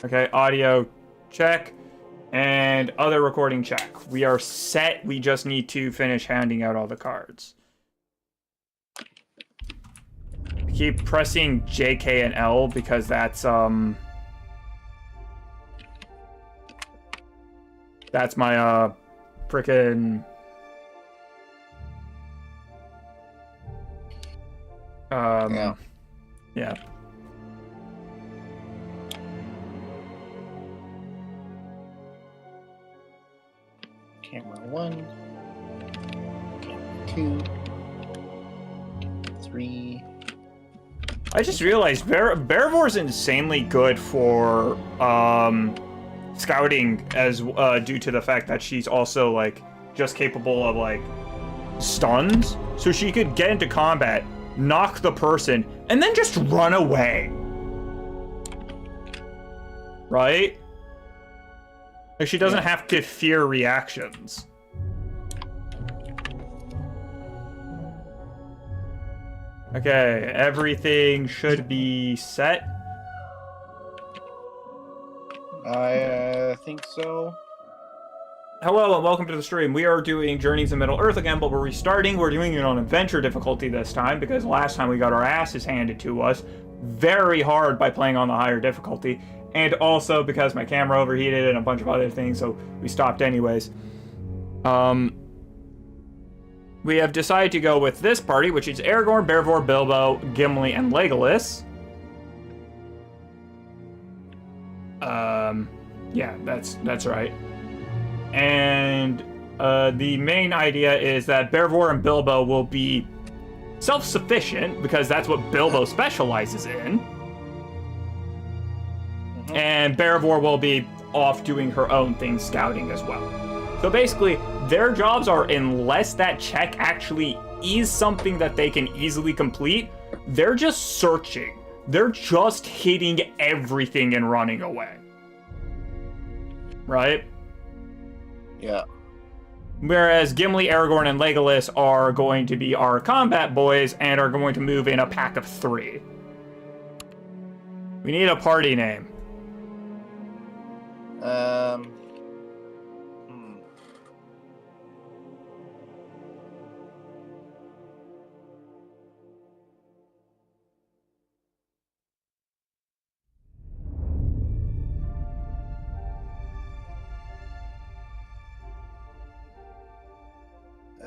Okay, audio check. And other recording check. We are set. We just need to finish handing out all the cards. Keep pressing J, K, and L because that's my frickin' yeah. Camera 1, camera 2, camera 3. I just realized Bearvor's insanely good for scouting as due to the fact that she's also like just capable of like stuns, so she could get into combat, knock the person, and then just run away. Right? Like she doesn't have to fear reactions. Okay, everything should be set. I think so. Hello and welcome to the stream. We are doing Journeys in Middle-earth again, but we're restarting. We're doing it on adventure difficulty this time because last time we got our asses handed to us very hard by playing on the higher difficulty. And also because my camera overheated and a bunch of other things, so we stopped anyways. We have decided to go with this party, which is Aragorn, Bearvor, Bilbo, Gimli, and Legolas. Yeah, that's right. And the main idea is that Bearvor and Bilbo will be self-sufficient, because that's what Bilbo specializes in. And Bearvor will be off doing her own thing, scouting as well. So basically, their jobs are, unless that check actually is something that they can easily complete, they're just searching. They're just hitting everything and running away. Right? Yeah. Whereas Gimli, Aragorn, and Legolas are going to be our combat boys and are going to move in a pack of 3. We need a party name.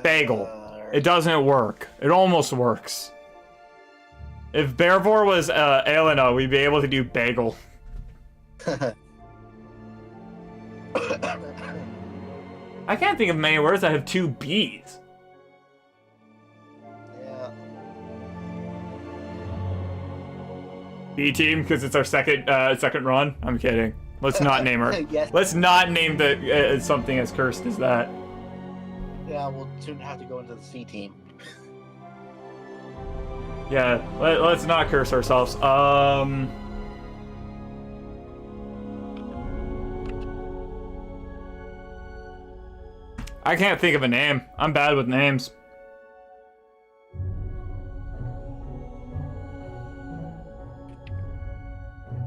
Bagel. It doesn't work. It almost works. If Bearvor was Elena, we'd be able to do Bagel. I can't think of many words that have 2 B's. Yeah. B-Team, because it's our second run? I'm kidding. Let's not name her. Yes. Let's not name the something as cursed as that. Yeah, we'll soon have to go into the C team. Yeah, let's not curse ourselves. I can't think of a name. I'm bad with names.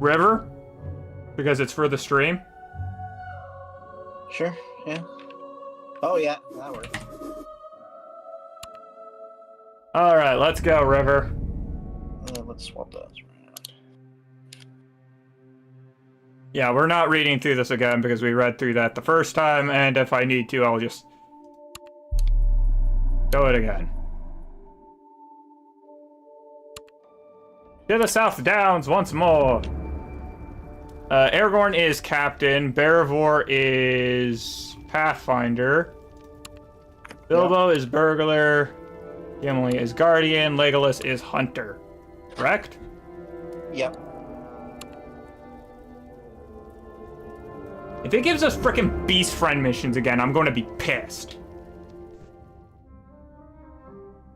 River? Because it's for the stream? Sure, yeah. Oh, yeah, that works. Alright, let's go, River. Let's swap those around. Yeah, we're not reading through this again because we read through that the first time, and if I need to, I'll just do it again. To the South Downs once more. Aragorn is captain. Bearvor is pathfinder. Bilbo is burglar. Gimli is guardian. Legolas is hunter. Correct? Yep. If it gives us frickin' beast friend missions again, I'm going to be pissed.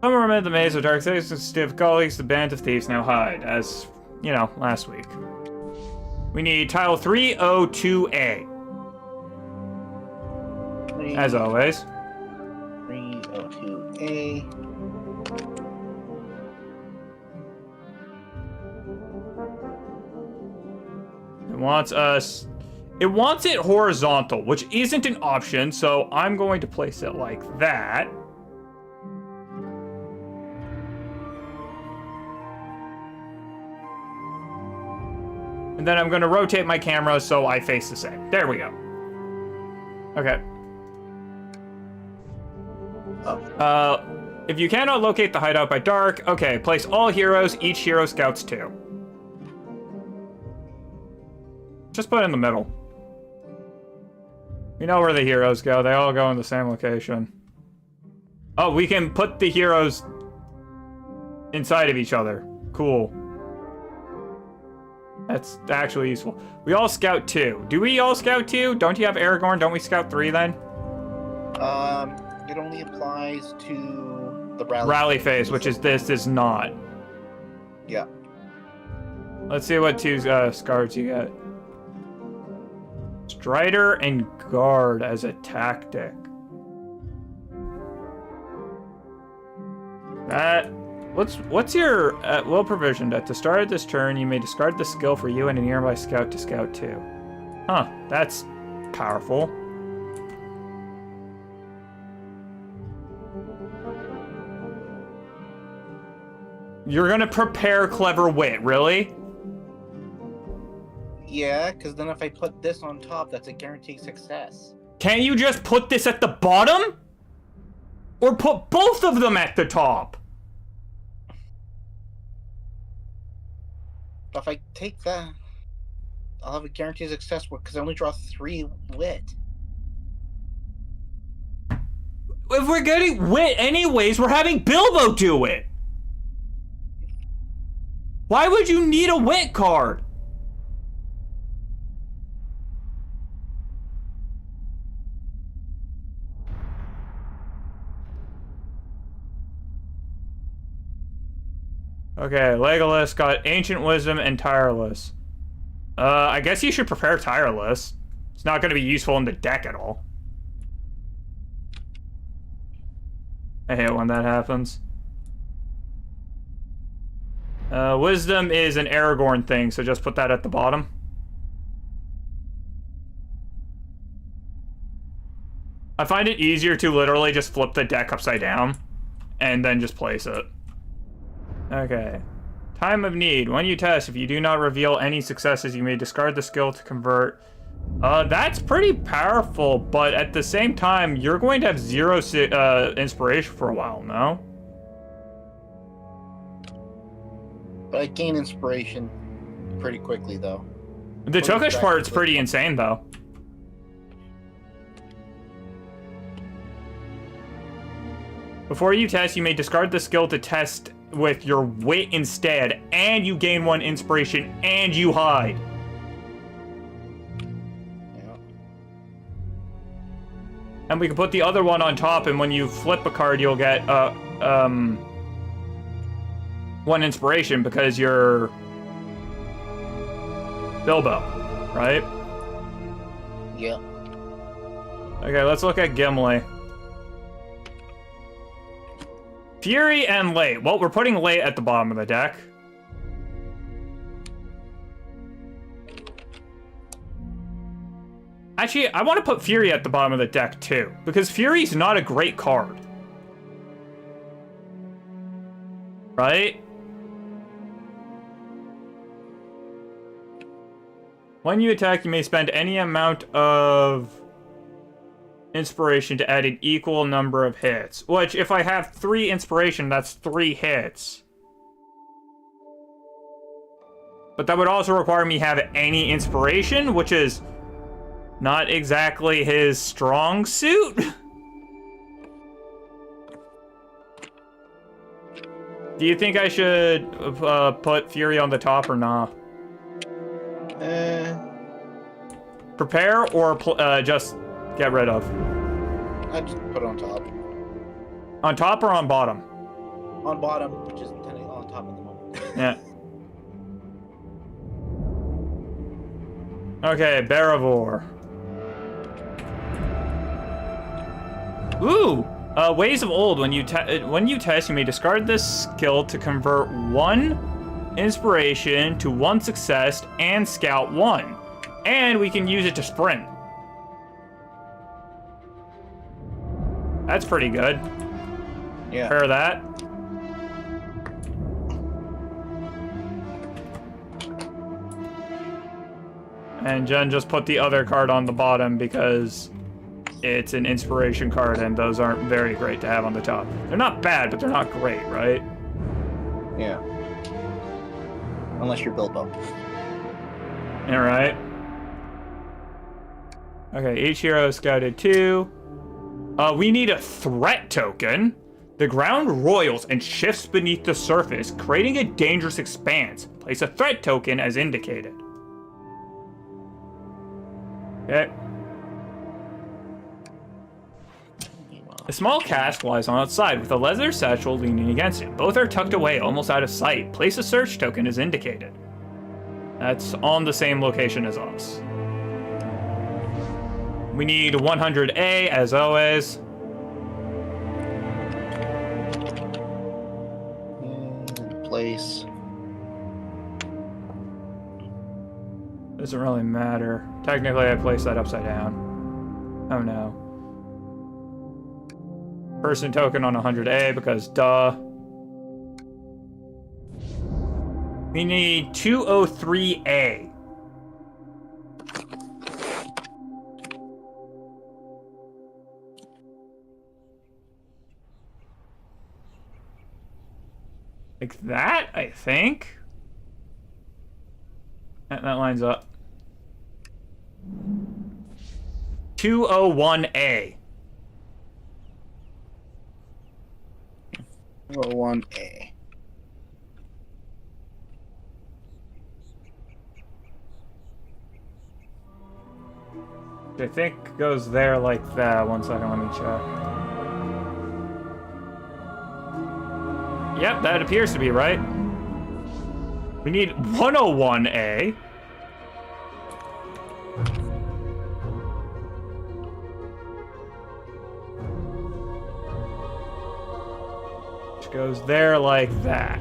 Somewhere amid the maze of dark cities and stiff gullies, the band of thieves now hide, as, you know, last week. We need tile 302A. As always. 302A. wants us... It wants it horizontal, which isn't an option, so I'm going to place it like that. And then I'm going to rotate my camera so I face the same. There we go. Okay. If you cannot locate the hideout by dark, okay, place all heroes, each hero scouts 2. Just put it in the middle. We know where the heroes go. They all go in the same location. Oh, we can put the heroes inside of each other. Cool. That's actually useful. We all scout 2. Do we all scout 2? Don't you have Aragorn? Don't we scout 3 then? It only applies to the rally phase, which is this is not. Yeah. Let's see what 2 scars you get. Strider and guard as a tactic. What's your will provisioned? At the start of this turn, you may discard the skill for you and a nearby scout to scout 2. Huh, that's powerful. You're gonna prepare clever wit, really? Yeah, because then if I put this on top, that's a guaranteed success. Can't you just put this at the bottom? Or put both of them at the top? If I take that, I'll have a guaranteed success because I only draw 3 wit. If we're getting wit anyways, we're having Bilbo do it. Why would you need a wit card? Okay, Legolas got Ancient Wisdom and Tireless. I guess you should prepare Tireless. It's not going to be useful in the deck at all. I hate when that happens. Wisdom is an Aragorn thing, so just put that at the bottom. I find it easier to literally just flip the deck upside down and then just place it. Okay. Time of need. When you test, if you do not reveal any successes, you may discard the skill to convert. That's pretty powerful, but at the same time, you're going to have 0 inspiration for a while, no? But I gain inspiration pretty quickly, though. The Tokish part's pretty insane, though. Before you test, you may discard the skill to test with your wit instead, and you gain 1 inspiration, and you hide. Yeah. And we can put the other one on top, and when you flip a card, you'll get 1 inspiration because you're Bilbo, right? Yeah. Okay, let's look at Gimli. Fury and Late. Well, we're putting Late at the bottom of the deck. Actually, I want to put Fury at the bottom of the deck too, because Fury's not a great card. Right? When you attack, you may spend any amount of inspiration to add an equal number of hits. Which, if I have 3 inspiration, that's 3 hits. But that would also require me have any inspiration, which is not exactly his strong suit. Do you think I should put Fury on the top or not? Prepare or just get rid of? I just put it on top. On top or on bottom? On bottom, which is technically on top at the moment. Yeah. Okay, Barivore. Ooh! Ways of Old. When you test, you may discard this skill to convert 1 inspiration to 1 success and scout 1. And we can use it to sprint. That's pretty good. Yeah. Pair that. And Jen just put the other card on the bottom because it's an inspiration card and those aren't very great to have on the top. They're not bad, but they're not great, right? Yeah. Unless you're Bilbo. Alright. Okay, each hero is scouted 2. We need a threat token. The ground roils and shifts beneath the surface, creating a dangerous expanse. Place a threat token as indicated. Okay. A small cask lies on its side with a leather satchel leaning against it. Both are tucked away, almost out of sight. Place a search token as indicated. That's on the same location as us. We need 100A, as always. Place. Doesn't really matter. Technically, I placed that upside down. Oh no. Person token on 100A because duh. We need 203A. Like that, I think. That lines up. 201A. 201A. I think goes there like that. One second, let me check. Yep, that appears to be right. We need 101A. Which goes there like that.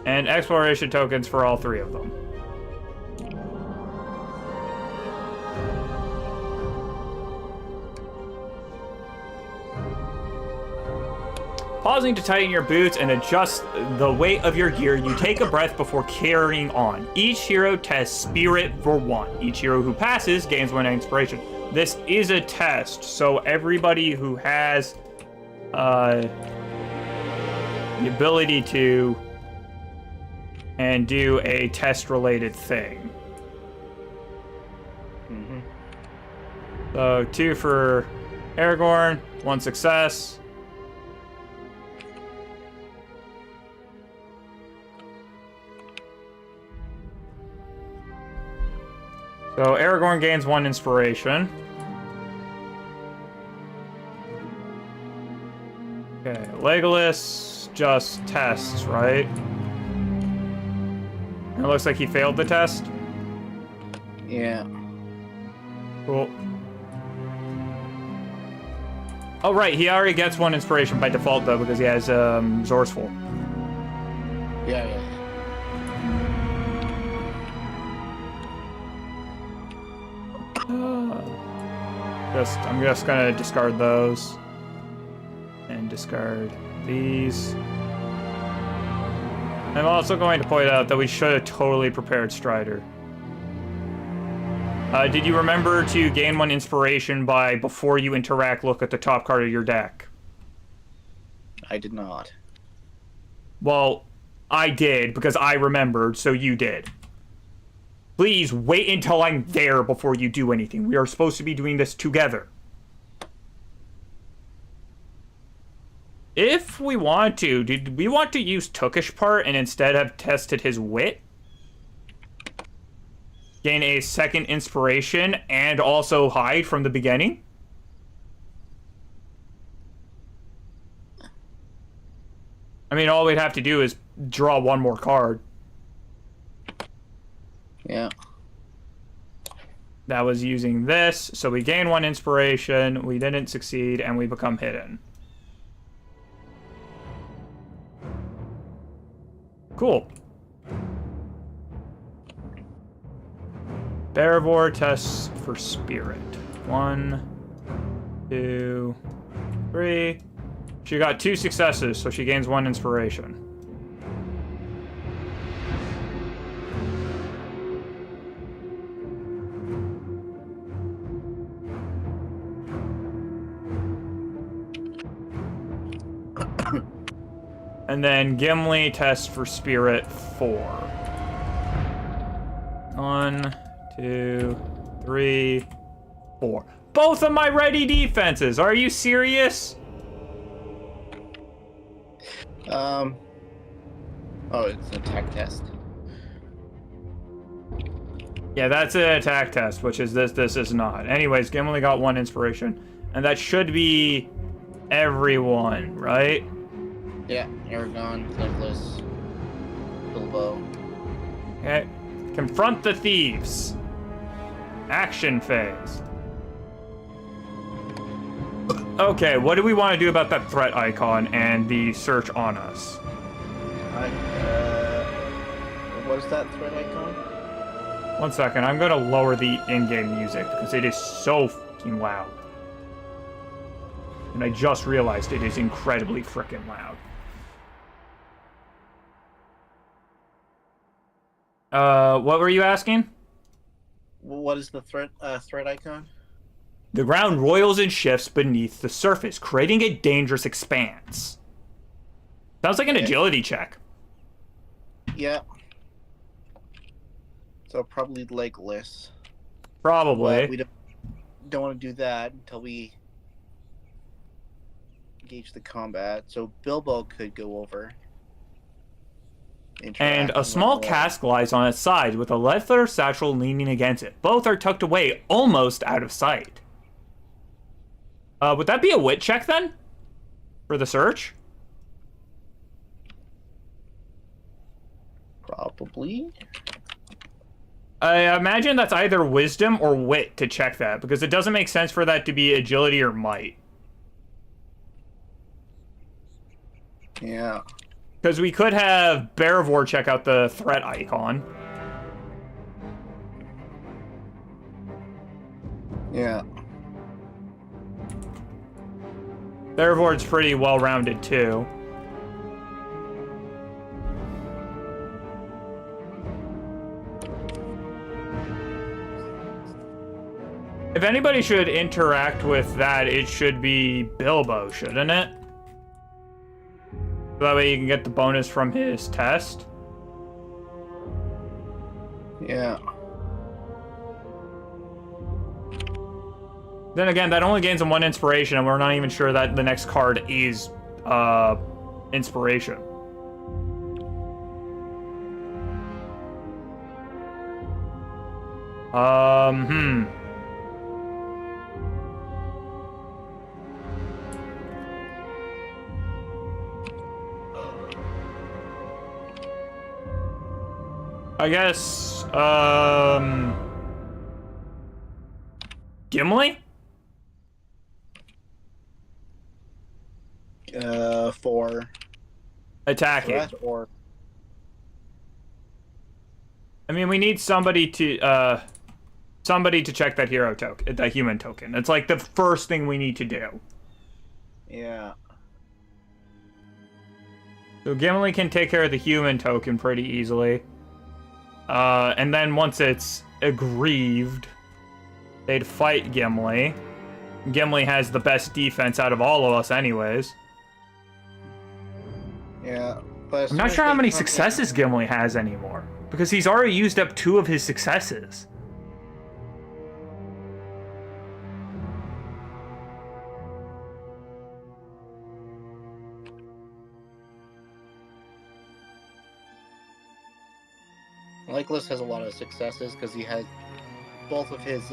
And exploration tokens for all 3 of them. Pausing to tighten your boots and adjust the weight of your gear, you take a breath before carrying on. Each hero tests Spirit for 1. Each hero who passes gains 1 inspiration. This is a test, so everybody who has the ability to and do a test-related thing. Mm-hmm. So 2 for Aragorn, 1 success. So Aragorn gains 1 inspiration. Okay, Legolas just tests, right? It looks like he failed the test. Yeah. Cool. Oh, right, he already gets 1 inspiration by default, though, because he has Zorsful. Yeah. I'm just gonna discard those. And discard these. I'm also going to point out that we should have totally prepared Strider. Did you remember to gain 1 inspiration by, before you interact, look at the top card of your deck? I did not. Well, I did, because I remembered, so you did. Please wait until I'm there before you do anything. We are supposed to be doing this together. If we want to, did we want to use Tookish part and instead have tested his wit? Gain a 2nd inspiration and also hide from the beginning? I mean, all we'd have to do is draw 1 more card. Yeah. That was using this, so we gain 1 inspiration, we didn't succeed, and we become hidden. Cool. Bearvor tests for spirit. 1, 2, 3. She got 2 successes, so she gains 1 inspiration. And then Gimli tests for spirit 4. 1, 2, 3, 4. Both of my ready defenses. Are you serious? Oh, it's an attack test. Yeah, that's an attack test, which is this. This is not. Anyways, Gimli got 1 inspiration. And that should be everyone, right? Yeah, Aragon, Legolas, Bilbo. Okay. Confront the thieves. Action phase. Okay, what do we want to do about that threat icon and the search on us? What is that threat icon? 1 second, I'm gonna lower the in-game music because it is so fucking loud. And I just realized it is incredibly freaking loud. What were you asking? What is the threat icon? The ground roils and shifts beneath the surface, creating a dangerous expanse. Sounds like an agility check. Yeah. So probably Legolas. Probably. But we don't want to do that until we engage the combat. So Bilbo could go over. And a small cask lies on its side with a leather satchel leaning against it. Both are tucked away, almost out of sight. Would that be a wit check then? For the search? Probably. I imagine that's either wisdom or wit to check that, because it doesn't make sense for that to be agility or might. Yeah. Because we could have Bearvor check out the threat icon. Yeah. Bearvor's pretty well-rounded too. If anybody should interact with that, it should be Bilbo, shouldn't it? So that way you can get the bonus from his test. Yeah. Then again, that only gains him 1 inspiration, and we're not even sure that the next card is inspiration. I guess, Gimli? 4. Attacking. Or I mean, we need somebody to check that hero token, that human token. It's like the first thing we need to do. yeah. So Gimli can take care of the human token pretty easily. And then once it's aggrieved, they'd fight Gimli. Gimli has the best defense out of all of us anyways. Yeah. But I'm not sure how many successes Gimli has anymore, because he's already used up 2 of his successes. Legolas has a lot of successes because he had both of his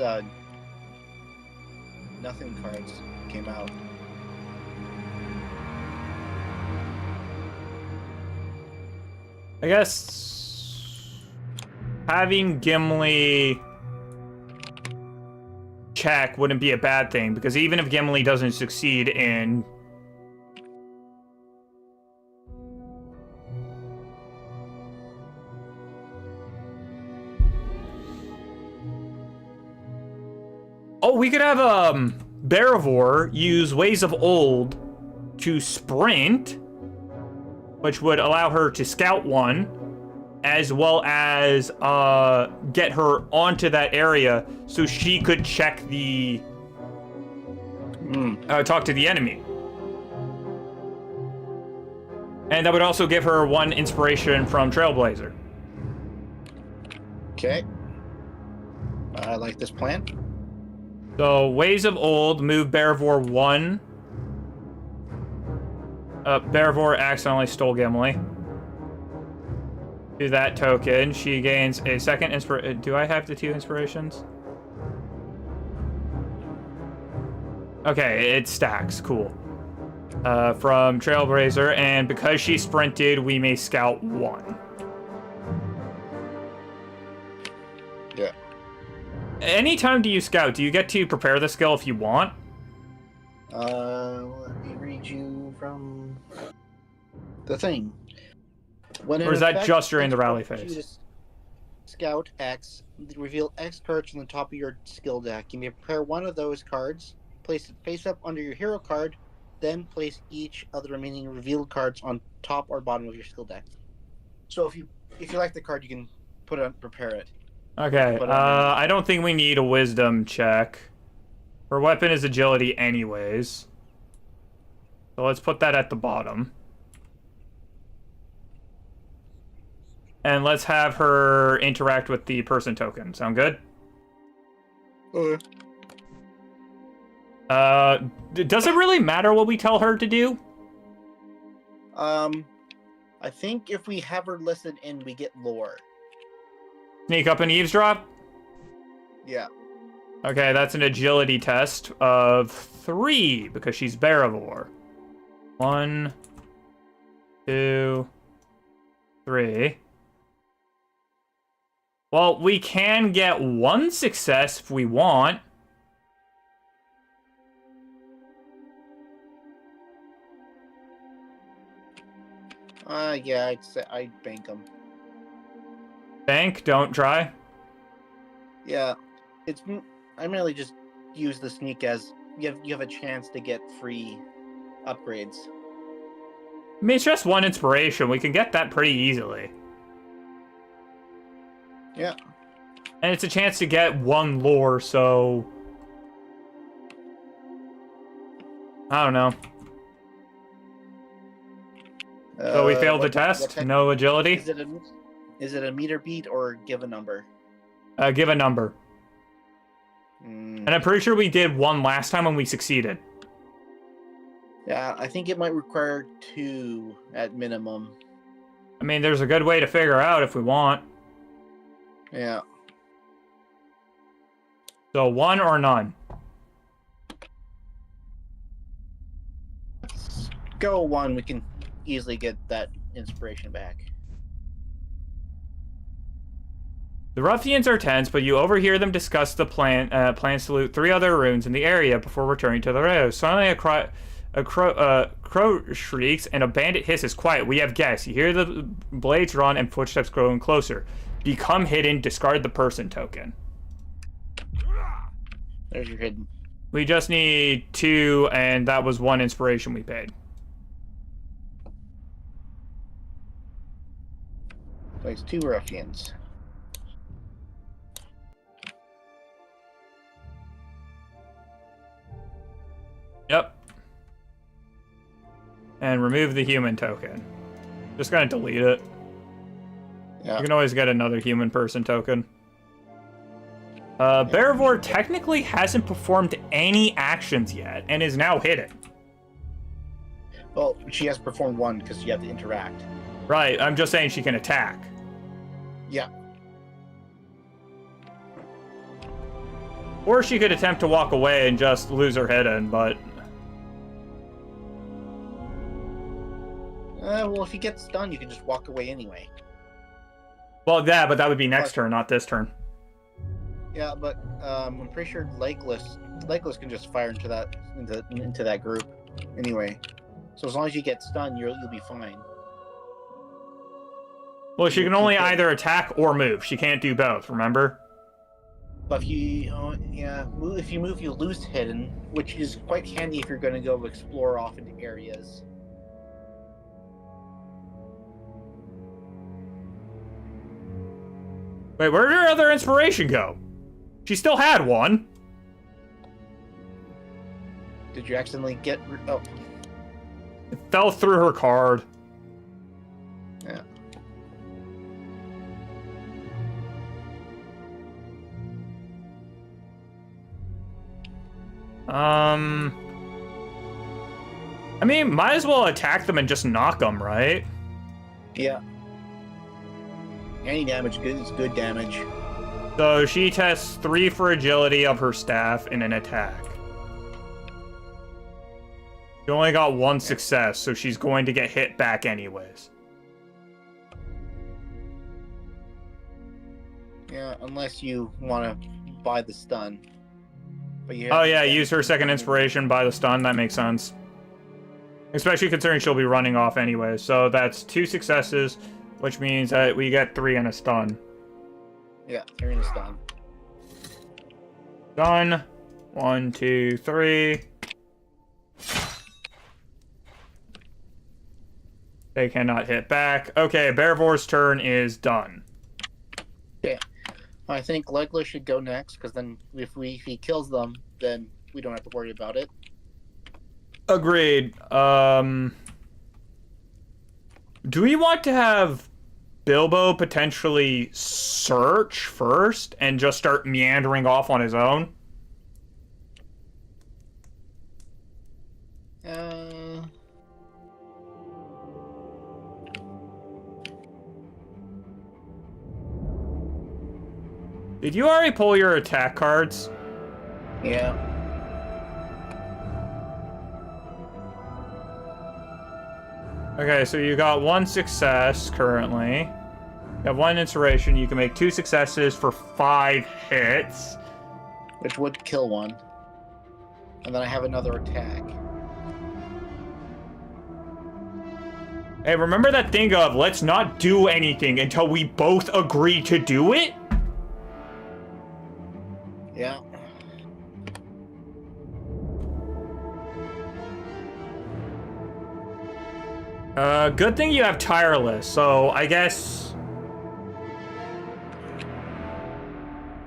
nothing cards came out. I guess having Gimli check wouldn't be a bad thing, because even if Gimli doesn't succeed in Well, we could have Barivore use Ways of Old to sprint, which would allow her to scout one, as well as get her onto that area so she could check the talk to the enemy. And that would also give her one inspiration from Trailblazer. Okay. I like this plan. So, Ways of Old, move Barivore 1. Barivore accidentally stole Gimli. Do that token. She gains a second inspiration. Do I have the 2 inspirations? Okay, it stacks. Cool. From Trailblazer, and because she sprinted, we may scout 1. Yeah. Anytime do you scout? Do you get to prepare the skill if you want? Let me read you from the thing. When Or is that just during the rally phase? Scout X, reveal X cards from the top of your skill deck. You may prepare one of those cards, place it face up under your hero card, then place each of the remaining revealed cards on top or bottom of your skill deck. So if you like the card, you can put it on, prepare it. Okay, I don't think we need a wisdom check. Her weapon is agility anyways. So let's put that at the bottom. And let's have her interact with the person token. Sound good? Okay. Does it really matter what we tell her to do? I think if we have her listen in, we get lore. Sneak up and eavesdrop? Yeah. Okay, that's an agility test of 3 because she's Barivore. 1, 2, 3. Well, we can get 1 success if we want. Yeah, I'd bank them. Bank, don't try. Yeah, I mainly just use the sneak as you have a chance to get free upgrades. I mean, it's just 1 inspiration. We can get that pretty easily. Yeah. And it's a chance to get 1 lore, so... I don't know. So we failed the test? No agility? Is it a meter beat or give a number? Give a number. And I'm pretty sure we did 1 last time and we succeeded. Yeah, I think it might require 2 at minimum. I mean, there's a good way to figure out if we want. Yeah. So 1 or none? Go 1, we can easily get that inspiration back. The ruffians are tense, but you overhear them discuss the plans to loot 3 other ruins in the area before returning to the railroad. Suddenly a crow shrieks and a bandit hisses. Quiet, we have guests. You hear the blades run and footsteps growing closer. Become hidden, discard the person token. There's your hidden. We just need 2, and that was 1 inspiration we paid. Place 2 ruffians. Yep. And remove the human token. Just gonna delete it. Yeah. You can always get another human person token. Barivore technically hasn't performed any actions yet, and is now hidden. Well, she has performed 1 because you have to interact. Right, I'm just saying she can attack. Yeah. Or she could attempt to walk away and just lose her hidden, but... Well, if you get stunned, you can just walk away anyway. Well, yeah, but that would be next turn, not this turn. Yeah, but I'm pretty sure Legless can just fire into that group anyway. So as long as you get stunned, you'll be fine. Well, she can only either attack or move. She can't do both, remember? But if you, if you move, you lose hidden, which is quite handy if you're going to go explore off into areas. Wait, where did her other inspiration go? She still had one. Did you accidentally get? Oh, It fell through her card. yeah. I mean, might as well attack them and just knock them, right? Yeah. Any damage good is good damage. So she tests 3 for agility of her staff in an attack. She only got 1 success, so she's going to get hit back anyways. Yeah, unless you want to buy the stun. But you Oh yeah, use her second inspiration by the stun, that makes sense. Especially considering she'll be running off anyway. So that's 2 successes, which means that we get 3 and a stun. Yeah, 3 and a stun. Done. 1, 2, 3. They cannot hit back. Okay, Bearvor's turn is done. Okay. I think Legless should go next, because then if he kills them, then we don't have to worry about it. Agreed. Do we want to have Bilbo potentially search first and just start meandering off on his own? Did you already pull your attack cards? Yeah. Okay, so you got 1 success currently. You have 1 inspiration. You can make 2 successes for 5 hits. Which would kill one. And then I have another attack. Hey, remember that thing of let's not do anything until we both agree to do it? Yeah. Good thing you have Tireless, so I guess...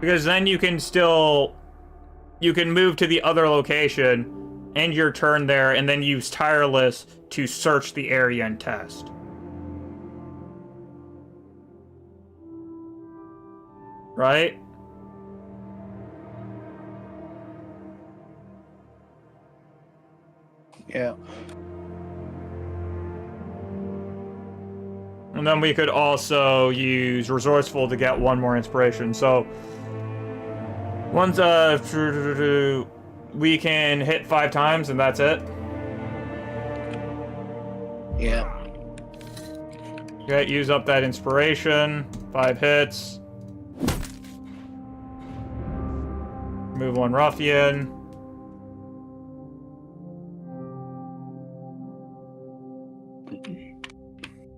Because then you can still... You can move to the other location, end your turn there, and then use Tireless to search the area and test. Right? Yeah. And then we could also use Resourceful to get 1 more inspiration. So, once we can hit 5 times and that's it. Yeah. Okay, use up that inspiration. 5 hits. Move 1 ruffian.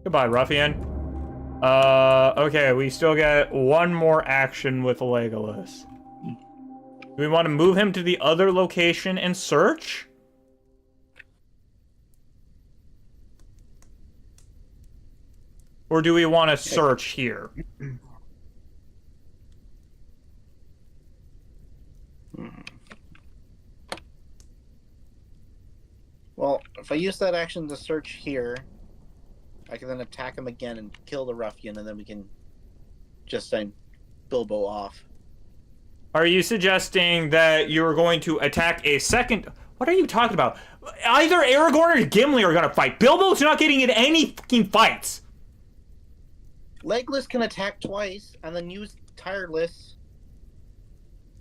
Goodbye, ruffian. Okay, we still get 1 more action with Legolas. Do we want to move him to the other location and search? Or do we want to search here? Well, if I use that action to search here, I can then attack him again and kill the ruffian, and then we can just send Bilbo off. Are you suggesting that you're going to attack a second... What are you talking about? Either Aragorn or Gimli are going to fight. Bilbo's not getting in any fucking fights. Legless can attack twice, and then use Tireless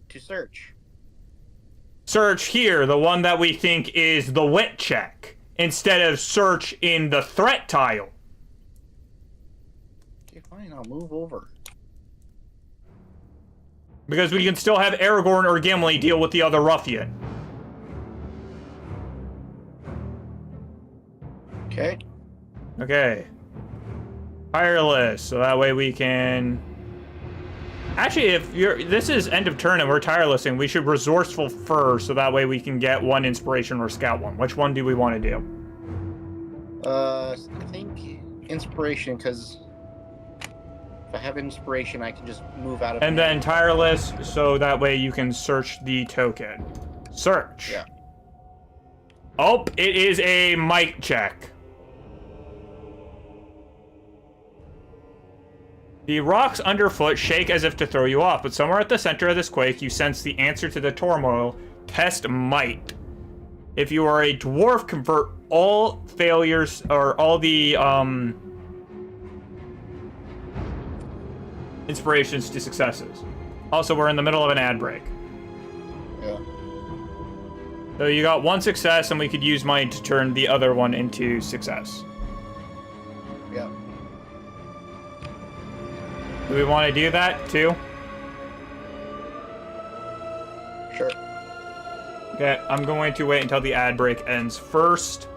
to search. Search here, the one that we think is the wit check, instead of search in the threat tile. Okay, fine, I'll move over. Because we can still have Aragorn or Gimli deal with the other ruffian. Okay. Okay. Tireless, so that way we can Actually, if this is end of turn and we're tirelessing, we should resourceful first, so that way we can get 1 inspiration or scout 1. Which one do we want to do? I think inspiration, because if I have inspiration, I can just move out of. And then tireless, so that way you can search the token. Search. Yeah. Oh, it is a might check. The rocks underfoot shake as if to throw you off, but somewhere at the center of this quake, you sense the answer to the turmoil. Test might. If you are a dwarf, convert all failures, or all the, inspirations to successes. Also, we're in the middle of an ad break. Yeah. So you got 1 success, and we could use might to turn the other one into success. Yeah. Do we want to do that, too? Sure. Okay, I'm going to wait until the ad break ends first.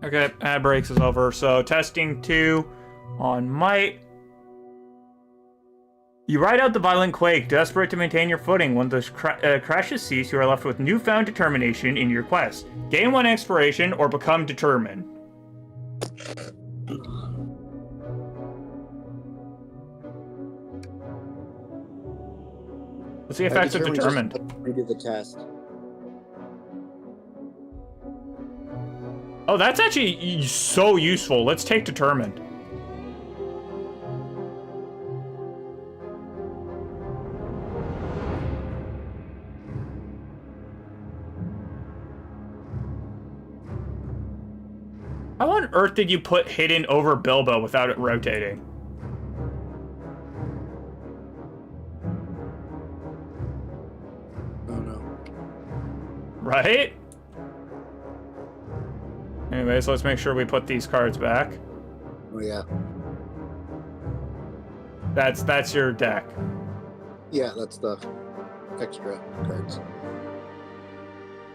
Okay, ad breaks is over. So testing 2 on might. You ride out the violent quake, desperate to maintain your footing. When the crashes cease, you are left with newfound determination in your quest. Gain 1 inspiration or become determined. What's the effects of determined? Redo the test. Oh, that's actually so useful. Let's take determined. How on earth did you put hidden over Bilbo without it rotating? Oh no. Right? Anyways, let's make sure we put these cards back. Oh yeah. That's your deck. Yeah, that's the extra cards.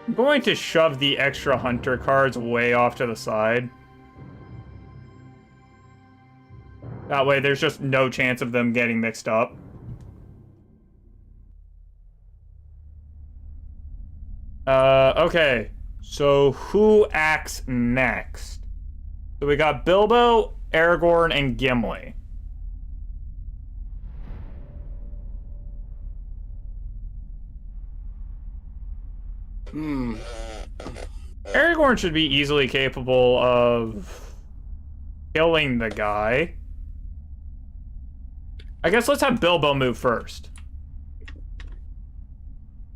I'm going to shove the extra hunter cards way off to the side. That way there's just no chance of them getting mixed up. Okay. So who acts next? So we got Bilbo, Aragorn, and Gimli. Aragorn should be easily capable of killing the guy. I guess let's have Bilbo move first.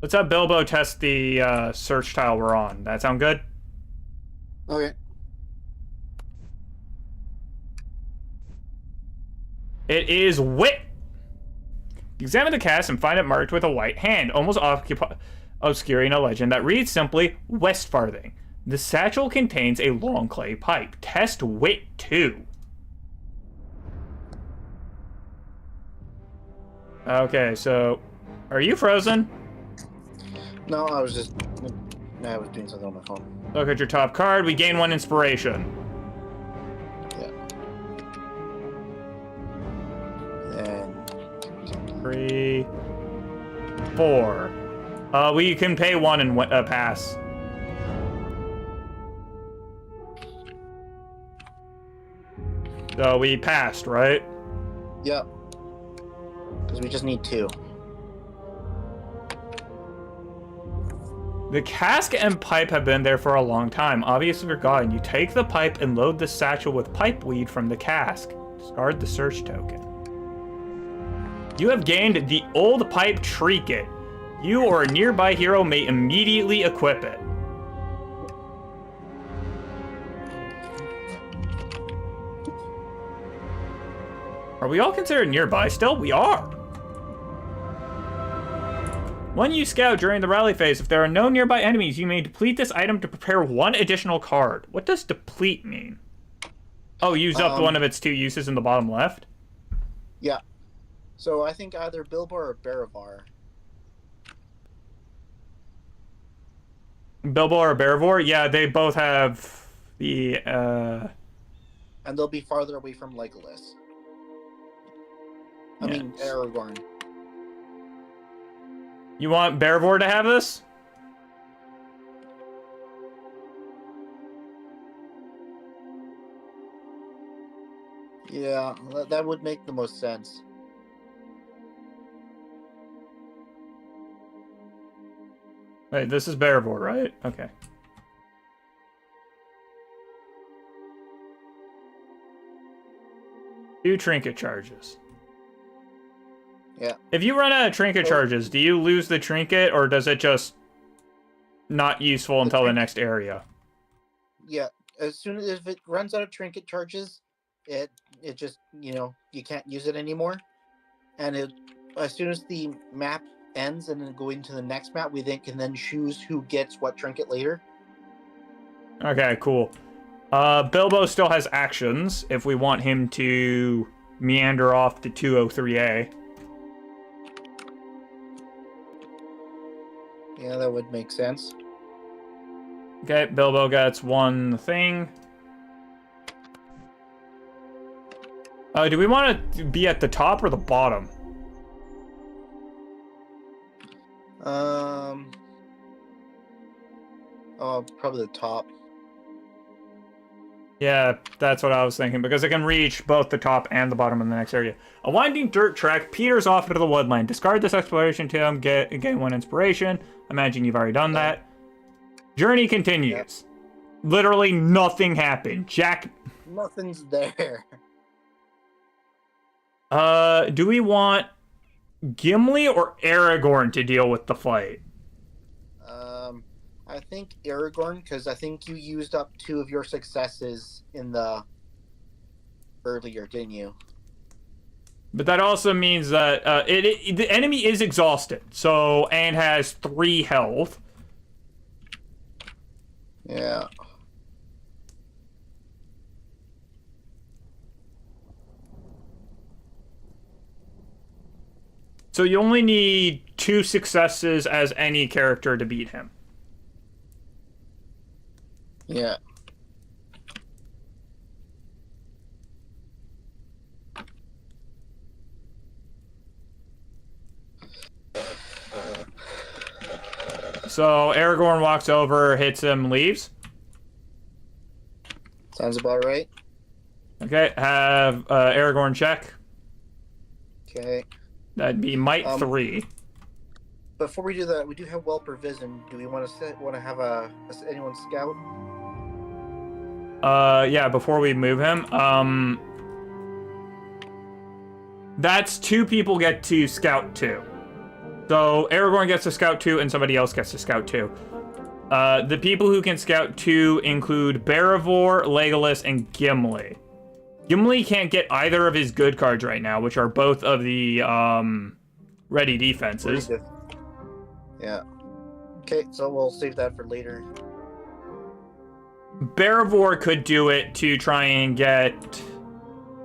Let's have Bilbo test the search tile we're on. That sound good? Okay. It is wit. Examine the cast and find it marked with a white hand, almost obscuring a legend that reads simply, West Farthing. The satchel contains a long clay pipe. Test wit 2. Okay, so are you frozen? No, I was just No, I was doing something on my phone. Look at your top card. We gain 1 inspiration. Yeah. And 3, 4. We can pay 1 and pass. So we passed, right? yep. Because we just need 2. The cask and pipe have been there for a long time, obviously forgotten. You take the pipe and load the satchel with pipe weed from the cask. Discard the search token. You have gained the old pipe trinket. You or a nearby hero may immediately equip it. Are we all considered nearby still? We are. When you scout during the rally phase, if there are no nearby enemies, you may deplete this item to prepare 1 additional card. What does deplete mean? Oh, use up one of its 2 uses in the bottom left? Yeah. So I think either Bilbo or Baravar. Bilbo or Barivor? Yeah, they both have the, And they'll be farther away from Legolas. I mean, Yes. Aragorn. You want Barivor to have this? Yeah, that would make the most sense. Wait, this is Barivor, right? Okay. Two trinket charges. Yeah. If you run out of trinket charges, do you lose the trinket, or does it just not useful until the next area? Yeah, as soon as if it runs out of trinket charges, it just, you can't use it anymore. And as soon as the map ends and then go into the next map, we then can choose who gets what trinket later. Okay, cool. Bilbo still has actions if we want him to meander off to 203A. Yeah, that would make sense. Okay, Bilbo gets 1 thing. Do we want to be at the top or the bottom? Oh, probably the top. Yeah, that's what I was thinking, because it can reach both the top and the bottom of the next area. A winding dirt track peters off into the woodland. Discard this exploration tome, gain 1 inspiration. Imagine you've already done that. Journey continues. Literally nothing happened. Jack... Nothing's there. Do we want Gimli or Aragorn to deal with the fight? I think Aragorn, because I think you used up 2 of your successes in the earlier, didn't you? But that also means that the enemy is exhausted, and has 3 health. Yeah. So you only need 2 successes as any character to beat him. Yeah. So Aragorn walks over, hits him, leaves. Sounds about right. Okay, have Aragorn check. Okay. That'd be Might 3. Before we do that, we do have Welper Vision. Do we want to have anyone scout? Yeah, before we move him, that's 2 people get to scout 2. So Aragorn gets to scout 2 and somebody else gets to scout 2. The people who can scout 2 include Barivor, Legolas, and Gimli. Gimli can't get either of his good cards right now, which are both of the ready defenses. Yeah. Okay, so we'll save that for later. Barivor could do it to try and get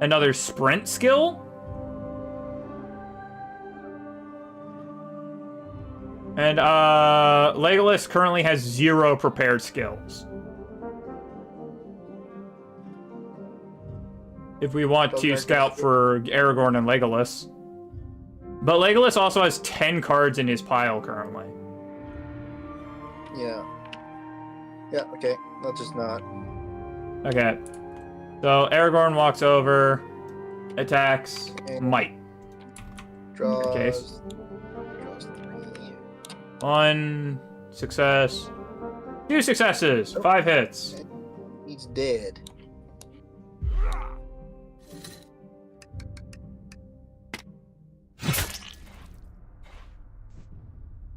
another sprint skill. And Legolas currently has 0 prepared skills. If we want to scout for Aragorn and Legolas. But Legolas also has 10 cards in his pile currently. Yeah. Yeah, okay. That's just not. Okay. So Aragorn walks over, attacks, might. Draws. Draws 3. 1 success. 2 successes. 5 hits. He's dead.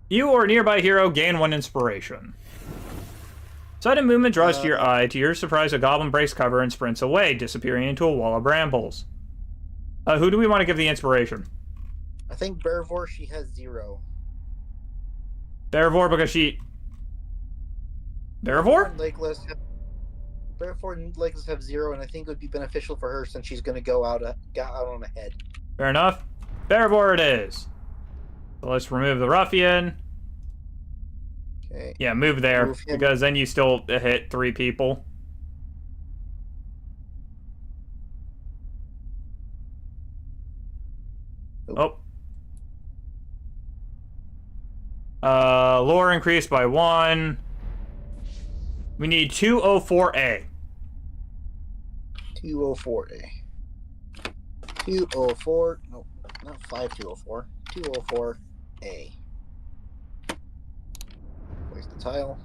You or a nearby hero gain 1 inspiration. Sudden movement draws to your eye. To your surprise, a goblin breaks cover and sprints away, disappearing into a wall of brambles. Who do we want to give the inspiration? I think Bearvor, she has 0. Bearvor, because she... Bearvor? Bearvor and Legolas have 0, and I think it would be beneficial for her since she's going to go out on ahead. Fair enough. Bearvor it is. So let's remove the ruffian. Okay. Yeah, move there, because then you still hit 3 people. Oh. Lore increased by 1. We need 204A. 204A. 204. Nope, not 5204. 204A. Place the tile.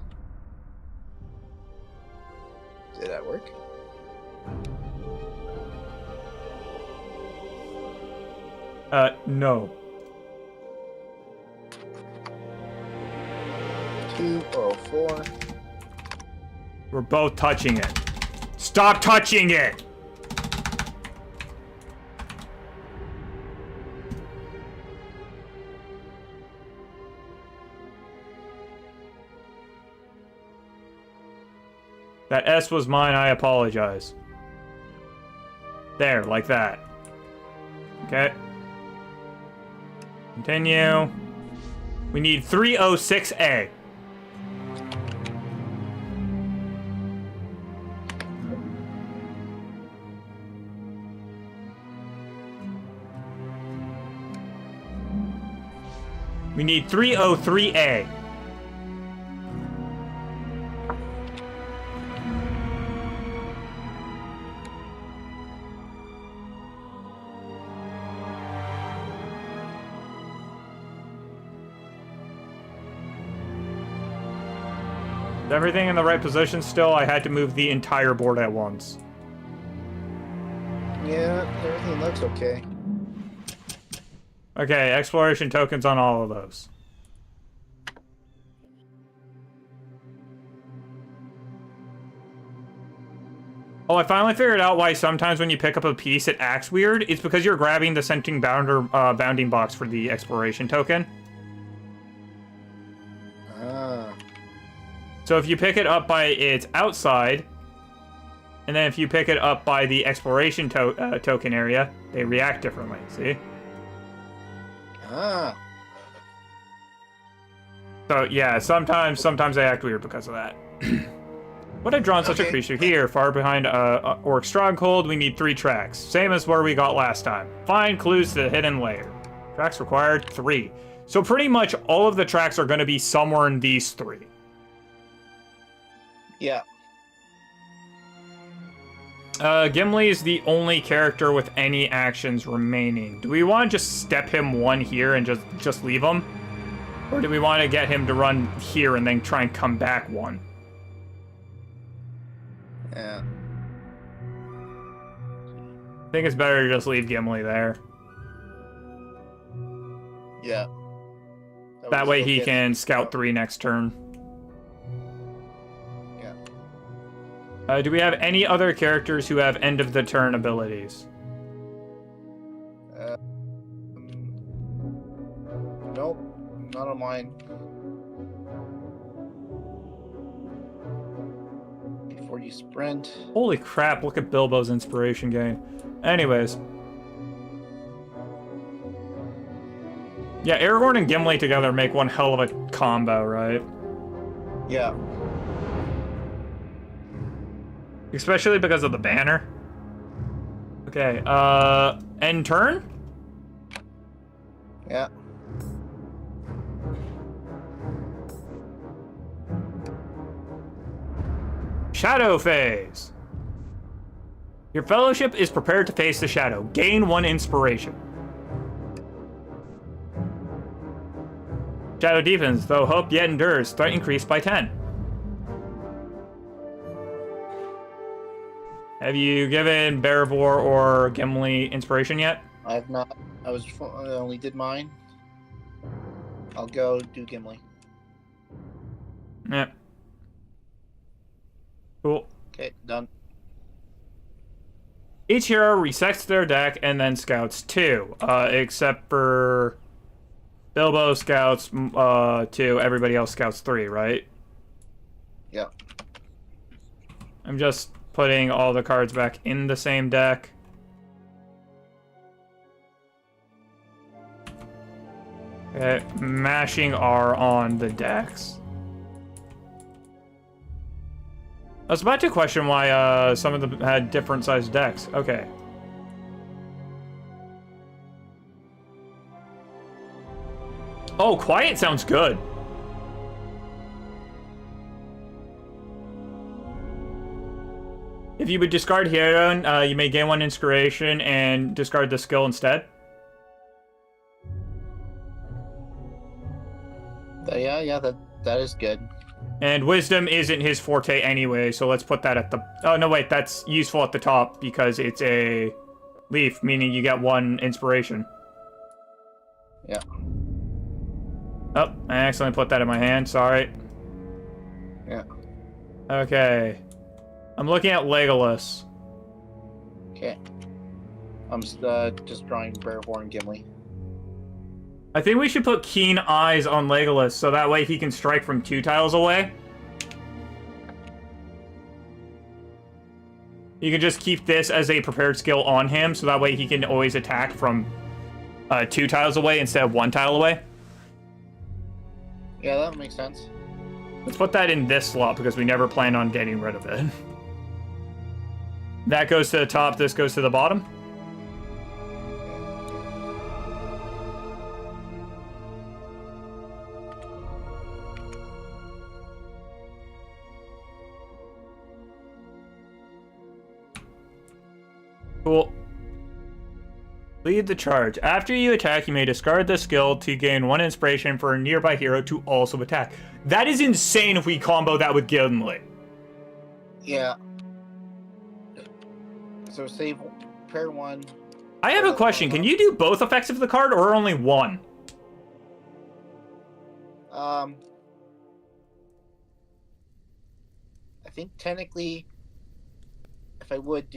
Did that work? No. 204. We're both touching it. Stop touching it! That S was mine, I apologize. There, like that. Okay. Continue. We need 306A. We need 303A. Is everything in the right position still? I had to move the entire board at once. Yeah, everything looks okay. Okay, exploration tokens on all of those. Oh, I finally figured out why sometimes when you pick up a piece it acts weird. It's because you're grabbing the scenting bounding box for the exploration token. Ah. So if you pick it up by its outside, and then if you pick it up by the exploration token area, they react differently, see? Ah. So yeah, sometimes they act weird because of that. Would have drawn such a creature here, far behind Orc Stronghold. We need 3 tracks, same as where we got last time. Find clues to the hidden lair. Tracks required 3. So pretty much all of the tracks are going to be somewhere in these 3. Yeah. Gimli is the only character with any actions remaining. Do we want to just step him 1 here and just leave him? Or do we want to get him to run here and then try and come back 1? Yeah. I think it's better to just leave Gimli there. Yeah. That way he can scout 3 next turn. Yeah. Do we have any other characters who have end of the turn abilities? Nope, not on mine. Before you sprint. Holy crap, look at Bilbo's inspiration gain. Anyways. Yeah, Aragorn and Gimli together make one hell of a combo, right? Yeah. Especially because of the banner. Okay, end turn? Yeah. Shadow phase. Your fellowship is prepared to face the shadow. Gain 1 inspiration. Shadow deepens, though hope yet endures. Threat increased by 10. Have you given Beravor or Gimli inspiration yet? I have not. I only did mine. I'll go do Gimli. Yeah. Cool. Okay, done. Each hero resets their deck and then scouts 2. Except for Bilbo scouts 2, everybody else scouts 3, right? Yeah. I'm just putting all the cards back in the same deck. Okay, mashing R on the decks. I was about to question why some of them had different sized decks. Okay. Oh, quiet sounds good. If you would discard Hieron, you may gain 1 inspiration and discard the skill instead. Yeah, that is good. And wisdom isn't his forte anyway, so let's put that at the... Oh, no, wait, that's useful at the top because it's a leaf, meaning you get 1 inspiration. Yeah. Oh, I accidentally put that in my hand, sorry. Yeah. Okay. I'm looking at Legolas. Okay. I'm just drawing Beravor and Gimli. I think we should put keen eyes on Legolas, so that way he can strike from 2 tiles away. You can just keep this as a prepared skill on him, so that way he can always attack from 2 tiles away instead of 1 tile away. Yeah, that makes sense. Let's put that in this slot, because we never planned on getting rid of it. That goes to the top, this goes to the bottom. Cool. Lead the charge. After you attack, you may discard the skill to gain 1 inspiration for a nearby hero to also attack. That is insane if we combo that with Gimli. Yeah. So save pair 1. I have a question. Can you do both effects of the card or only one? I think technically, if I would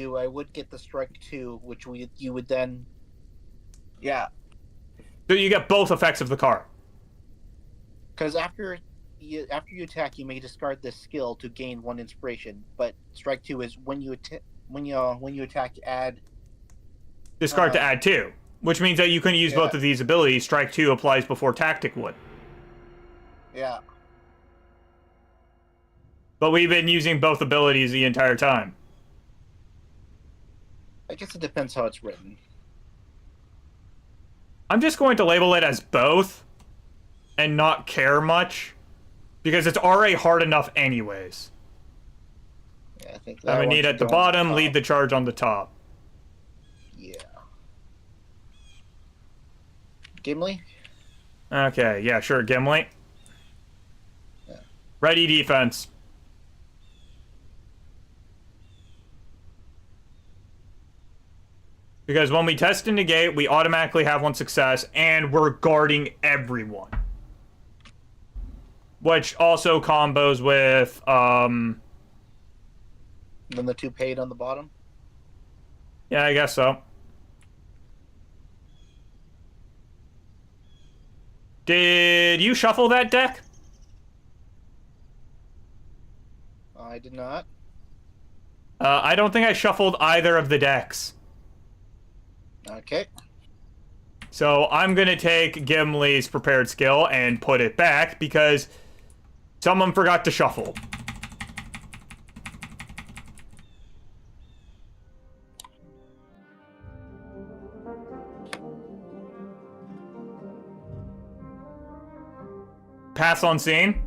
get the strike 2, which you would then... Yeah. So you get both effects of the card. Because after you attack, you may discard this skill to gain 1 inspiration. But strike 2 is when you attack, add. Discard to add 2, which means that you can use both of these abilities. Strike 2 applies before Tactic would. Yeah. But we've been using both abilities the entire time. I guess it depends how it's written. I'm just going to label it as both and not care much because it's already hard enough anyways. Yeah, I think I'm gonna need at the bottom, lead the charge on the top. Yeah. Gimli? Okay, yeah, sure, Gimli. Yeah. Ready defense. Because when we test and negate, we automatically have 1 success, and we're guarding everyone. Which also combos with, Then the 2 paid on the bottom? Yeah, I guess so. Did you shuffle that deck? I did not. I don't think I shuffled either of the decks. Okay. So I'm gonna take Gimli's prepared skill and put it back because someone forgot to shuffle. Pass on scene.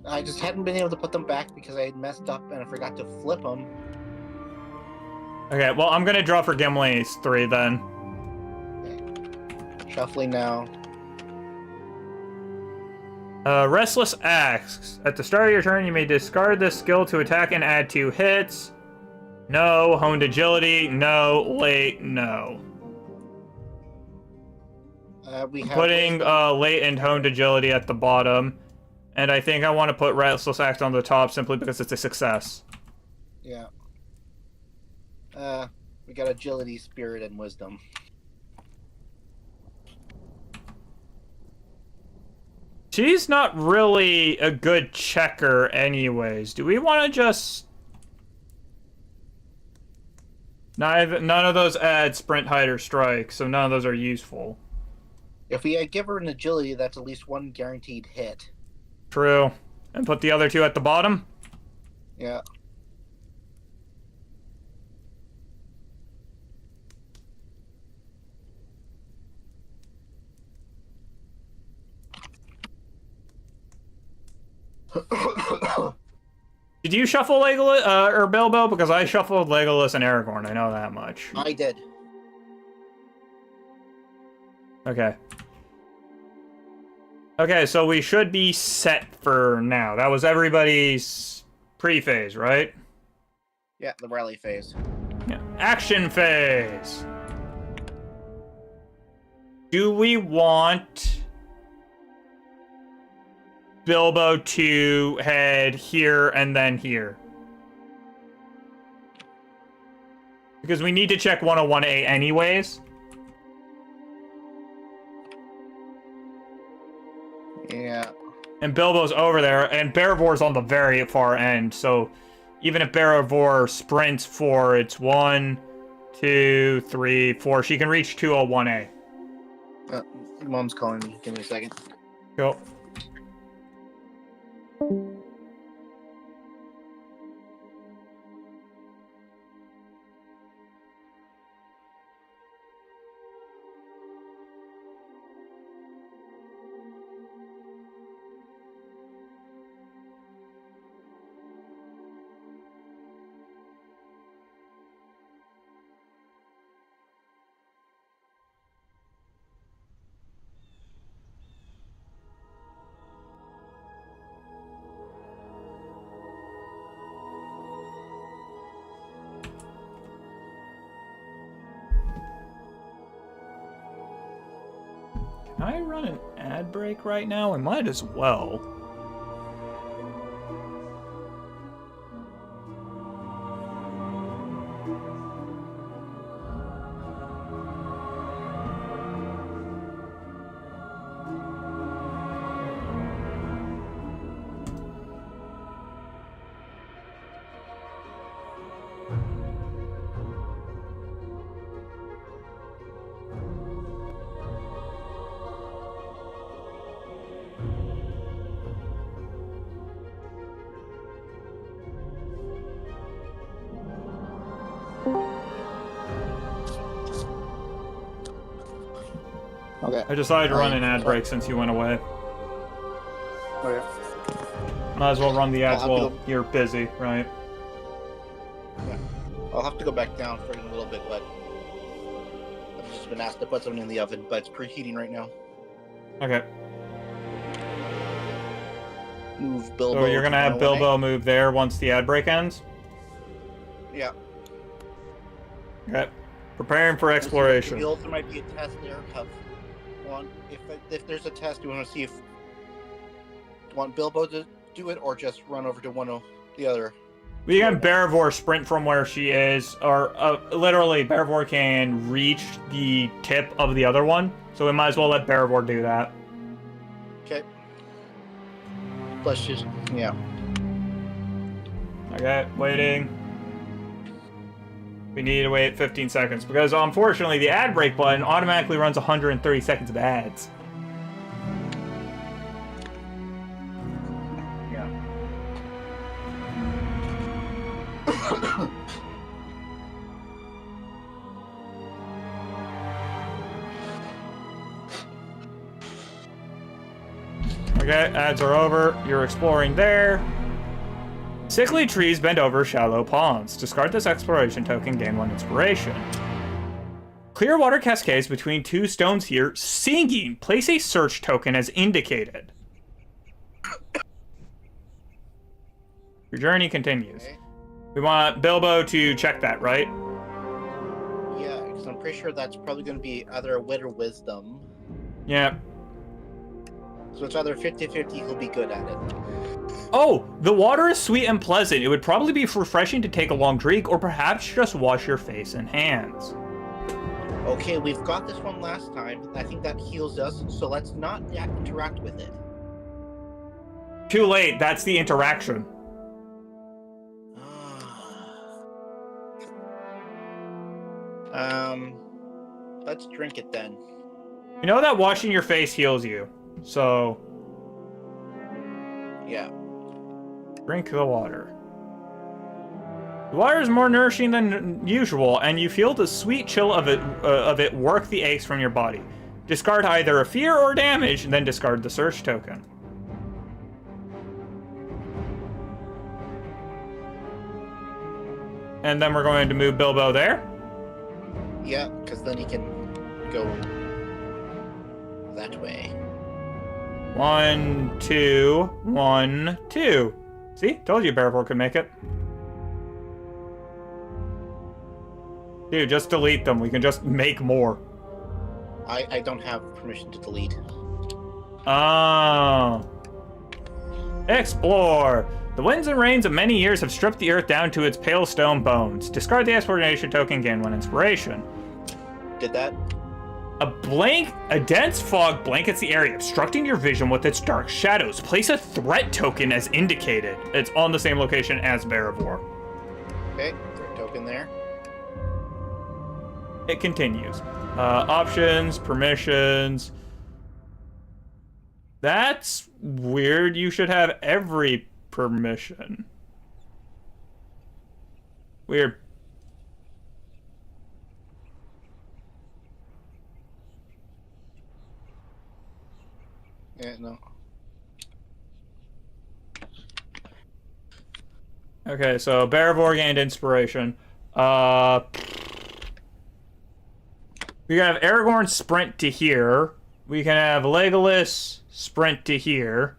I just hadn't been able to put them back because I had messed up and I forgot to flip them. Okay, well, I'm gonna draw for Gimli's 3 then. Okay. Shuffling now. Restless asks, at the start of your turn, you may discard this skill to attack and add 2 hits. No. Honed agility. No. Late. No. We have Putting late and honed agility at the bottom. And I think I want to put Restless Act on the top simply because it's a success. Yeah. We got agility, spirit, and wisdom. She's not really a good checker anyways. Do we want to just... None of those add sprint, height, or strike, so none of those are useful. If we give her an agility, that's at least 1 guaranteed hit. True. And put the other 2 at the bottom? Yeah. Did you shuffle Legolas or Bilbo? Because I shuffled Legolas and Aragorn. I know that much. I did. Okay. Okay, so we should be set for now. That was everybody's pre-phase, right? Yeah, the rally phase. Yeah. Action phase. Do we want Bilbo to head here and then here? Because we need to check 101A anyways. Yeah. And Bilbo's over there, and Berevor's on the very far end, so even if Berevor sprints for its 1, 2, 3, 4, she can reach 201A. Mom's calling me. Give me a second. Go. Can I run an ad break right now? I might as well. Okay. I decided to run an ad break since you went away. Okay. Might as well run the ads I'll have to while go- you're busy, right? Yeah. I'll have to go back down for a little bit, but I've just been asked to put something in the oven, but it's preheating right now. Okay. Move Bilbo. So you're gonna to have 101A. Bilbo move there once the ad break ends? Yeah. Okay. Preparing for exploration. Reveal there might be a test there of one. If there's a test, you want to see if you want Bilbo to do it or just run over to one of the other. We can Berevor sprint from where she is, or literally Berevor can reach the tip of the other one, so we might as well let Berevor do that. Okay. Plus just yeah. Okay, waiting. We need to wait 15 seconds because unfortunately the ad break button automatically runs 130 seconds of ads. Yeah. Okay, ads are over. You're exploring there. Sickly trees bend over shallow ponds. Discard this exploration token, gain 1 inspiration. Clear water cascades between 2 stones here. Singing. Place a search token as indicated. Your journey continues. Okay. We want Bilbo to check that, right? Yeah, because I'm pretty sure that's probably going to be either a wit or wisdom. Yeah. So it's either 50-50, he'll be good at it. Oh, the water is sweet and pleasant. It would probably be refreshing to take a long drink or perhaps just wash your face and hands. Okay, we've got this one last time. I think that heals us, so let's not interact with it. Too late. That's the interaction. Let's drink it then. You know that washing your face heals you. So, Yeah. drink the water. The water is more nourishing than usual, and you feel the sweet chill of it work the aches from your body. Discard either a fear or damage, and then discard the search token. And then we're going to move Bilbo there. Yeah, because then he can go that way. 1, 2, 1, 2. See? Told you Bearvor could make it. Dude, just delete them. We can just make more. I don't have permission to delete. Oh. Explore. The winds and rains of many years have stripped the earth down to its pale stone bones. Discard the exploration token, gain 1 inspiration. Did that? A dense fog blankets the area, obstructing your vision with its dark shadows. Place a threat token as indicated. It's on the same location as Bearvor. Okay, threat token there. It continues. Options, permissions. That's weird. You should have every permission. Weird. Yeah, no. Okay, so Bearvor gained inspiration. We can have Aragorn sprint to here. We can have Legolas sprint to here.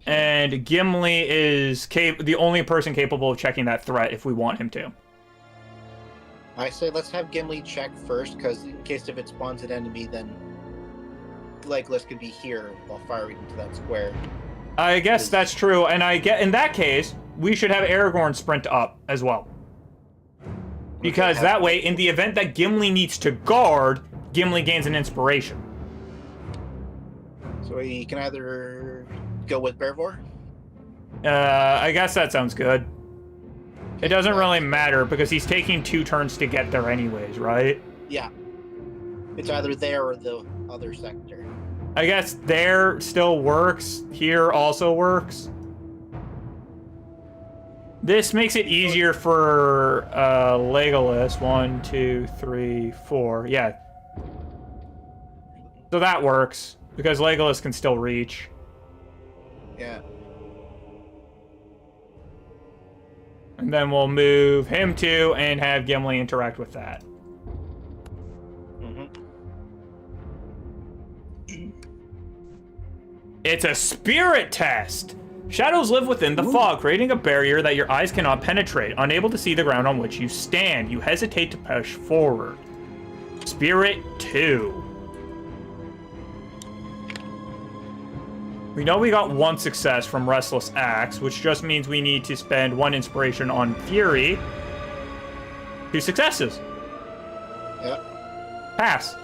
And Gimli is the only person capable of checking that threat if we want him to. I say let's have Gimli check first, because in case if it spawns an enemy, then Legolas could be here while firing into that square. I guess that's true, and in that case, we should have Aragorn sprint up as well. Because that way, in the event that Gimli needs to guard, Gimli gains an inspiration. So he can either go with Bearvor? I guess that sounds good. It doesn't really matter, because he's taking 2 turns to get there anyways, right? Yeah. It's either there or the other sector. I guess there still works. Here also works. This makes it easier for Legolas. 1, 2, 3, 4. Yeah. So that works, because Legolas can still reach. Yeah. And then we'll move him to and have Gimli interact with that. It's a spirit test! Shadows live within the fog, creating a barrier that your eyes cannot penetrate. Unable to see the ground on which you stand, you hesitate to push forward. Spirit 2. We know we got 1 success from Restless Axe, which just means we need to spend 1 inspiration on Fury. 2 successes. Yep. Pass.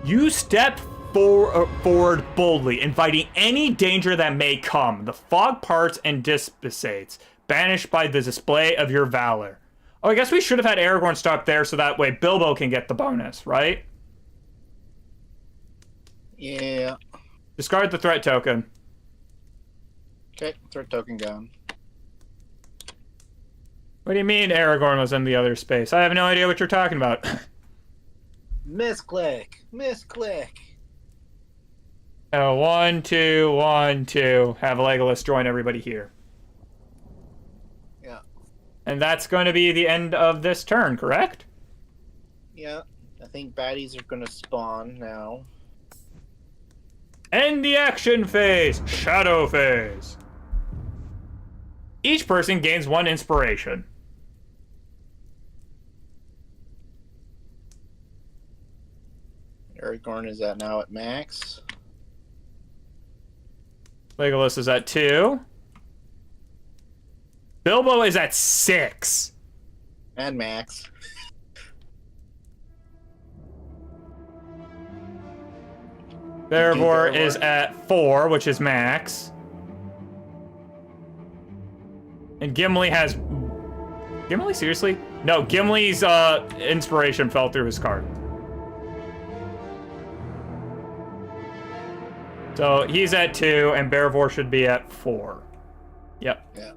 You step forward boldly, inviting any danger that may come. The fog parts and dissipates, banished by the display of your valor. Oh, I guess we should have had Aragorn stop there so that way Bilbo can get the bonus, right? Yeah. Discard the threat token. Okay, threat token gone. What do you mean Aragorn was in the other space? I have no idea what you're talking about. Misclick. Misclick. 1, 2, 1, 2. Have Legolas join everybody here. Yeah. And that's going to be the end of this turn, correct? Yeah. I think baddies are going to spawn now. End the action phase. Shadow phase. Each person gains 1 inspiration. Aragorn is now at max. Legolas is at 2. Bilbo is at 6. And max. Erebor is at 4, which is max. And Gimli has... Gimli, seriously? No, Gimli's inspiration fell through his card. So he's at 2, and Erebor should be at 4. Yep. Yeah.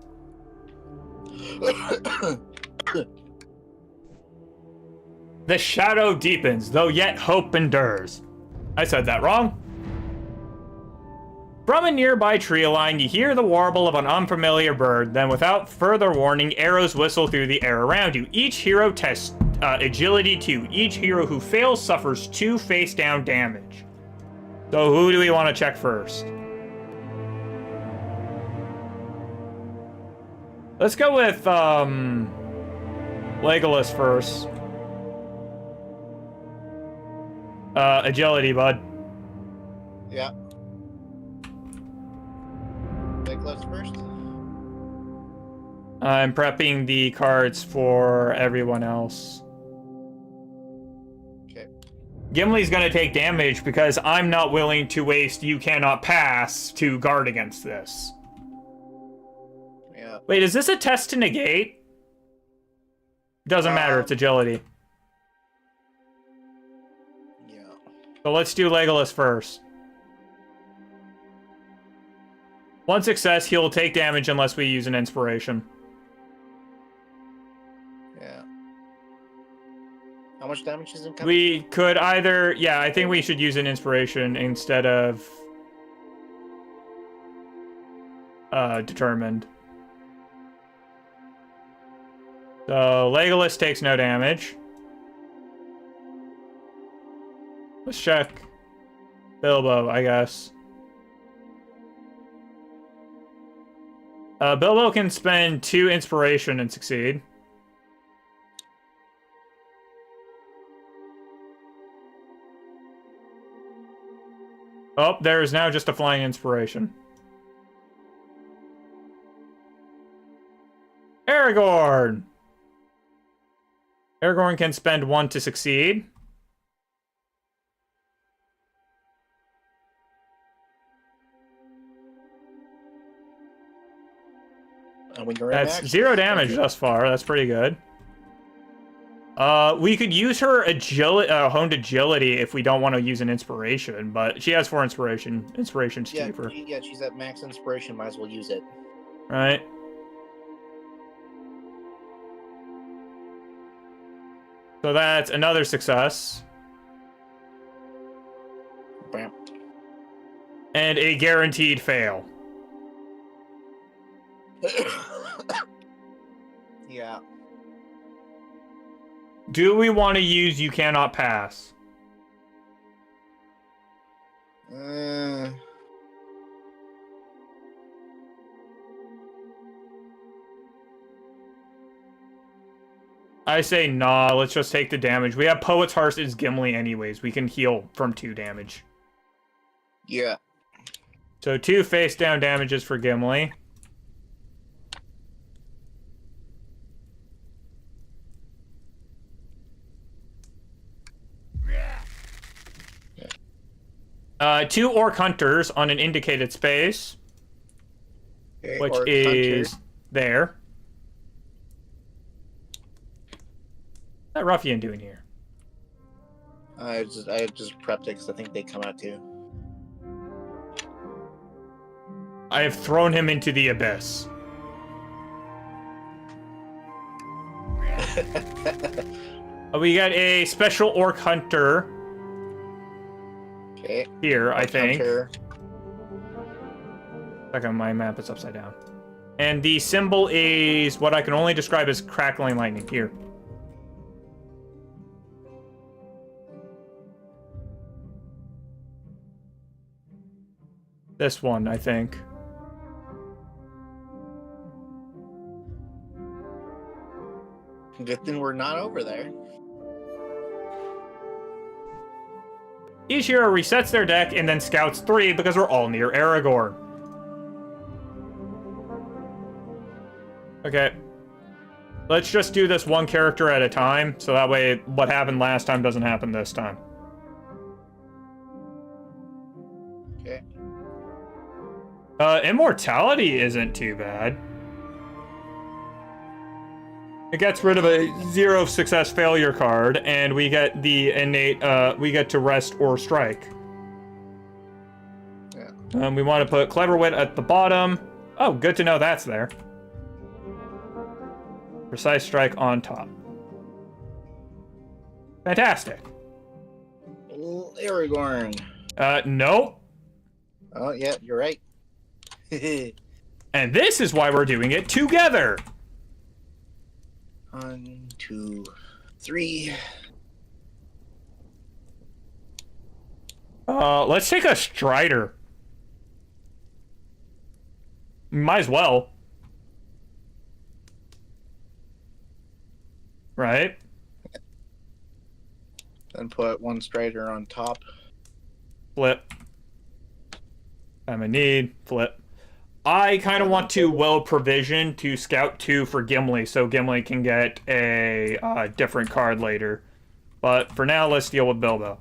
The shadow deepens, though yet hope endures. I said that wrong. From a nearby tree line, you hear the warble of an unfamiliar bird. Then, without further warning, arrows whistle through the air around you. Each hero tests agility 2. Each hero who fails suffers 2 face-down damage. So who do we want to check first? Let's go with Legolas first. Agility, bud. Yeah. Legolas first. I'm prepping the cards for everyone else. Okay. Gimli's gonna take damage because I'm not willing to waste You Cannot Pass to guard against this. Yeah. Wait, is this a test to negate? Doesn't matter, it's agility. Yeah. So let's do Legolas first. One success, he'll take damage unless we use an inspiration. Yeah. How much damage is incoming? We could either... Yeah, I think we should use an inspiration instead of... determined. So, Legolas takes no damage. Let's check Bilbo, I guess. Bilbo can spend 2 inspiration and succeed. Oh, there is now just a flying inspiration. Aragorn! Aragorn can spend 1 to succeed. That's 0 damage thus far. That's pretty good. We could use her agility, honed agility if we don't want to use an inspiration, but she has 4 inspiration. Inspiration's cheaper. Yeah, she's at max inspiration. Might as well use it. Right. So that's another success. Bam. And a guaranteed fail. Yeah. Do we want to use You Cannot Pass? I say nah, let's just take the damage. We have Poet's Heart as Gimli anyways. We can heal from 2 damage. Yeah. So 2 face down damages for Gimli. 2 orc hunters on an indicated space, Okay, which orc is hunter. there. What's that ruffian doing here? I just prepped it because I think they come out too. I have thrown him into the abyss. We got a special orc hunter Okay. here, I Orc think. hunter. Second, my map is upside down. And the symbol is what I can only describe as crackling lightning. Here. This one, I think. Good thing we're not over there. Each hero resets their deck and then scouts 3 because we're all near Aragorn. Okay. Let's just do this one character at a time, so that way what happened last time doesn't happen this time. Okay. Immortality isn't too bad. It gets rid of a 0 success failure card, and we get the innate, we get to rest or strike. Yeah. We want to put Clever Wit at the bottom. Oh, good to know that's there. Precise Strike on top. Fantastic. Aragorn. Nope. Oh, yeah, you're right. And this is why we're doing it together. 1, 2, 3. Let's take a Strider. Might as well. Right? Then put 1 Strider on top. Flip. I'm in need. Flip. I kind of want to well provision to scout 2 for Gimli, so Gimli can get a different card later. But for now, let's deal with Bilbo.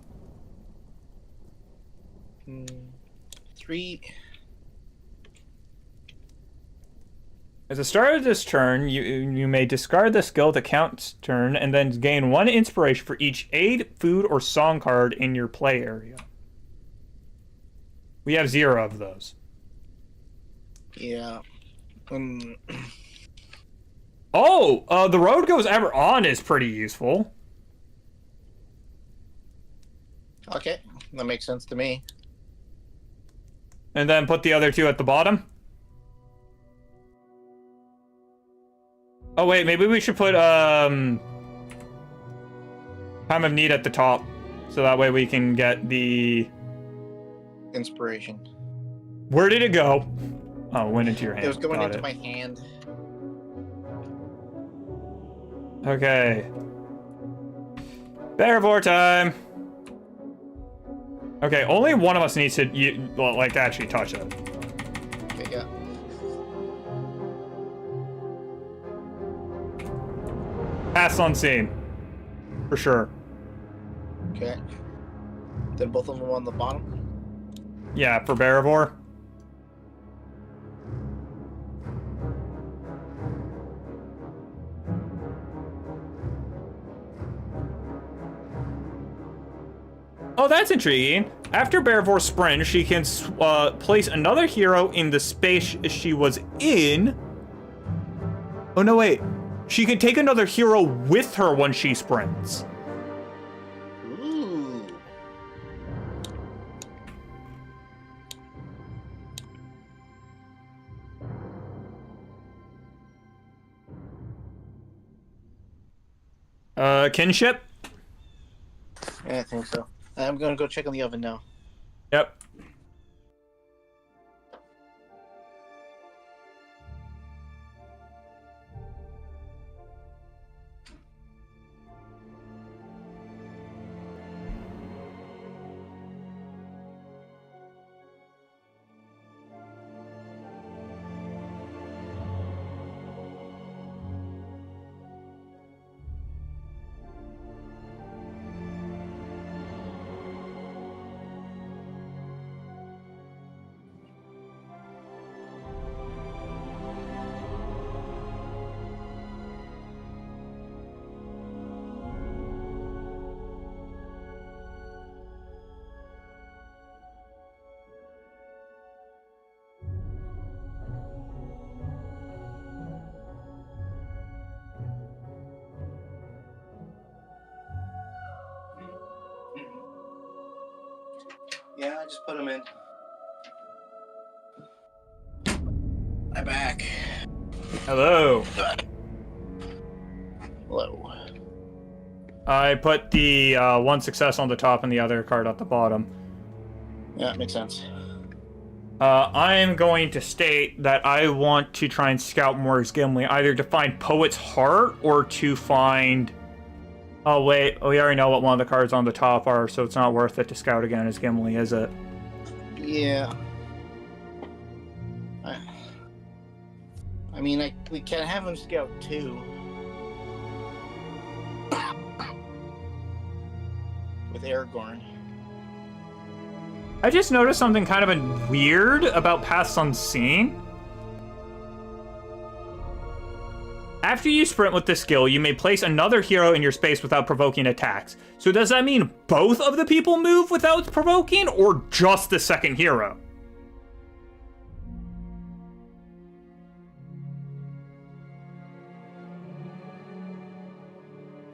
3. At the start of this turn, you may discard the skill that counts turn and then gain 1 inspiration for each aid, food, or song card in your play area. We have 0 of those. Yeah. Oh, the road goes ever on is pretty useful. Okay, that makes sense to me. And then put the other 2 at the bottom. Oh wait, maybe we should put Time of Need at the top, so that way we can get the Inspiration. Where did it go? Oh, it went into your hand. It was going Got into it. my hand. Okay. Bearvor time. Okay, only one of us needs to, like, actually touch it. Okay, yeah. Pass unseen. For sure. Okay. Then both of them on the bottom. Yeah, for Bearvor. Oh, that's intriguing. After Bearvor sprints, she can place another hero in the space she was in. Oh, no, wait. She can take another hero with her when she sprints. Ooh. Kinship? Yeah, I think so. I'm gonna go check on the oven now. Yep. Yeah, I just put them in. I'm back. Hello. Hello. I put the one success on the top and the other card at the bottom. Yeah, it makes sense. I am going to state that I want to try and scout more as Gimli, either to find Poet's Heart or to find... Oh, wait. We already know what one of the cards on the top are, so it's not worth it to scout again as Gimli, is it? Yeah. I mean, we can have him scout too. With Aragorn. I just noticed something kind of weird about Paths Unseen. After you sprint with this skill, you may place another hero in your space without provoking attacks. So does that mean both of the people move without provoking, or just the second hero?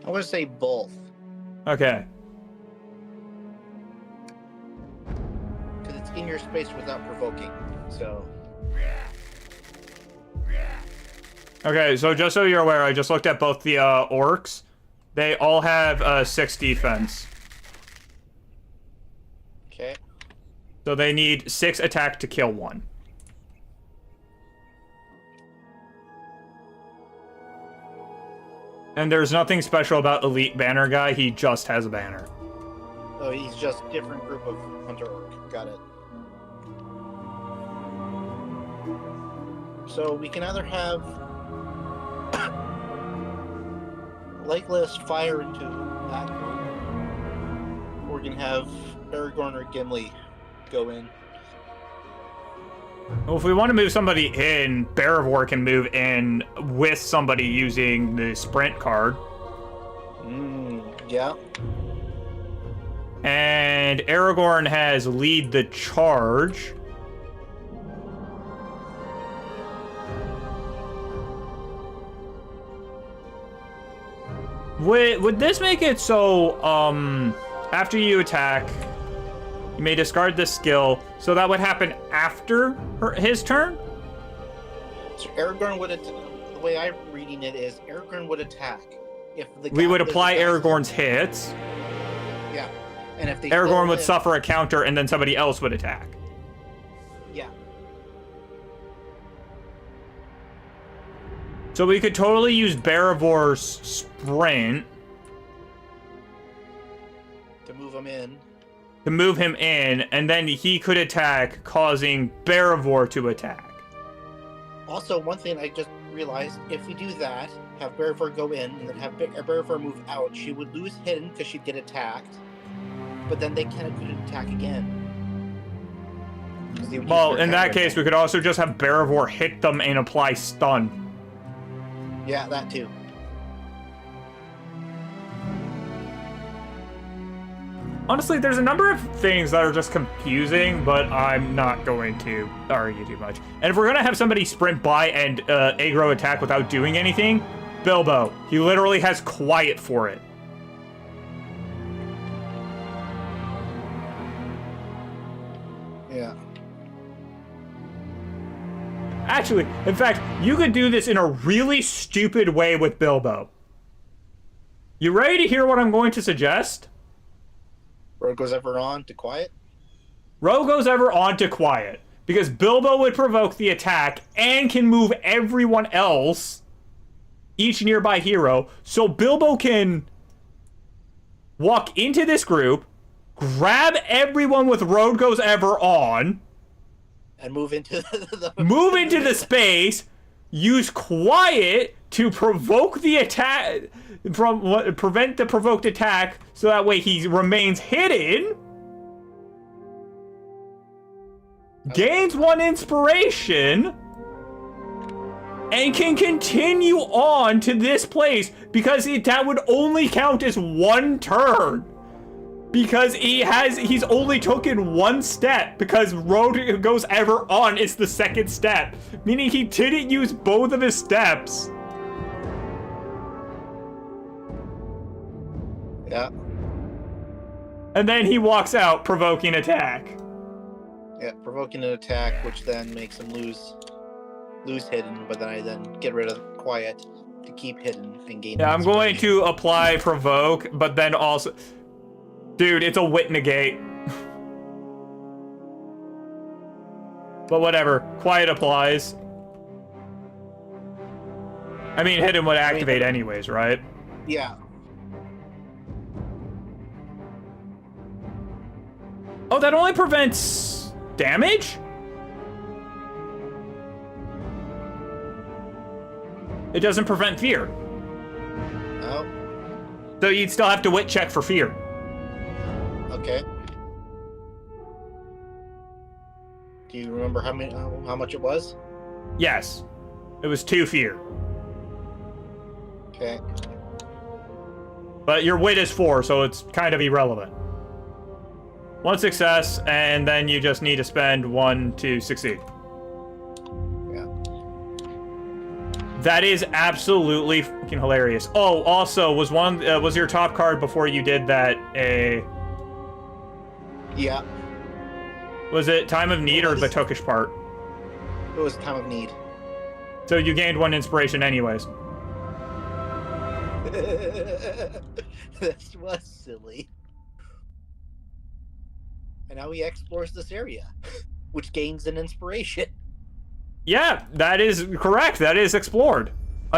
I want to say both. Okay. Because it's in your space without provoking. So. Okay, so just so you're aware, I just looked at both the orcs. They all have 6 defense. Okay. So they need 6 attack to kill one. And there's nothing special about Elite Banner Guy, he just has a banner. Oh, he's just different group of Hunter Orc. Got it. So we can either have Legolas fire into that group, or we can have Aragorn or Gimli go in. Well, if we want to move somebody in, Barivor can move in with somebody using the sprint card. Yeah. And Aragorn has lead the charge. Would this make it so, after you attack, you may discard this skill, so that would happen after his turn? So Aragorn would, the way I'm reading it is, Aragorn would attack. If the We would if the apply guy- Aragorn's hits. Yeah. And if they Aragorn still would live- suffer a counter, and then somebody else would attack. Yeah. So we could totally use Barivor's sprint To move them in. to move him in, and then he could attack, causing Barivor to attack. Also, one thing I just realized, if we do that, have Barivor go in, and then have Barivor move out, she would lose hidden because she'd get attacked. But then they couldn't attack again. 'Cause they would use Well, their in that attack case, we could also just have Barivor hit them and apply stun. right. Yeah, that too. Honestly, there's a number of things that are just confusing, but I'm not going to argue too much. And if we're gonna have somebody sprint by and aggro attack without doing anything, Bilbo. He literally has quiet for it. Yeah. Actually, in fact, you could do this in a really stupid way with Bilbo. You ready to hear what I'm going to suggest? Road goes ever on to quiet. Ro goes ever on to quiet, because Bilbo would provoke the attack and can move everyone else, each nearby hero, so Bilbo can walk into this group, grab everyone with Road Goes Ever on, And move into the move into the space, use quiet to provoke the attack, prevent the provoked attack, so that way he remains hidden, gains 1 inspiration, and can continue on to this place, because that would only count as 1 turn. Because he's only taken 1 step, because Road Goes Ever on is the 2nd step, meaning he didn't use both of his steps. Yeah. And then he walks out, provoking attack. Yeah, provoking an attack, which then makes him lose hidden, but then I then get rid of quiet to keep hidden and gain. Yeah, I'm going inspiration. to apply provoke, but then also... Dude, it's a wit negate. But whatever. Quiet applies. I mean, hidden would activate anyways, right? Yeah. Oh, that only prevents damage? It doesn't prevent fear. Oh. So you'd still have to wit check for fear. Okay. Do you remember how much it was? Yes. It was 2 fear. Okay. But your wit is 4, so it's kind of irrelevant. 1 success, and then you just need to spend 1 to succeed. Yeah. That is absolutely fucking hilarious. Oh, also, was your top card before you did that a... Yeah. Was it Time of Need or the Tokish part? It was time of need. So you gained 1 inspiration anyways. This was silly. And now he explores this area, which gains an inspiration. Yeah, that is correct. That is explored.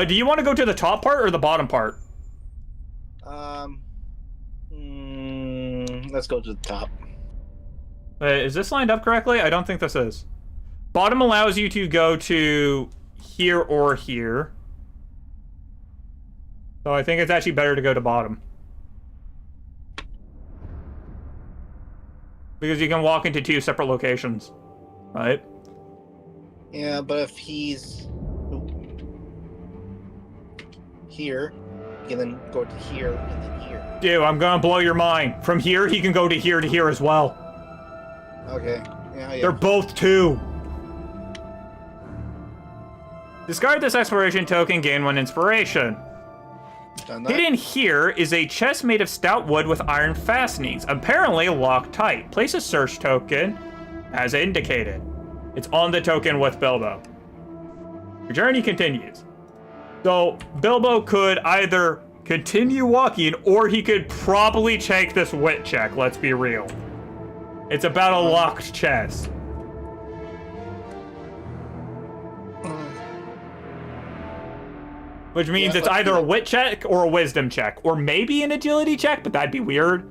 Do you want to go to the top part or the bottom part? Let's go to the top. Is this lined up correctly? I don't think this is. Bottom allows you to go to here or here. So I think it's actually better to go to bottom. Because you can walk into 2 separate locations, right? Yeah, but if he's here, he can then go to here and then here. Dude, I'm gonna blow your mind. From here, he can go to here as well. Okay. Yeah. They're both 2. Discard this exploration token, gain 1 inspiration. Done that. Hidden here is a chest made of stout wood with iron fastenings, apparently locked tight. Place a search token as indicated. It's on the token with Bilbo. Your journey continues. So Bilbo could either continue walking or he could probably take this wit check, let's be real. It's about a locked chest. Which means it's either a wit check or a wisdom check. Or maybe an agility check, but that'd be weird.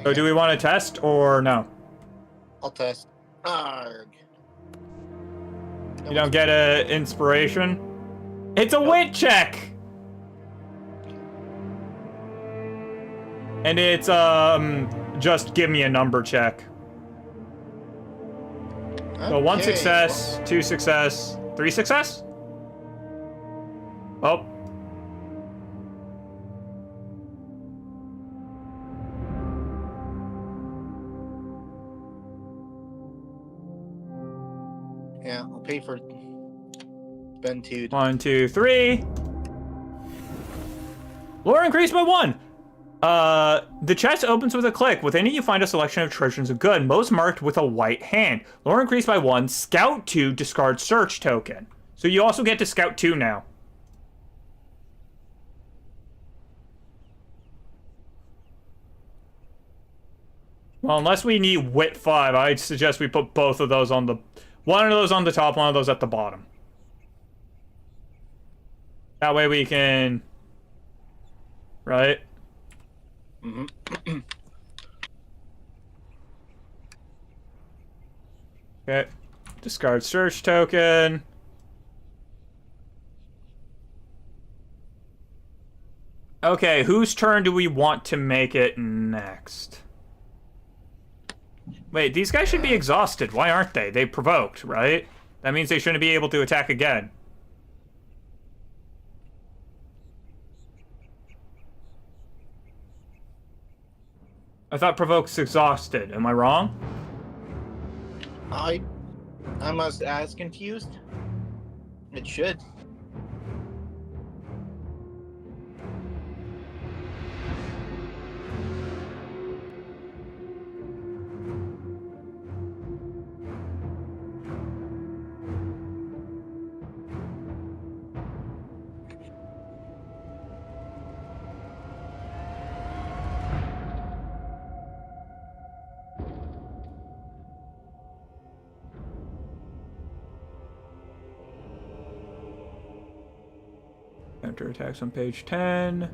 So do we want to test or no? I'll test. Arg. You don't get a inspiration? It's a wit check! And it's, just give me a number check. So 1 success, 2 success, 3 success? Oh. Yeah, I'll pay for spend 2. 1, 2, 3. Lore increased by 1. The chest opens with a click. Within it, you find a selection of treasures of good, most marked with a white hand. Lore increased by 1. Scout 2, discard search token. So you also get to scout 2 now. Well, unless we need wit 5, I'd suggest we put both of those on the... One of those on the top, one of those at the bottom. That way we can... Right? Mm-hmm. Okay. Discard search token. Okay, whose turn do we want to make it next? Wait, these guys should be exhausted. Why aren't they? They provoked, right? That means they shouldn't be able to attack again. I thought provoke's exhausted. Am I wrong? I'm as confused. It should. Counterattacks on page 10.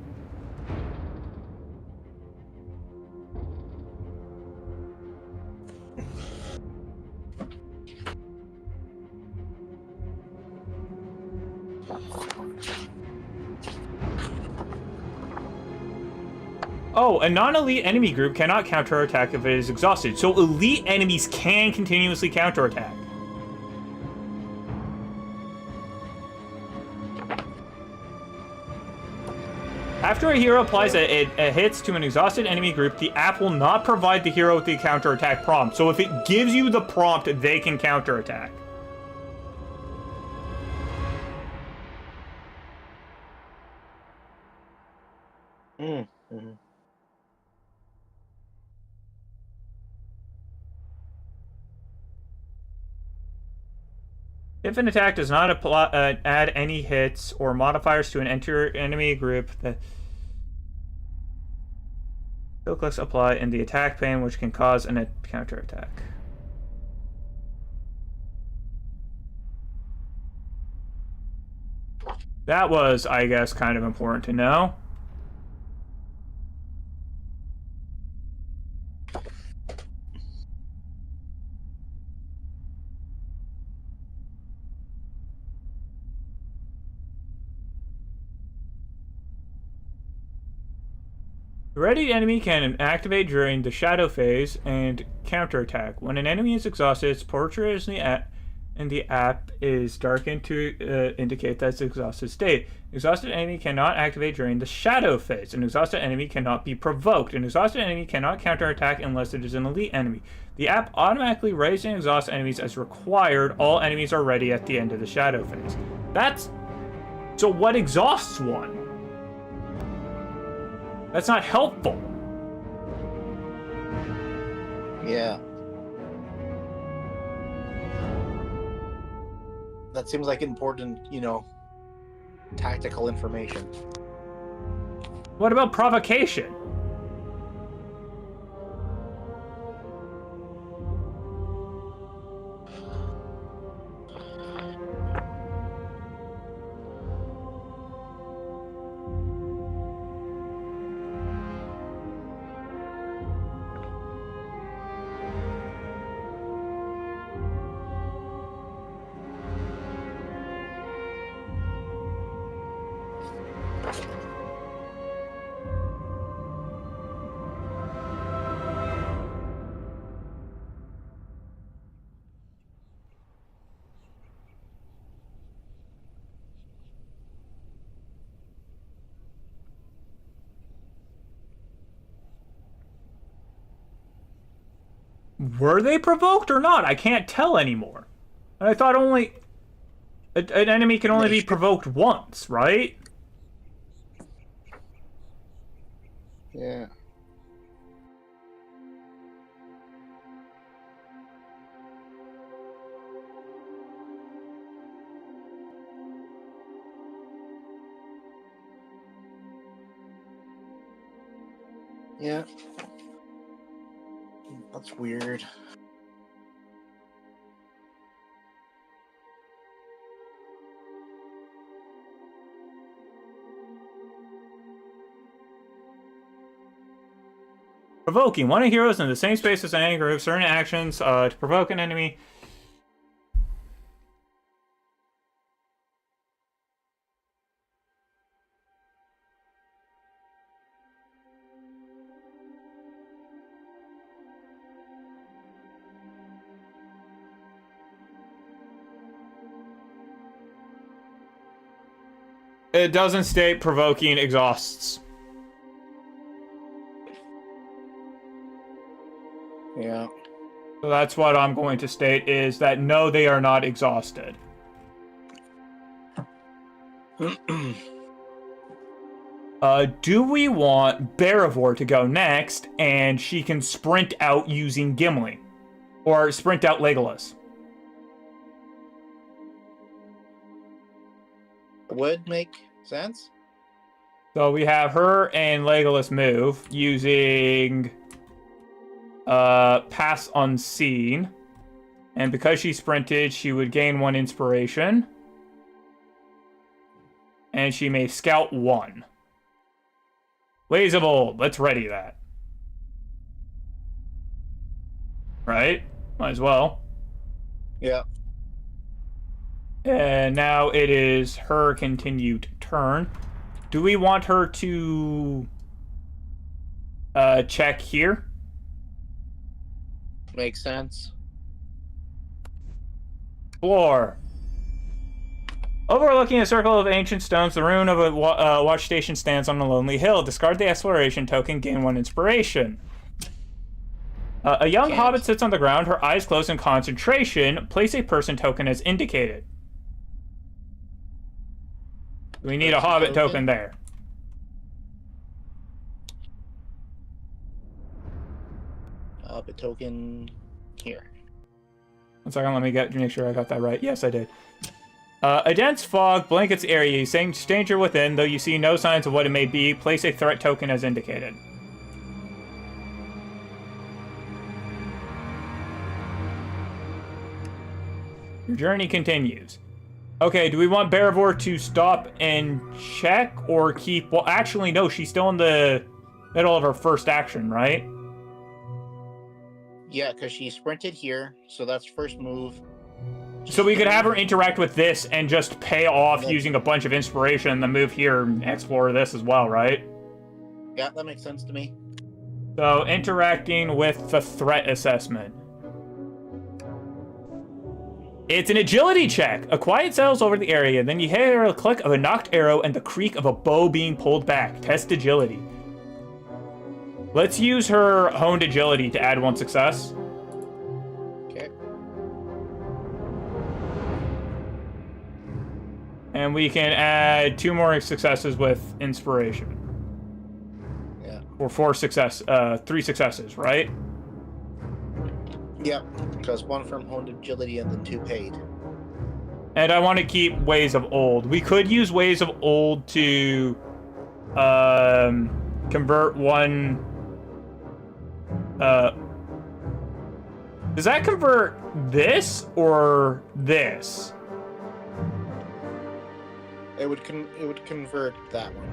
Oh, a non-elite enemy group cannot counterattack if it is exhausted, so elite enemies can continuously counterattack. After a hero applies a hits to an exhausted enemy group, the app will not provide the hero with the counterattack prompt. So if it gives you the prompt, they can counterattack. Mm-hmm. If an attack does not add any hits or modifiers to an enemy group, the skill clicks apply in the attack pane, which can cause a counterattack. That was, I guess, kind of important to know. The ready enemy can activate during the shadow phase and counterattack. When an enemy is exhausted, its portrait in the app is darkened to indicate that it's exhausted state. An exhausted enemy cannot activate during the shadow phase. An exhausted enemy cannot be provoked. An exhausted enemy cannot counterattack unless it is an elite enemy. The app automatically raises and exhausts enemies as required. All enemies are ready at the end of the shadow phase. So what exhausts one? That's not helpful. Yeah. That seems like important, tactical information. What about provocation? Were they provoked or not? I can't tell anymore. And I thought only an enemy can only be provoked once, right? Yeah. Yeah. That's weird. Provoking. One of heroes in the same space as an enemy group, certain actions to provoke an enemy. It doesn't state provoking exhausts. Yeah. So that's what I'm going to state is that no, they are not exhausted. Do we want Barivore to go next, and she can sprint out using Gimli? Or sprint out Legolas? Would make sense. So we have her and Legolas move using Pass Unseen. And because she sprinted, she would gain 1 inspiration. And she may scout 1. Ways of Old. Let's ready that. Right? Might as well. Yeah. And now it is her continued turn. Do we want her to check here? Makes sense. Floor. Overlooking a circle of ancient stones, the ruin of a watch station stands on a lonely hill. Discard the exploration token, gain 1 inspiration. A young hobbit sits on the ground, her eyes closed in concentration. Place a person token as indicated. We need a hobbit token there. Hobbit token here. 1 second, let me make sure I got that right. Yes, I did. A dense fog blankets the area. You sense danger within, though you see no signs of what it may be. Place a threat token as indicated. Your journey continues. Okay, do we want Barivore to stop and check or keep... Well, actually, no, she's still in the middle of her first action, right? Yeah, because she sprinted here, so that's first move. So we could have her interact with this and just pay off using a bunch of inspiration and then move here and explore this as well, right? Yeah, that makes sense to me. So interacting with the threat assessment. It's an agility check. A quiet settles over the area. Then you hear a click of a knocked arrow and the creak of a bow being pulled back. Test agility. Let's use her honed agility to add 1 success. Okay. And we can add 2 more successes with inspiration. Yeah. Or 3 successes, right? Yep, because 1 from honed agility and then 2 paid. And I want to keep Ways of Old. We could use Ways of Old to convert 1. Does that convert this or this? It would convert that one.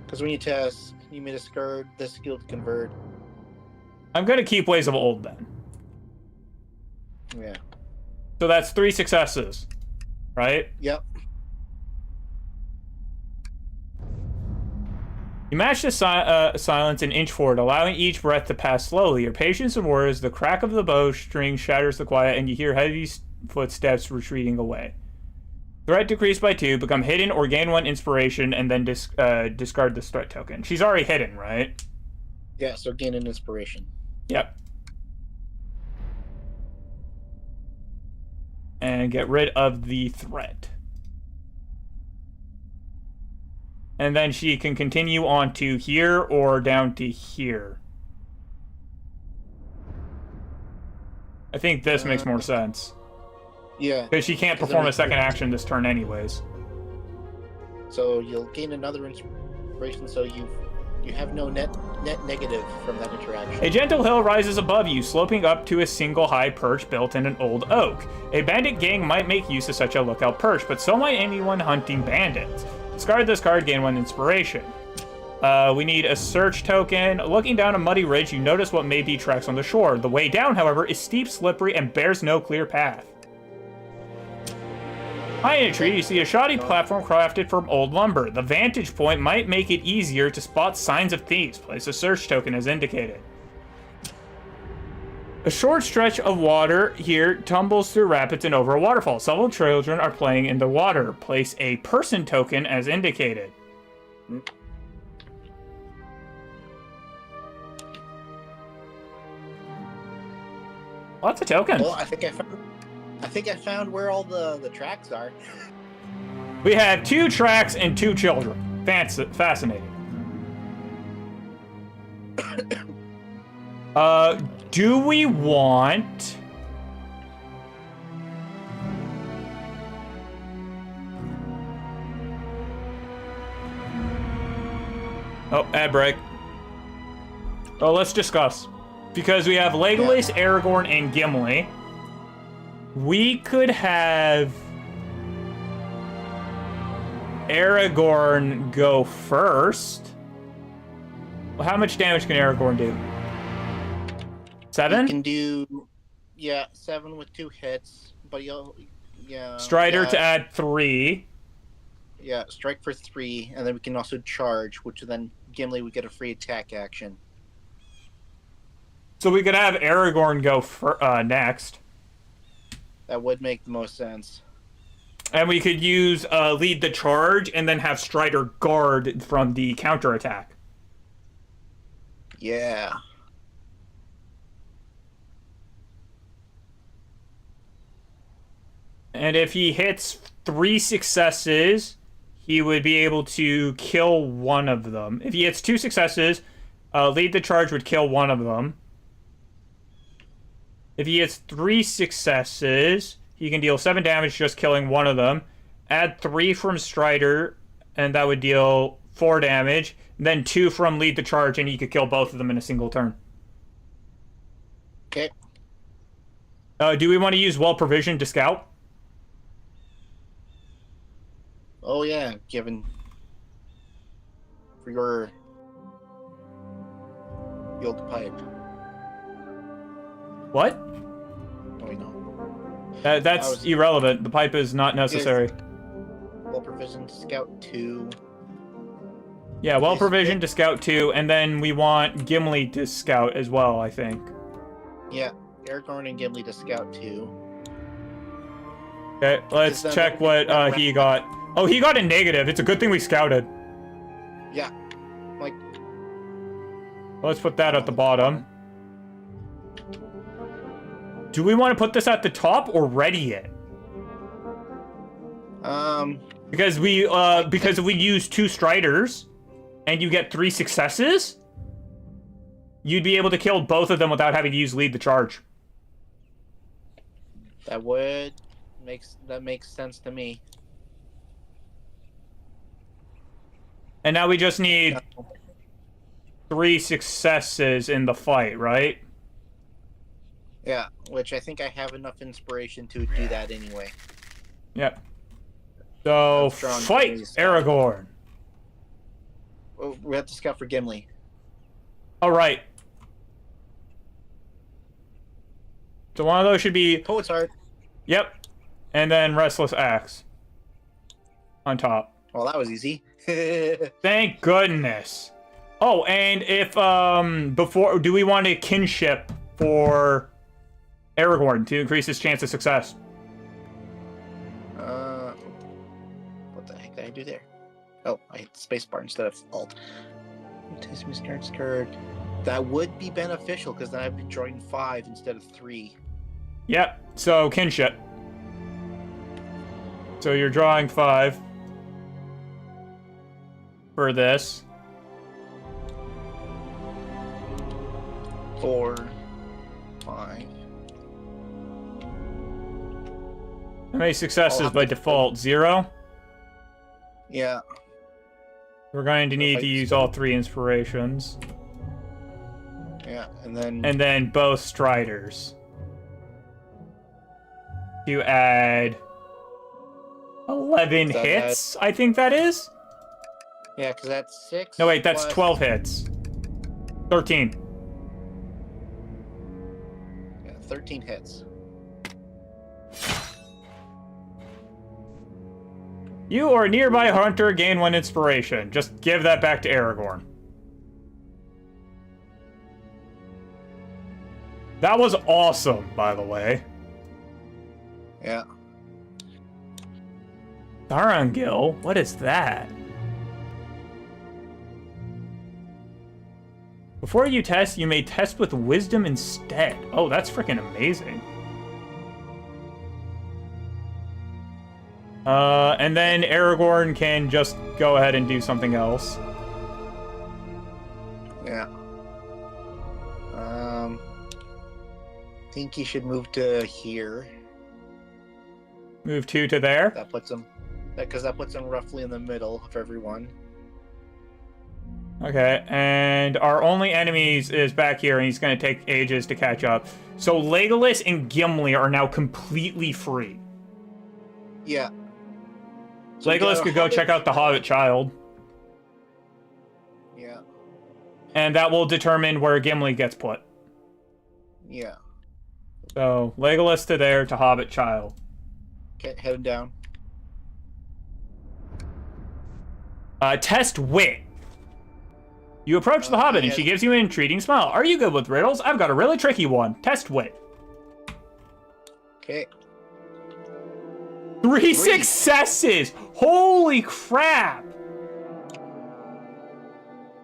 Because when you test, you may discard this skill to convert. I'm going to keep Ways of Old then. Yeah. So that's 3 successes, right? Yep. You match the silence an inch forward, allowing each breath to pass slowly. Your patience rewards. The crack of the bowstring shatters the quiet, and you hear heavy footsteps retreating away. Threat decreased by 2, become hidden or gain 1 inspiration, and then discard this threat token. She's already hidden, right? Yeah, so gain an inspiration. Yep. And get rid of the threat. And then she can continue on to here or down to here. I think this makes more sense. Yeah. Because she can't perform a second action this turn anyways. So you'll gain another inspiration, so you have no net negative from that interaction. A gentle hill rises above you, sloping up to a single high perch built in an old oak. A bandit gang might make use of such a lookout perch, but so might anyone hunting bandits. Discard this card, gain 1 inspiration. We need a search token. Looking down a muddy ridge, you notice what may be tracks on the shore. The way down, however, is steep, slippery, and bears no clear path. High in a tree, you see a shoddy platform crafted from old lumber. The vantage point might make it easier to spot signs of thieves. Place a search token as indicated. A short stretch of water here tumbles through rapids and over a waterfall. Several children are playing in the water. Place a person token as indicated. Lots of tokens. Well, I I think I found where all the tracks are. We have 2 tracks and 2 children. Fascinating. Do we want... Oh, ad break. Oh, let's discuss. Because we have Legolas, Aragorn, and Gimli. We could have Aragorn go first. Well, how much damage can Aragorn do? 7? You can do, 7 with 2 hits, but Strider to add 3. Yeah, strike for 3, and then we can also charge, which then Gimli would get a free attack action. So we could have Aragorn go next. That would make the most sense. And we could use lead the charge and then have Strider guard from the counterattack. Yeah. And if he hits 3 successes, he would be able to kill one of them. If he hits 2 successes, lead the charge would kill one of them. If he hits 3 successes, he can deal 7 damage just killing one of them. Add 3 from Strider, and that would deal 4 damage. Then 2 from lead the charge, and he could kill both of them in a single turn. Okay. Do we want to use well-provisioned to scout? Oh yeah, given for your yield pipe. What? Oh, wait, no. That's irrelevant. The pipe is not necessary. Well provisioned scout 2. Yeah, well provisioned to scout 2, and then we want Gimli to scout as well, I think. Yeah, Aragorn and Gimli to scout 2. Okay, let's check what he got. Oh, he got a negative. It's a good thing we scouted. Yeah, like. Let's put that at the bottom. Do we want to put this at the top or ready it? Because if we use 2 Striders, and you get 3 successes, you'd be able to kill both of them without having to use lead the charge. That makes sense to me. And now we just need 3 successes in the fight, right? Yeah, which I think I have enough inspiration to do that anyway. Yep. So, fight Aragorn. Oh, we have to scout for Gimli. All right. So one of those should be... Poet's Heart. Yep. And then Restless Axe. On top. Well, that was easy. Thank goodness. Oh, and if, do we want a kinship for Aragorn to increase his chance of success? What the heck did I do there? Oh, I hit spacebar instead of Alt. Taste me skirt. That would be beneficial because then I'd be drawing 5 instead of 3. Yep. So kinship. So you're drawing 5 for this. 4, 5. How many successes by default? 0? Yeah. We're going to need to use all 3 inspirations. Yeah, and then both Striders. To add 11 hits, I think that is? Yeah, because that's 6. No, wait, that's 12 hits. 13. Yeah, 13 hits. You or a nearby hunter gain 1 inspiration. Just give that back to Aragorn. That was awesome, by the way. Yeah. Darangil? What is that? Before you test, you may test with wisdom instead. Oh, that's freaking amazing. And then Aragorn can just go ahead and do something else. Yeah. Think he should move to here. Move 2 to there. That puts him, because that puts him roughly in the middle of everyone. Okay, and our only enemies is back here, and he's going to take ages to catch up. So Legolas and Gimli are now completely free. Yeah. So we Legolas got a could go Hobbit. check out the Hobbit child, Yeah. and that will determine where Gimli gets put. Yeah. So Legolas to there to Hobbit child. Okay, heading down. Test wit. You approach the Hobbit, and she gives you an entreating smile. Are you good with riddles? I've got a really tricky one. Test wit. Okay. 3 successes! Holy crap!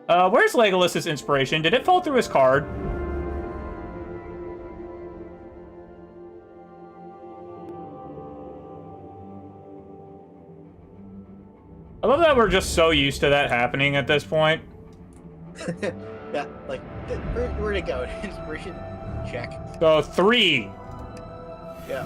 Where's Legolas's inspiration? Did it fall through his card? I love that we're just so used to that happening at this point. Yeah, like, where'd it go? Inspiration? Check. So 3. Yeah.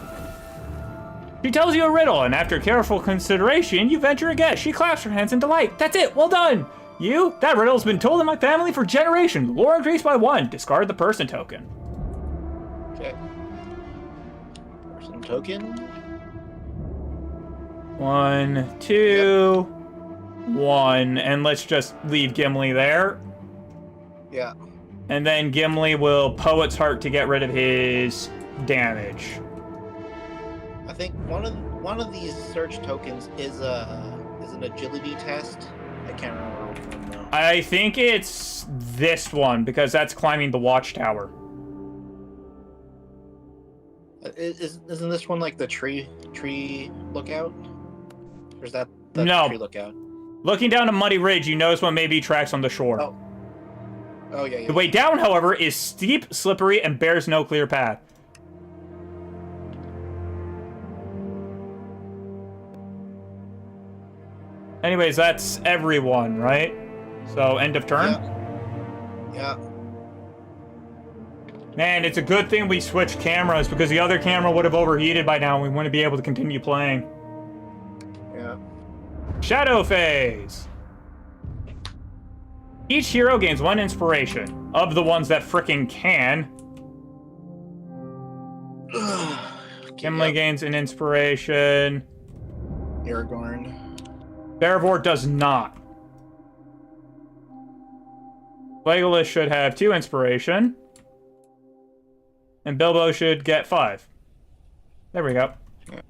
She tells you a riddle, and after careful consideration, you venture a guess. She claps her hands in delight. That's it, well done! You? That riddle's been told in my family for generations. Lore increased by 1. Discard the person token. Okay. Person token. 1, 2, 1, and let's just leave Gimli there. Yeah. And then Gimli will Poet's Heart to get rid of his damage. I think one of these search tokens is an agility test. I can't remember which one though. I think it's this one, because that's climbing the watchtower. Isn't this one like the tree lookout? Or is that the No. tree lookout? Looking down a muddy ridge, you notice what may be tracks on the shore. Oh yeah, yeah. The way down, however, is steep, slippery, and bears no clear path. Anyways, that's everyone, right? So, end of turn? Yeah. Man, it's a good thing we switched cameras, because the other camera would have overheated by now and we wouldn't be able to continue playing. Yeah. Shadow phase! Each hero gains 1 inspiration, of the ones that frickin' can. Gimli gains an inspiration. Aragorn. Erebor does not. Legolas should have 2 inspiration. And Bilbo should get 5. There we go. Yeah.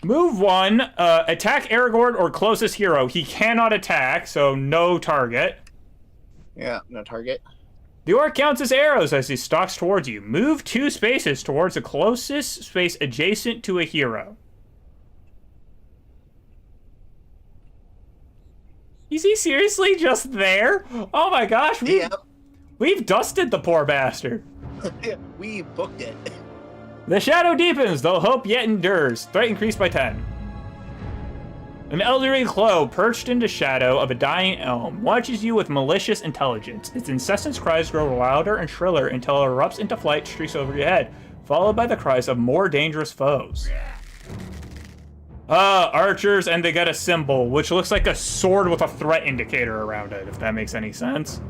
Move 1, attack Aragorn or closest hero. He cannot attack, so no target. Yeah, no target. The orc counts his arrows as he stalks towards you. Move 2 spaces towards the closest space adjacent to a hero. Is he seriously just there? Oh my gosh, we've dusted the poor bastard. We booked it. The shadow deepens, though hope yet endures. Threat increased by 10. An elderly crow perched in the shadow of a dying elm watches you with malicious intelligence. Its incessant cries grow louder and shriller until it erupts into flight, streaks over your head, followed by the cries of more dangerous foes. Archers, and they get a symbol, which looks like a sword with a threat indicator around it, if that makes any sense.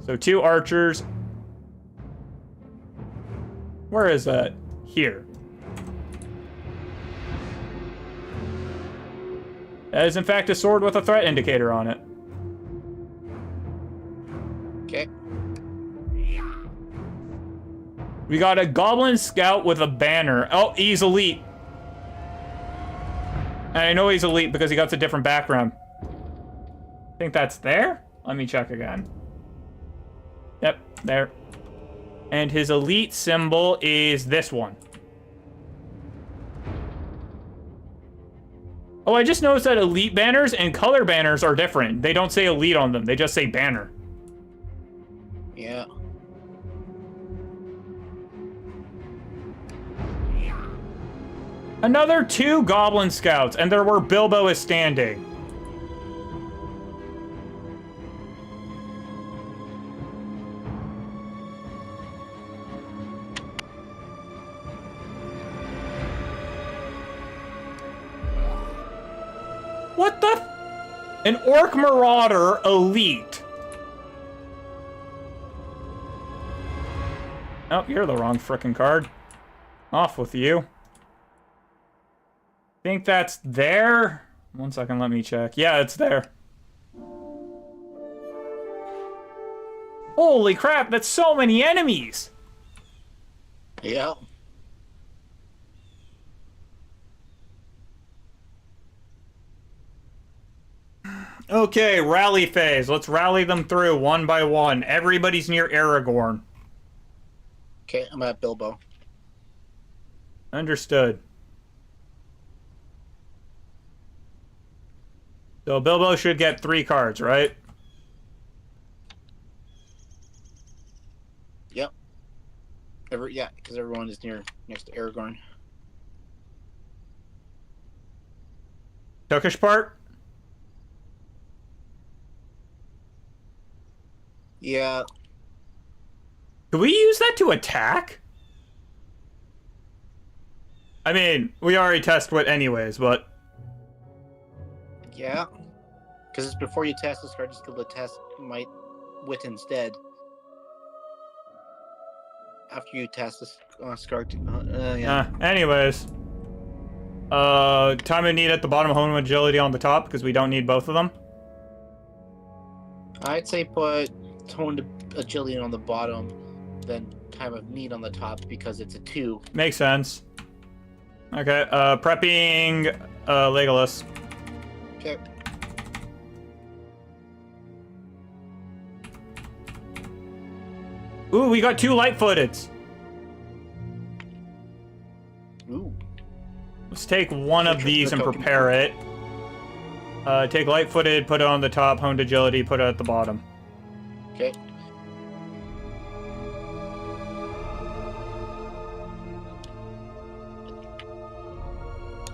So 2 archers. Where is that? Here. That is in fact a sword with a threat indicator on it. Okay. We got a goblin scout with a banner. Oh, he's elite. And I know he's elite because he got a different background. I think that's there? Let me check again. Yep, there. And his elite symbol is this one. Oh, I just noticed that elite banners and color banners are different. They don't say elite on them. They just say banner. Yeah. Another 2 Goblin Scouts, and they're where Bilbo is standing. What the? An Orc Marauder Elite. Oh, you're the wrong frickin' card. Off with you. Think that's there? 1 second, let me check. Yeah, it's there. Holy crap, that's so many enemies! Yeah. Okay, rally phase. Let's rally them through one by one. Everybody's near Aragorn. Okay, I'm at Bilbo. Understood. So Bilbo should get 3 cards, right? Yep. Yeah, because everyone is next to Aragorn. Turkish part? Yeah. Could we use that to attack? I mean, we already test wit anyways, but... Yeah. Because it's before you test this card, just skill to test might wit instead. After you test this card. Yeah. Anyways. Time of need at the bottom, home agility on the top, because we don't need both of them. I'd say put toned agility on the bottom, then time of need on the top because it's a 2. Makes sense. Okay, prepping Legolas. Okay. Ooh, we got 2 light-footeds. Ooh. Let's take one of these and token. prepare it. Take light-footed, put it on the top, honed agility, put it at the bottom. Okay.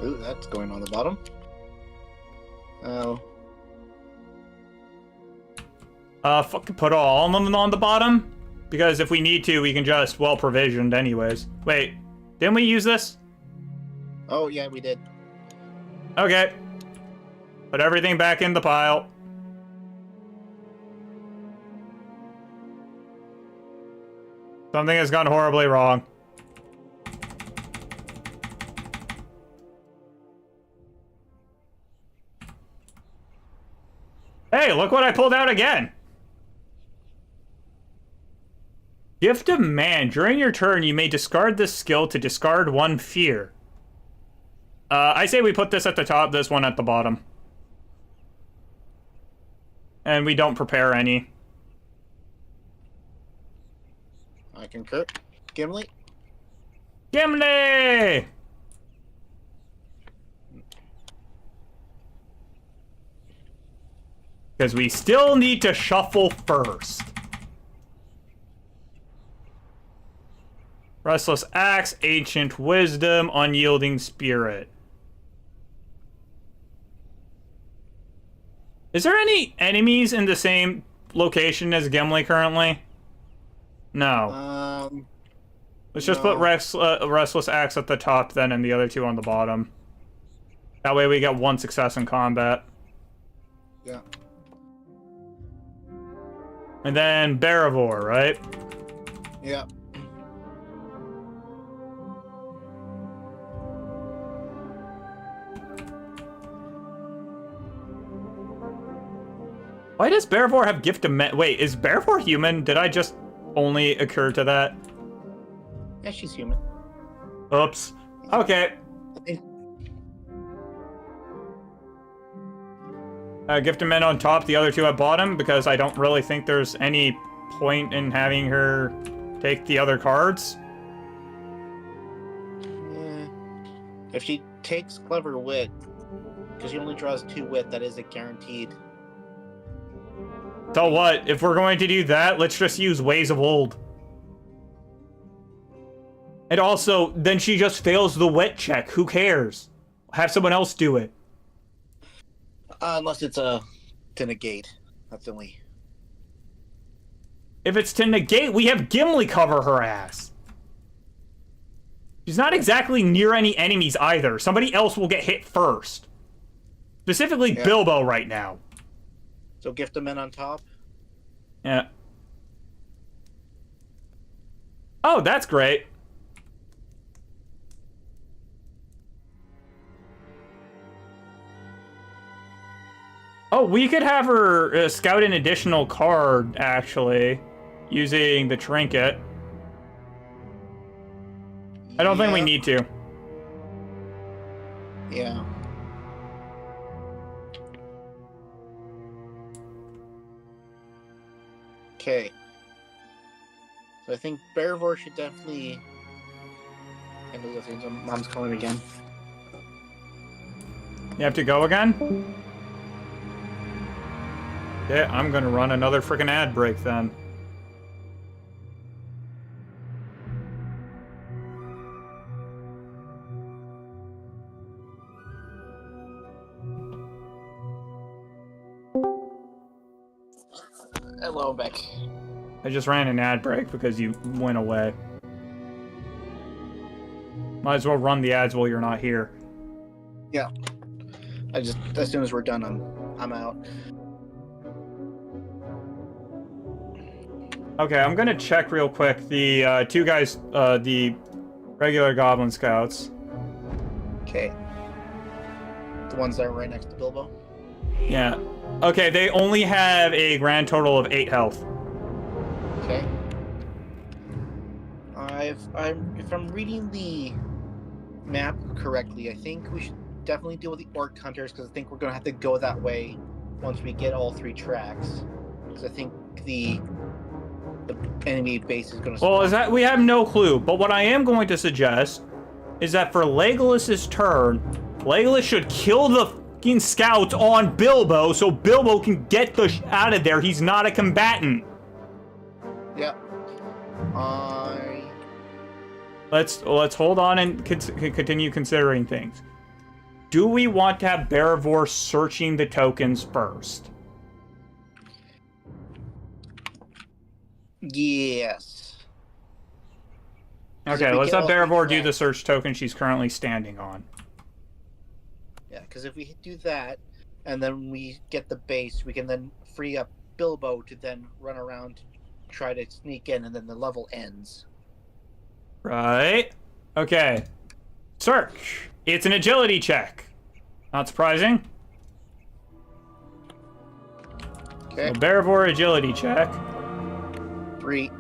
Ooh, that's going on the bottom. Oh. Fucking put all of them on the bottom? Because if we need to, we can just well-provisioned anyways. Wait, didn't we use this? Oh, yeah, we did. Okay. Put everything back in the pile. Something has gone horribly wrong. Hey, look what I pulled out again! Gift of Man. During your turn, you may discard this skill to discard 1 fear. I say we put this at the top, this one at the bottom. And we don't prepare any. I concur. Gimli? Gimli! Because we still need to shuffle first. Restless Axe, Ancient Wisdom, Unyielding Spirit. Is there any enemies in the same location as Gimli currently? No. Let's just put Restless Axe at the top then and the other 2 on the bottom. That way we get 1 success in combat. Yeah. And then Barivor, right? Yeah. Why does Barivor have Gift of Men? Wait, is Barivor human? Did I just only occur to that? Yeah, she's human. Oops. Okay. Gift of Men on top, the other 2 at bottom, because I don't really think there's any point in having her take the other cards. If she takes Clever Wit, because she only draws 2 wit, that is a guaranteed. So what? If we're going to do that, let's just use Ways of Old. And also, then she just fails the wet check. Who cares? Have someone else do it. Unless it's to negate. That's the only. If it's to negate, we have Gimli cover her ass. She's not exactly near any enemies either. Somebody else will get hit first. Specifically Bilbo right now. So gift the men on top? Yeah. Oh, that's great. Oh, we could have her scout an additional card, actually, using the trinket. I don't think we need to. Yeah. Okay. So I think Bearvor should definitely handle the things. Mom's calling again. You have to go again? Yeah, I'm gonna run another freaking ad break then. Hello, Beck. I just ran an ad break because you went away. Might as well run the ads while you're not here. Yeah. As soon as we're done, I'm out. Okay, I'm gonna check real quick the two guys, the regular Goblin Scouts. Okay. The ones that are right next to Bilbo? Yeah. Okay, they only have a grand total of 8 health. Okay. If I'm reading the map correctly, I think we should definitely deal with the Orc Hunters, because I think we're going to have to go that way once we get all 3 tracks. Because I think the enemy base is going to... Well, is that... We have no clue, but what I am going to suggest is that for Legolas's turn, Legolas should kill the fucking scouts on Bilbo so Bilbo can get the out of there. He's not a combatant. Yep. Let's hold on and continue considering things. Do we want to have Bearvor searching the tokens first? Yes. Okay, let's have Bearvor do the search token she's currently standing on. Yeah, because if we do that, and then we get the base, we can then free up Bilbo to then run around to try to sneak in, and then the level ends. Right. Okay. Search. It's an agility check. Not surprising. Okay. So Bearvor agility check. 3.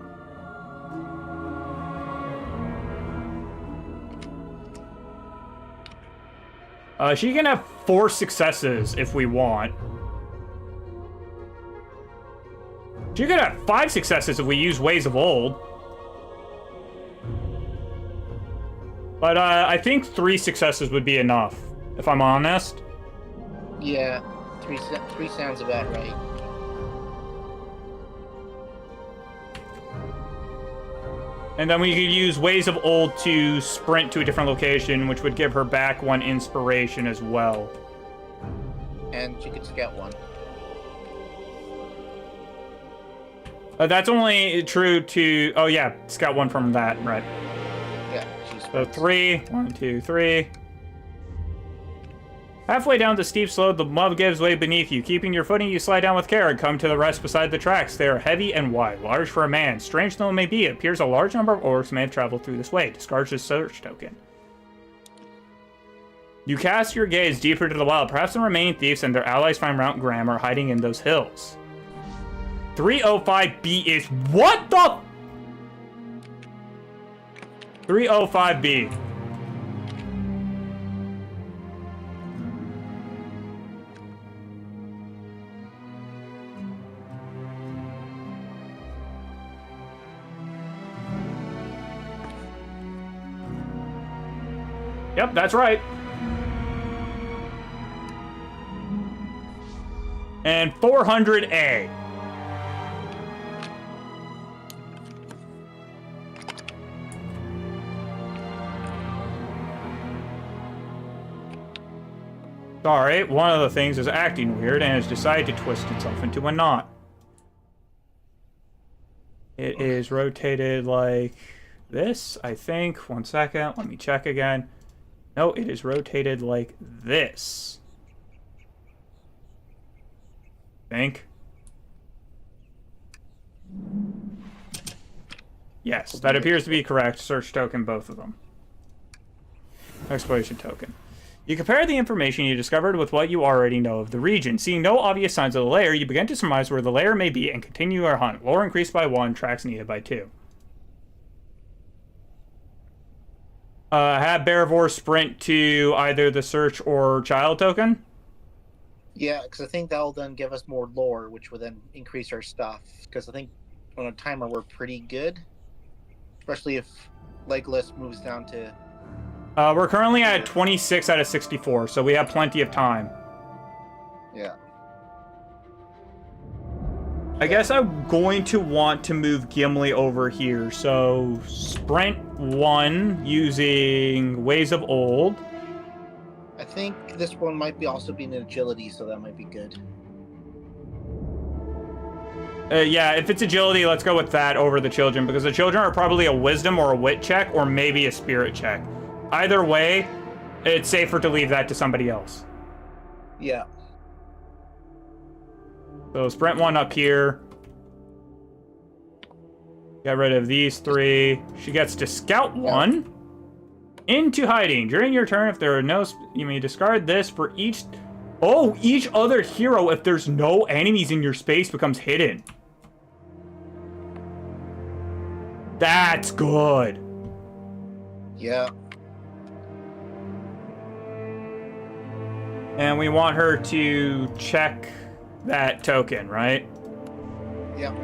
She can have 4 successes if we want. She could have 5 successes if we use Ways of Old. But I think 3 successes would be enough, if I'm honest. Yeah, 3 sounds about right. And then we could use Ways of Old to sprint to a different location, which would give her back 1 inspiration as well. And she could scout 1. That's only true to... Oh, yeah, scout 1 from that, right. Yeah, she's... So 3, 1, 2, 3. Halfway down the steep slope, the mud gives way beneath you. Keeping your footing, you slide down with care and come to the rest beside the tracks. They are heavy and wide, large for a man. Strange though it may be, it appears a large number of orcs may have traveled through this way. Discard this search token. You cast your gaze deeper to the wild. Perhaps the remaining thieves and their allies find Mount Graham are hiding in those hills. 305B is... What the... 305B. Yep, that's right. And 400A. Sorry, one of the things is acting weird and has decided to twist itself into a knot. It is rotated like this, I think. 1 second, let me check again. No, it is rotated like this. Think. Yes, that appears to be correct. Search token, both of them. Exploration token. You compare the information you discovered with what you already know of the region. Seeing no obvious signs of the lair, you begin to surmise where the lair may be and continue your hunt. Lore increased by 1, tracks needed by 2. Have Bearvor sprint to either the search or child token. Yeah, because I think that'll then give us more lore, which will then increase our stuff. Because I think on a timer we're pretty good, especially if Legolas moves down to. We're currently at 26 out of 64, so we have plenty of time. Yeah. I guess I'm going to want to move Gimli over here. So sprint 1 using Ways of Old. I think this one might be also being an agility, so that might be good. Yeah, if it's agility, let's go with that over the children, because the children are probably a wisdom or a wit check, or maybe a spirit check. Either way, it's safer to leave that to somebody else. Yeah. So sprint 1 up here. Get rid of these 3. She gets to scout 1. Into hiding. During your turn, if there are no... You may discard this for each... Oh, each other hero, if there's no enemies in your space, becomes hidden. That's good. Yeah. And we want her to check that token, right? Yeah.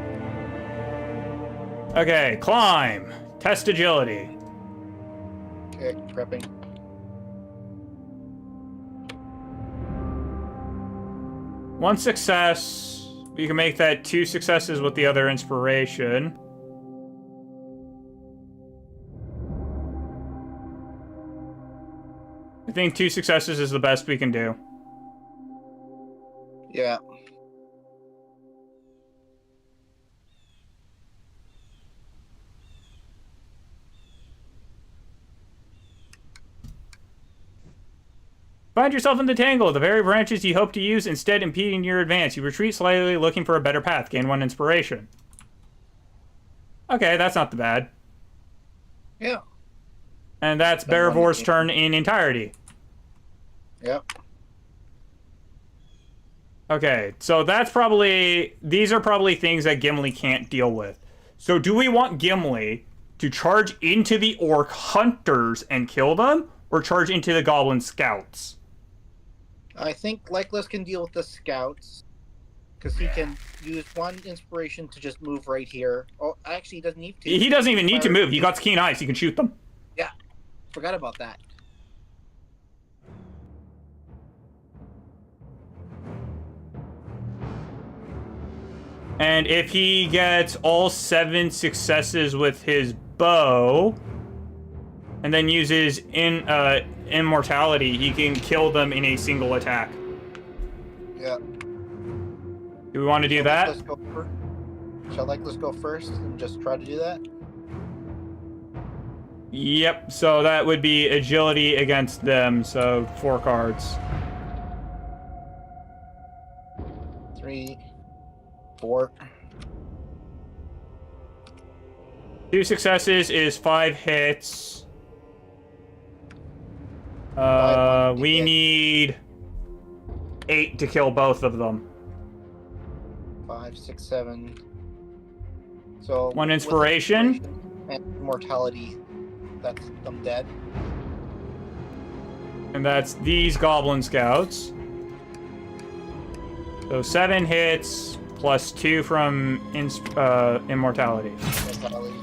Okay, climb. Test agility. Okay, prepping. One success. You can make that 2 successes with the other inspiration. I think 2 successes is the best we can do. Yeah. Find yourself in the tangle. The very branches you hope to use instead impeding your advance. You retreat slightly, looking for a better path. Gain 1 inspiration. Okay, that's not the bad. Yeah. And that's Bearvor's turn in entirety. Yep. Okay, so that's probably... These are probably things that Gimli can't deal with. So do we want Gimli to charge into the orc hunters and kill them? Or charge into the goblin scouts? I think Legolas can deal with the scouts. Because he can use 1 inspiration to just move right here. Oh, actually, he doesn't need to. He doesn't even need to move. He got keen eyes. He can shoot them. Yeah. Forgot about that. And if he gets all 7 successes with his bow, and then uses immortality, he can kill them in a single attack. Yeah. Do we want to do that? Shall Legolas go first and just try to do that? Yep, so that would be agility against them, so 4 cards. 3, 4. 2 successes is 5 hits. We need 8 to kill both of them. 5, 6, 7. So 1 inspiration. And immortality. That's them dead. And that's these goblin scouts. So 7 hits plus 2 from immortality. Immortality.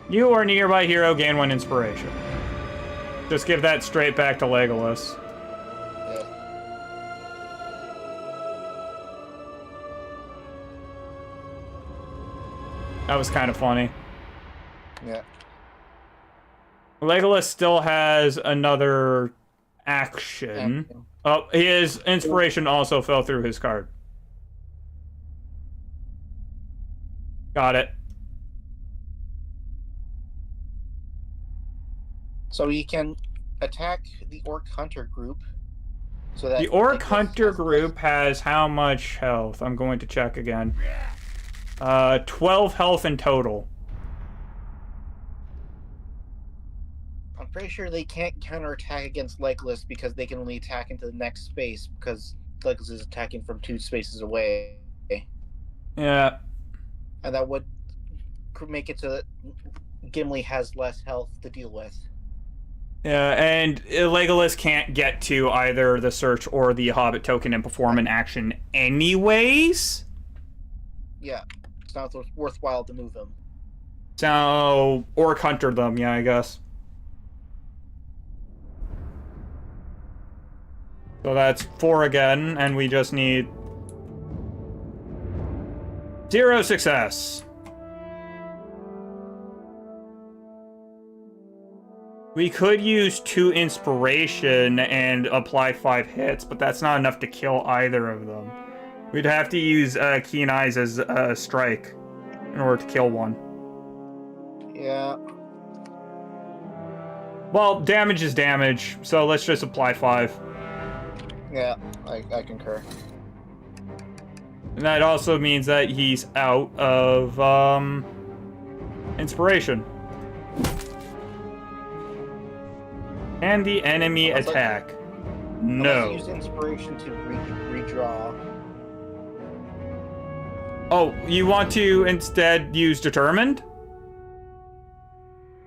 You or nearby hero gain 1 inspiration. Just give that straight back to Legolas. Yeah. That was kind of funny. Yeah. Legolas still has another action. Oh, his inspiration also fell through his card. Got it. So he can attack the Orc Hunter group. So that The Orc Hunter group has how much health? I'm going to check again. 12 health in total. I'm pretty sure they can't counterattack against Legolas because they can only attack into the next space because Legolas is attacking from 2 spaces away. Yeah. And that would make it so that Gimli has less health to deal with. Yeah, and Legolas can't get to either the search or the Hobbit token and perform an action anyways. Yeah, it's not worthwhile to move him. So, Orc Hunter them, yeah, I guess. So that's 4 again, and we just need 0 success. We could use 2 inspiration and apply 5 hits, but that's not enough to kill either of them. We'd have to use Keen Eyes as a strike in order to kill one. Yeah. Well, damage is damage, so let's just apply 5. Yeah, I concur. And that also means that he's out of inspiration. And the enemy attack. No. Use inspiration to redraw. Oh, you want to instead use determined?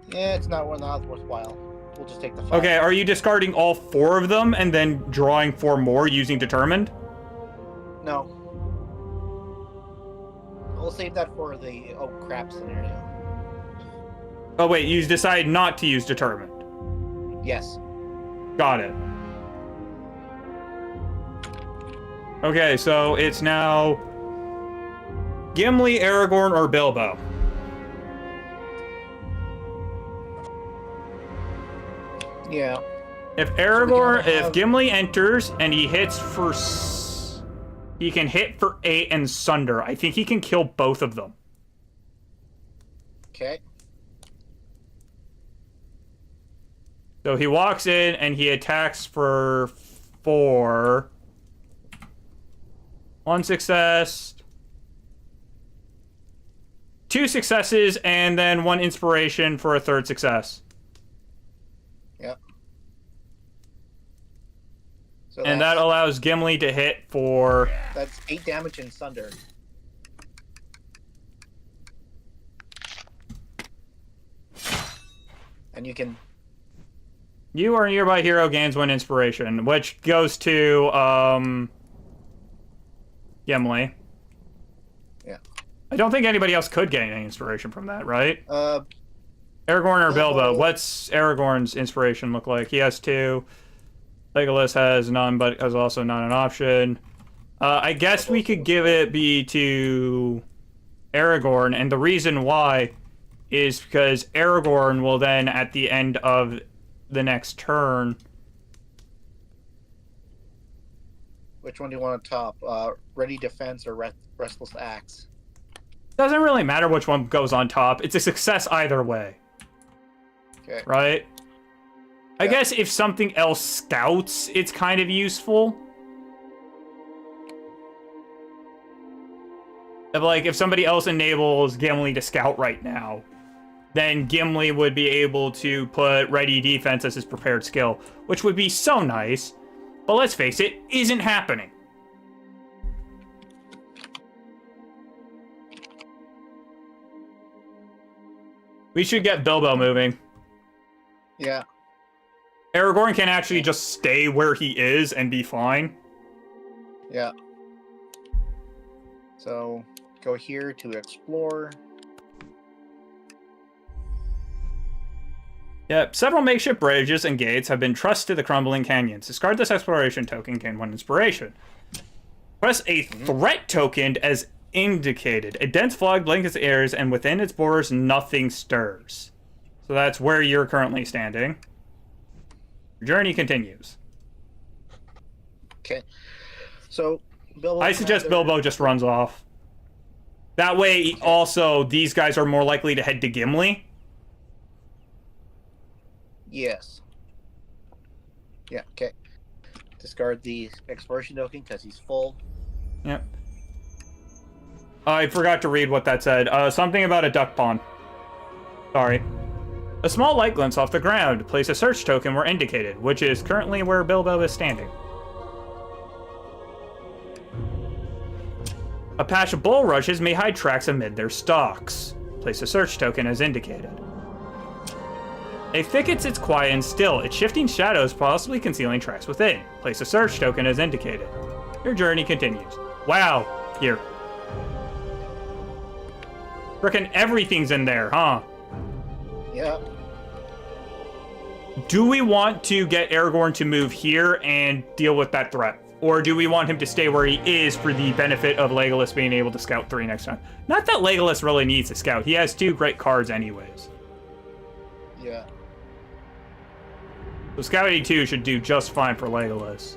Yeah, it's not worthwhile. We'll just take the 5. Okay, are you discarding all 4 of them and then drawing 4 more using determined? No. We'll save that for the oh crap scenario. Oh wait, you decide not to use determined. Yes. Got it. Okay, so it's now Gimli, Aragorn, or Bilbo. Yeah. If Gimli enters and he hits for he can hit for 8 and Sunder. I think he can kill both of them. Okay. So he walks in and he attacks for 4. 1 success. 2 successes and then 1 inspiration for a 3rd success. Yep. So And that allows Gimli to hit for... That's 8 damage in Sunder. And you can... You or a nearby hero gains 1 inspiration, which goes to, Gimli. Yeah. I don't think anybody else could gain any inspiration from that, right? Uh... Aragorn or Bilbo? What's Aragorn's inspiration look like? He has 2. Legolas has none, but is also not an option. I guess we could give it to Aragorn, and the reason why is because Aragorn will then, at the end of the next turn... Which one do you want to top? Ready Defense or Restless Axe? Doesn't really matter which one goes on top. It's a success either way. Okay. Right? I Yeah. guess if something else scouts, it's kind of useful. If somebody else enables Gimli to scout right now, then Gimli would be able to put Ready Defense as his prepared skill, which would be so nice. But let's face it, isn't happening. We should get Bilbo moving. Yeah. Aragorn can actually just stay where he is and be fine. Yeah. So, go here to explore. Yep, several makeshift bridges and gates have been trussed to the crumbling canyons. Discard this exploration token, gain 1 inspiration. Press a threat token as indicated. A dense fog blankets the airs, and within its borders, nothing stirs. So that's where you're currently standing. Your journey continues. Okay. So, Bilbo. I suggest Bilbo just runs off. That way, also, these guys are more likely to head to Gimli. Yes. Yeah, okay. Discard the exploration token because he's full. Yep. I forgot to read what that said. Something about a duck pond. Sorry. A small light glints off the ground. Place a search token where indicated, which is currently where Bilbo is standing. A patch of bulrushes may hide tracks amid their stalks. Place a search token as indicated. A thicket sits quiet and still, its shifting shadows possibly concealing tracks within. Place a search token as indicated. Your journey continues. Wow. Here. Frickin' everything's in there, huh? Yeah. Do we want to get Aragorn to move here and deal with that threat? Or do we want him to stay where he is for the benefit of Legolas being able to scout 3 next time? Not that Legolas really needs to scout. He has 2 great cards anyways. Yeah. So scouting 2 should do just fine for Legolas.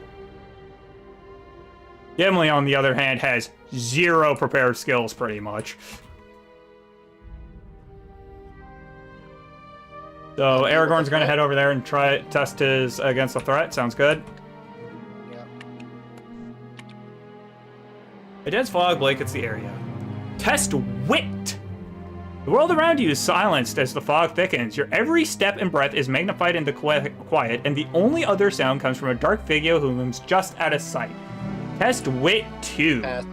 Gimli, on the other hand, has 0 prepared skills, pretty much. So Aragorn's going to head over there and try test his against the threat. Sounds good. Yeah. A dense fog blankets the area. Test wit! The world around you is silenced as the fog thickens. Your every step and breath is magnified into quiet, and the only other sound comes from a dark figure who looms just out of sight. Test wit 2. Pass.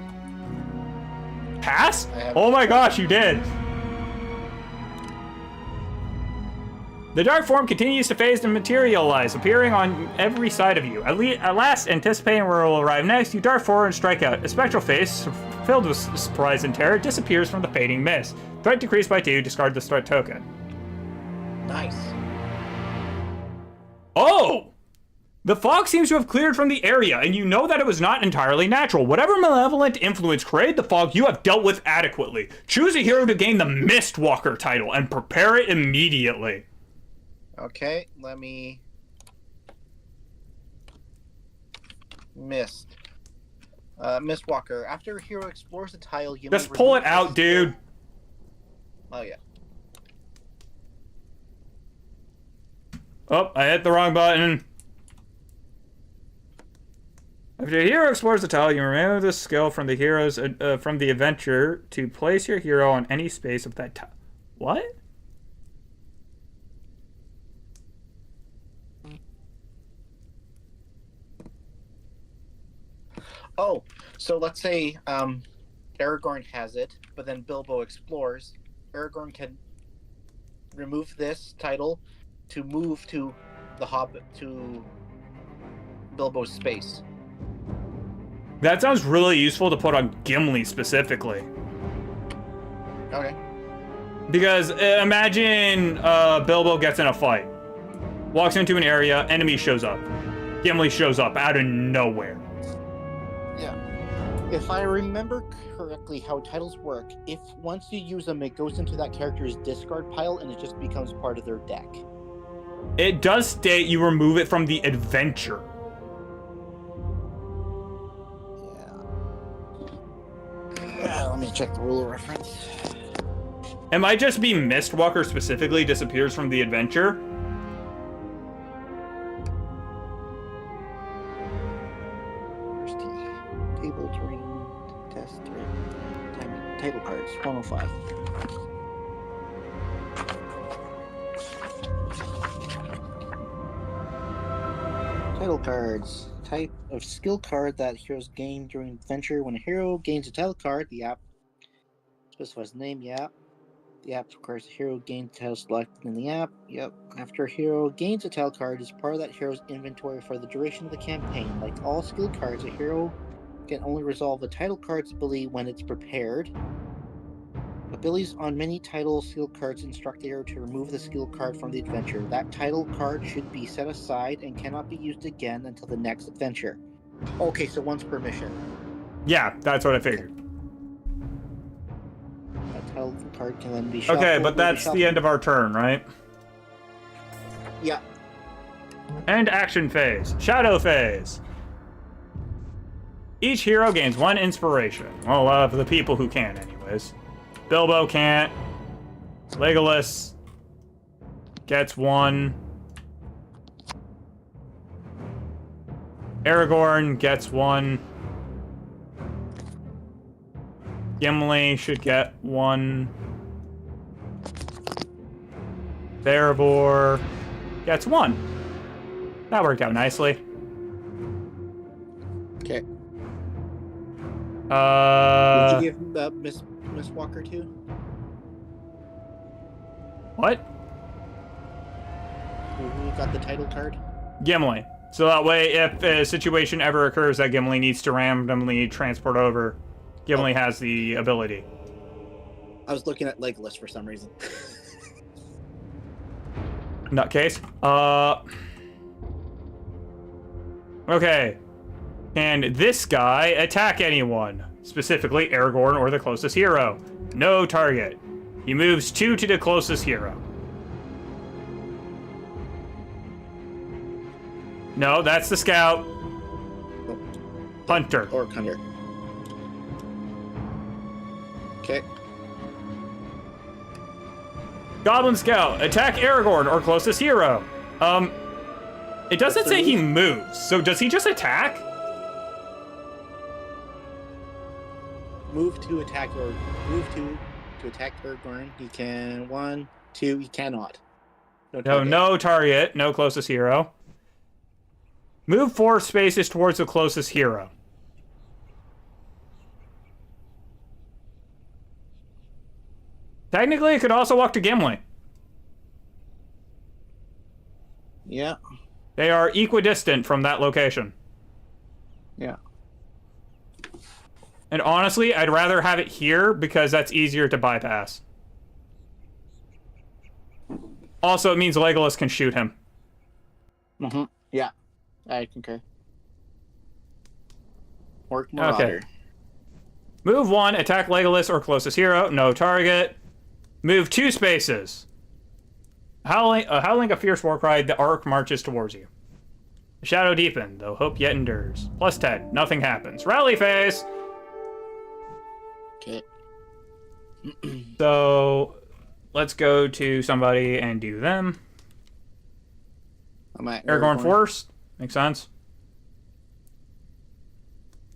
Pass? Oh my gosh, you did! The dark form continues to phase and materialize, appearing on every side of you. At last, anticipating where it will arrive next, you dart forward and strike out. A spectral face, filled with surprise and terror, disappears from the fading mist. Threat decreased by 2, discard the threat token. Nice. Oh! The fog seems to have cleared from the area, and you know that it was not entirely natural. Whatever malevolent influence created the fog, you have dealt with adequately. Choose a hero to gain the Mistwalker title, and prepare it immediately. Okay, let me... Mist. Mistwalker. After a hero explores the tile, you Just may pull it remove out, dude. Oh, yeah. Oh, I hit the wrong button. After a hero explores the tile, you remove this skill from the hero's from the adventure to place your hero on any space of that tile. What? Oh, so let's say Aragorn has it, but then Bilbo explores. Aragorn can remove this title to move to the Hobbit, to Bilbo's space. That sounds really useful to put on Gimli specifically. Okay. Because imagine Bilbo gets in a fight, walks into an area, enemy shows up. Gimli shows up out of nowhere. Yeah. If I remember correctly how titles work, if once you use them, it goes into that character's discard pile and it just becomes part of their deck. It does state you remove it from the adventure. Yeah. Let me check the rule reference. It might just be Mistwalker specifically disappears from the adventure. Table terrain test title cards 105. Title cards. Type of skill card that heroes gain during adventure. When a hero gains a title card, the app specifies the name. Yep. The app requires a hero gain title selected in the app. Yep. After a hero gains a title card, it's part of that hero's inventory for the duration of the campaign. Like all skill cards, a hero can only resolve the title card's ability when it's prepared. Abilities on many title skill cards instruct the hero to remove the skill card from the adventure. That title card should be set aside and cannot be used again until the next adventure. Okay, so once per mission. Yeah, that's what I figured. That title card can then be shuffled. Okay, but that's the end of our turn, right? Yeah. End action phase. Shadow phase. Each hero gains 1 inspiration. Well, for the people who can, anyways. Bilbo can't. Legolas gets 1. Aragorn gets 1. Gimli should get 1. Erebor gets 1. That worked out nicely. Okay. Did you give Miss Walker 2? What? Who got the title card? Gimli. So that way, if a situation ever occurs that Gimli needs to randomly transport over, Gimli has the ability. I was looking at Legolas for some reason. Nutcase. Okay. Can this guy attack anyone? Specifically, Aragorn or the closest hero. No target. He moves 2 to the closest hero. No, that's the scout. Hunter. Or Hunter. Okay. Goblin Scout, attack Aragorn or closest hero. It doesn't say he moves, so does he just attack? Move to attack or move to attack Aragorn. He can 1, 2. He cannot. No target, no closest hero. Move 4 spaces towards the closest hero. Technically, it could also walk to Gimli. Yeah. They are equidistant from that location. Yeah. And honestly, I'd rather have it here because that's easier to bypass. Also, it means Legolas can shoot him. Mm-hmm. Yeah. I concur. Orc Marauder. Okay. Move 1, attack Legolas or closest hero. No target. Move 2 spaces. Howling a fierce war cry, the arc marches towards you. The shadow deepened, though hope yet endures. Plus 10, nothing happens. Rally phase! Okay. So, let's go to somebody and do them. I'm at Aragorn first. Makes sense.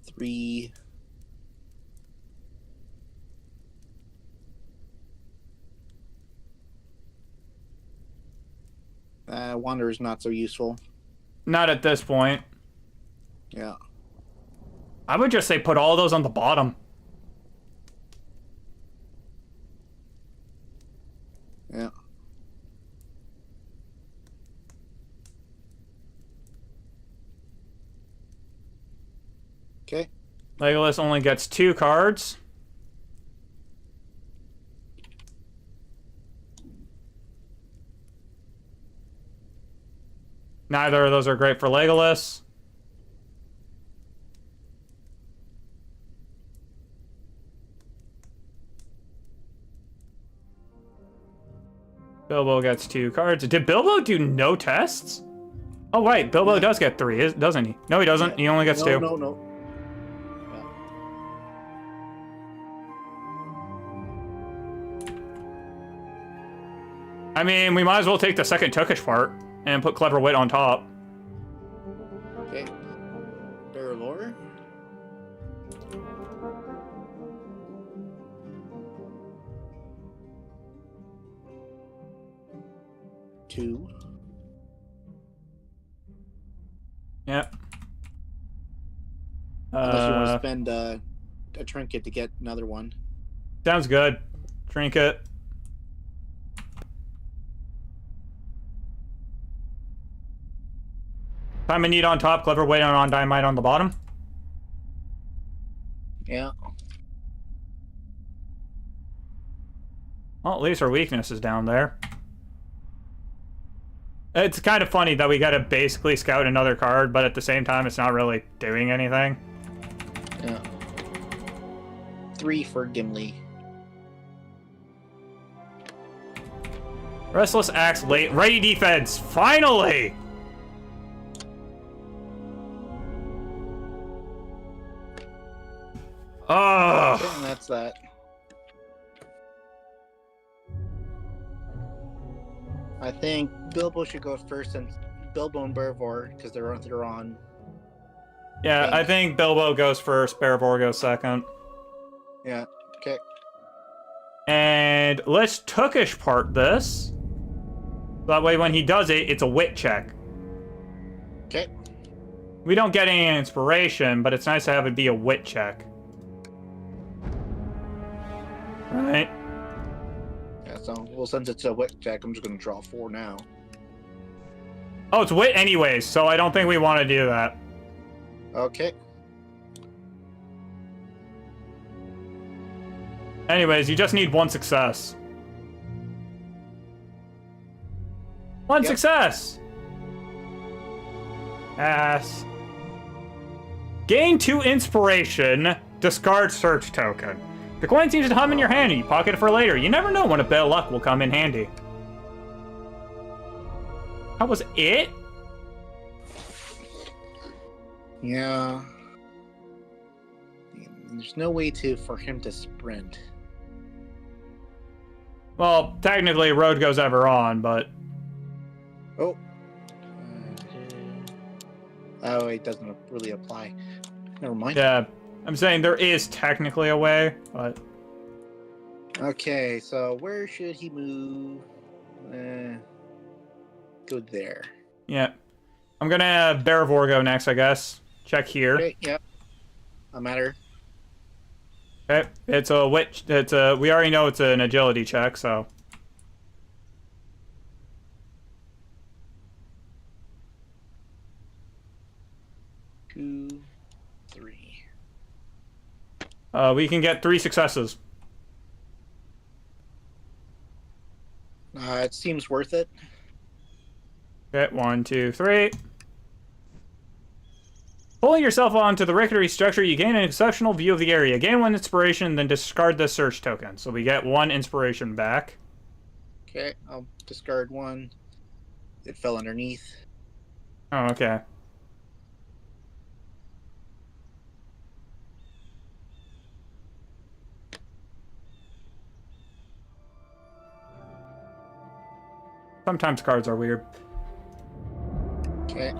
3. Wander is not so useful. Not at this point. Yeah. I would just say put all those on the bottom. Yeah. Okay. Legolas only gets 2 cards. Neither of those are great for Legolas. Bilbo gets 2 cards. Did Bilbo do no tests? Oh, wait. Bilbo does get 3, doesn't he? No, he doesn't. Yeah. He only gets 2. No. I mean, we might as well take the second Tookish part and put Clever Wit on top. Okay. Duralor. Two. Yep. Unless you want to spend a trinket to get another one. Sounds good. Trinket. Time of Need on top, Clever Wit on Dynamite on the bottom. Yeah. Well, at least her weakness is down there. It's kind of funny that we gotta basically scout another card, but at the same time, it's not really doing anything. Yeah. 3 for Gimli. Restless Axe late. Ready defense! Finally! Oh. And that's that. I think Bilbo should go first, and Bilbo and Beravor, because they're on. Yeah, I think Bilbo goes first, Beravor goes second. Yeah, okay. And let's Tookish part this. That way when he does it, it's a wit check. Okay. We don't get any inspiration, but it's nice to have it be a wit check. Right? Yeah, so, well, since it's a wit check, I'm just going to draw 4 now. Oh, it's wit anyways, so I don't think we want to do that. Okay. Anyways, you just need 1 success. 1 Yep. success! Ass. Gain 2 inspiration. Discard search token. The coin seems to hum in your hand and you pocket it for later. You never know when a bit of luck will come in handy. That was it? Yeah. There's no way for him to sprint. Well, technically, road goes ever on, but... Oh. Oh, it doesn't really apply. Never mind. Yeah, I'm saying there is technically a way, but... Okay, so where should he move? Go there. Yeah. I'm gonna have Beravor go next, I guess. Check here. Okay, yep. A matter. Okay, it's a wit. We already know it's an agility check, so. 2, 3. We can get 3 successes. It seems worth it. Okay, 1, 2, 3. Pulling yourself onto the rickety structure, you gain an exceptional view of the area. Gain 1 inspiration, then discard the search token. So we get 1 inspiration back. Okay, I'll discard 1. It fell underneath. Oh, okay. Sometimes cards are weird. Okay.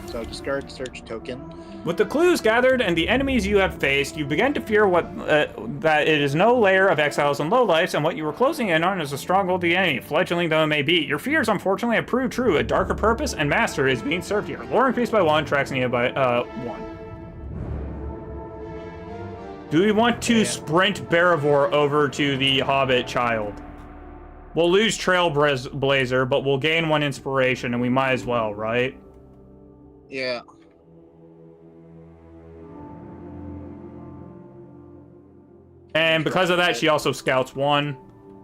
So discard search token. With the clues gathered and the enemies you have faced, you begin to fear that it is no lair of exiles and lowlifes, and what you were closing in on is a stronghold of the enemy, fledgling though it may be. Your fears, unfortunately, have proved true. A darker purpose and master is being served here. Lore increased by 1, tracks needed by 1. Do we want to sprint Beravor over to the Hobbit child? We'll lose Trailblazer, but we'll gain 1 inspiration, and we might as well, right? Yeah. And because of that, she also scouts 1.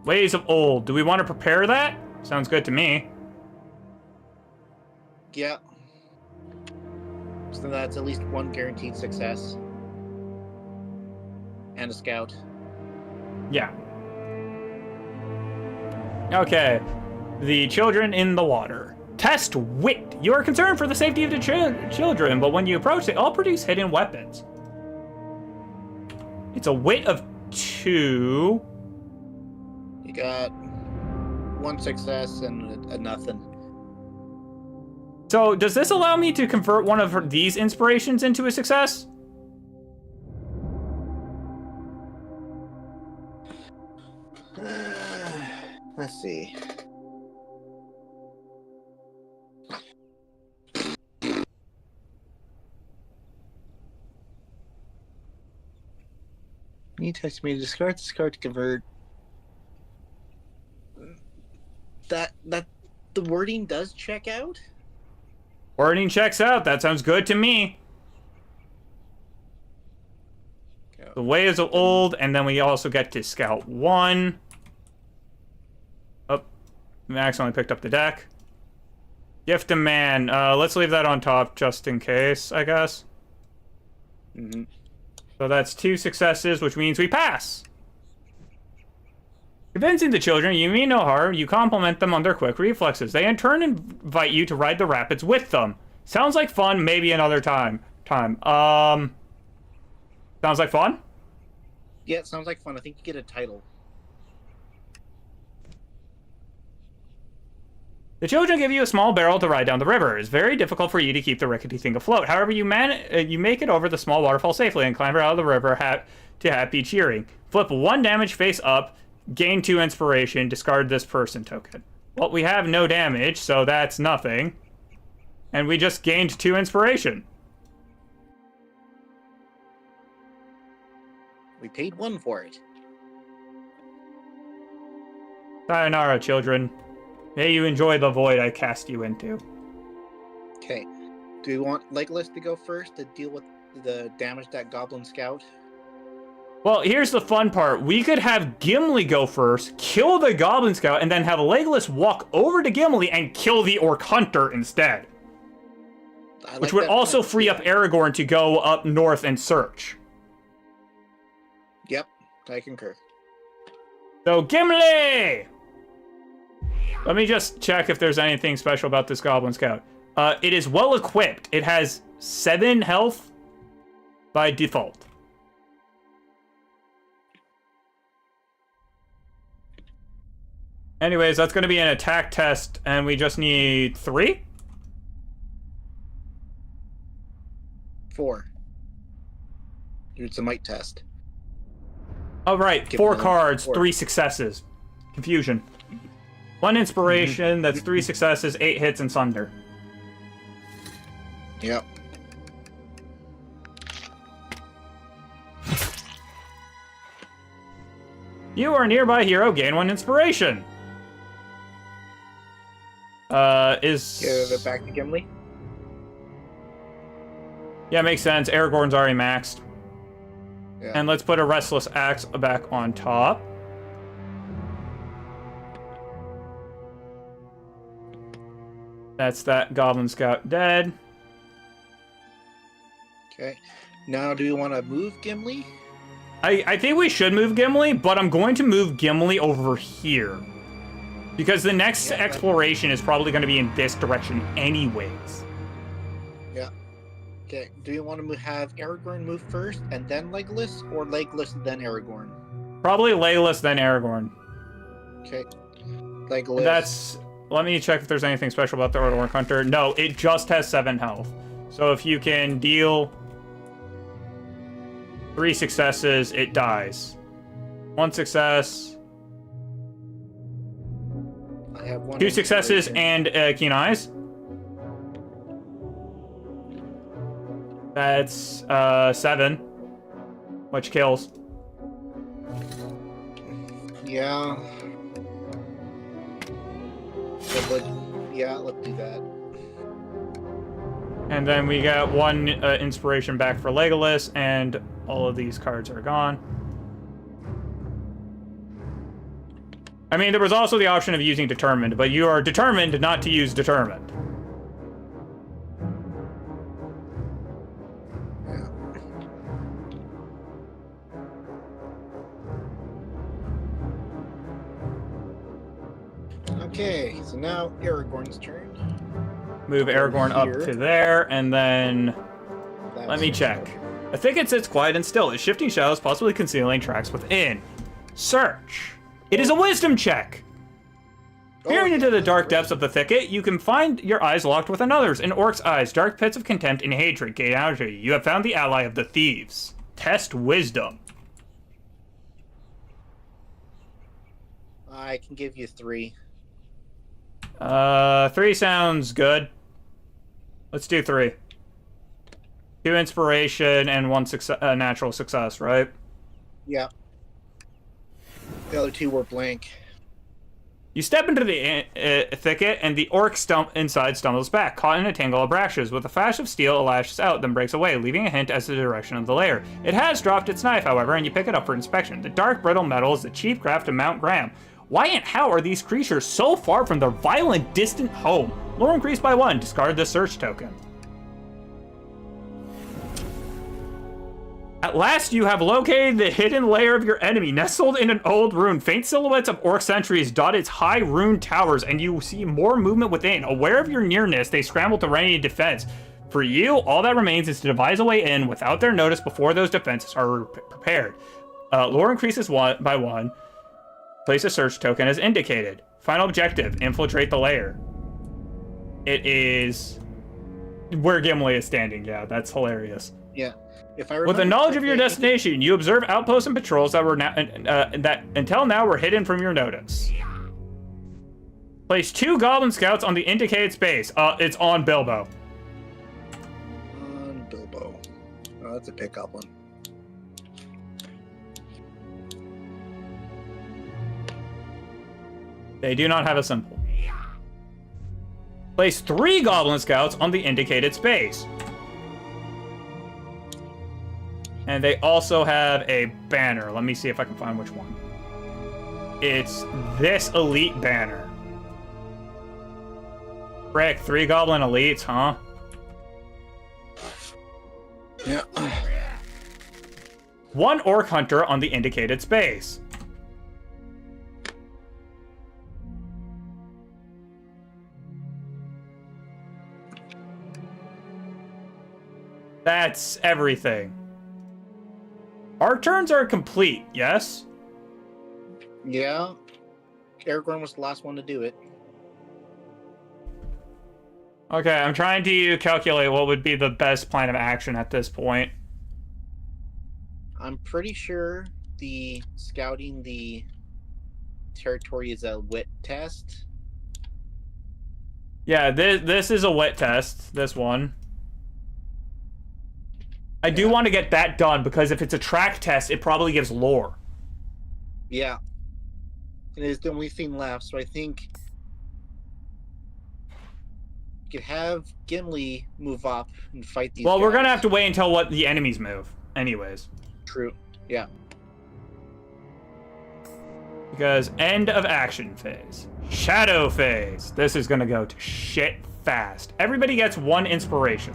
Ways of Old. Do we want to prepare that? Sounds good to me. Yeah. So that's at least 1 guaranteed success. And a scout. Yeah. Okay. The children in the water. Test wit. You are concerned for the safety of the children, but when you approach, they all produce hidden weapons. It's a wit of 2. You got 1 success and a nothing. So, does this allow me to convert one of these inspirations into a success? Let's see. You text me to discard this card to convert. That the wording does check out. Wording checks out. That sounds good to me. The Ways of Old, and then we also get to scout 1. Oh, I accidentally picked up the deck. Gift of Man. Let's leave that on top just in case, I guess. Mm-hmm. So that's 2 successes, which means we pass. Convincing the children, you mean no harm. You compliment them on their quick reflexes. They in turn invite you to ride the rapids with them. Sounds like fun. Maybe another time. Sounds like fun? Yeah, it sounds like fun. I think you get a title. The children give you a small barrel to ride down the river. It's very difficult for you to keep the rickety thing afloat. However, you make it over the small waterfall safely and climb out of the river to happy cheering. Flip 1 damage face up, gain 2 inspiration, discard this person token. Well, we have no damage, so that's nothing. And we just gained 2 inspiration. We paid 1 for it. Sayonara, children. May you enjoy the void I cast you into. Okay. Do you want Legolas to go first to deal with the damage that Goblin Scout? Well, here's the fun part. We could have Gimli go first, kill the Goblin Scout, and then have Legolas walk over to Gimli and kill the Orc Hunter instead. Which would also free up Aragorn to go up north and search. Yep, I concur. So, Gimli! Let me just check if there's anything special about this Goblin Scout. It is well equipped. It has 7 health by default. Anyways, that's going to be an attack test, and we just need 3? 4. It's a might test. All right, 4 cards, 3 successes. Confusion. 1 inspiration, that's 3 successes, 8 hits, and Sunder. Yep. You are a nearby hero, gain 1 inspiration. Give it back to Gimli. Yeah, makes sense. Aragorn's already maxed. Yeah. And let's put a Restless Axe back on top. That's that Goblin Scout dead. Okay. Now, do you want to move Gimli? I think we should move Gimli, but I'm going to move Gimli over here. Because the next exploration is probably going to be in this direction anyways. Yeah. Okay. Do you want to have Aragorn move first and then Legolas, or Legolas and then Aragorn? Probably Legolas, then Aragorn. Okay. Legolas. That's... Let me check if there's anything special about the Orc Hunter. No, it just has 7 health. So if you can deal 3 successes, it dies. 1 success. I have 1 2 successes and keen eyes. That's 7, which kills. Yeah. Yeah, let's do that. And then we got 1 inspiration back for Legolas, and all of these cards are gone. I mean, there was also the option of using Determined, but you are determined not to use Determined. Yeah. Okay, so now Aragorn's turn. Move Aragorn up to there, and then... Let me check. A thicket sits quiet and still, its shifting shadows possibly concealing tracks within. Search. It is a wisdom check! Peering into the dark depths of the thicket, you can find your eyes locked with another's. In Orc's eyes, dark pits of contempt and hatred gaze out at you. You have found the ally of the thieves. Test wisdom. I can give you 3. 3 sounds good. Let's do 3. 2 inspiration and 1 natural success, right? Yeah. The other 2 were blank. You step into the thicket, and the orc inside stumbles back, caught in a tangle of brashes. With a flash of steel, it lashes out, then breaks away, leaving a hint as to the direction of the lair. It has dropped its knife, however, and you pick it up for inspection. The dark, brittle metal is the chief craft of Mount Graham. Why and how are these creatures so far from their violent, distant home? Lore increased by 1. Discard the search token. At last, you have located the hidden lair of your enemy, nestled in an old ruin. Faint silhouettes of orc sentries dot its high ruined towers, and you see more movement within. Aware of your nearness, they scramble to ready defense. For you, all that remains is to devise a way in without their notice before those defenses are prepared. Lore increases by 1. Place a search token as indicated. Final objective, infiltrate the lair. It is where Gimli is standing. Yeah, that's hilarious. Yeah. If I With the knowledge of your correctly, destination, you observe outposts and patrols that were that until now were hidden from your notice. Place 2 Goblin Scouts on the indicated space. It's on Bilbo. On Bilbo. Oh, that's a pit goblin. They do not have a symbol. Place 3 Goblin Scouts on the indicated space. And they also have a banner. Let me see if I can find which one. It's this elite banner. Frick, 3 Goblin Elites, huh? Yeah. 1 Orc Hunter on the indicated space. That's everything. Our turns are complete, yes? Yeah. Aragorn was the last one to do it. Okay, I'm trying to calculate what would be the best plan of action at this point. I'm pretty sure the scouting the territory is a wit test. Yeah, this is a wit test, this one. I do want to get that done, because if it's a track test, it probably gives lore. Yeah. It is the only thing left, so I think you could have Gimli move up and fight these Well, we're gonna guys. have to wait until what the enemies move, anyways. True. Yeah. Because end of action phase. Shadow phase. This is gonna go to shit fast. Everybody gets 1 inspiration.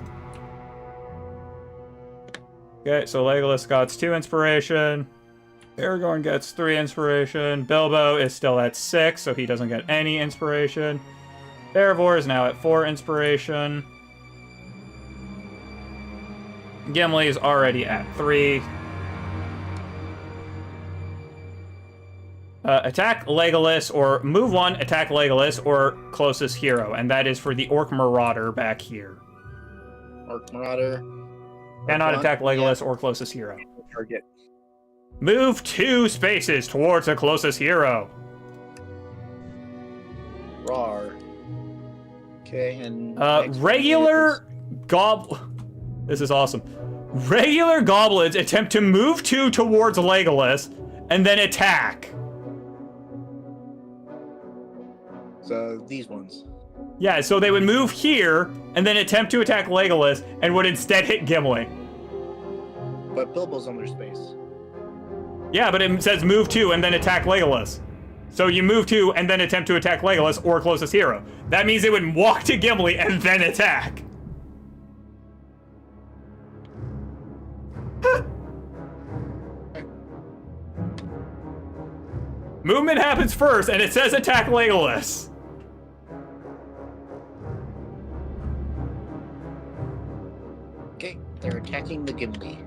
Okay, so Legolas got 2 inspiration. Aragorn gets 3 inspiration. Bilbo is still at 6, so he doesn't get any inspiration. Erebor is now at 4 inspiration. Gimli is already at 3. Attack Legolas, or move 1, attack Legolas, or closest hero, and that is for the Orc Marauder back here. Orc Marauder. Cannot Orc attack one, Legolas yeah. or closest hero. Target. Move 2 spaces towards the closest hero. Rar. Okay, and next one Regular This is awesome. Regular goblins attempt to move 2 towards Legolas and then attack. So these ones. Yeah, so they would move here and then attempt to attack Legolas and would instead hit Gimli. But Bilbo's on their space. Yeah, but it says move 2 and then attack Legolas. So you move 2 and then attempt to attack Legolas or closest hero. That means they would walk to Gimli and then attack. Movement happens first and it says attack Legolas. Okay, they're attacking the Gimli.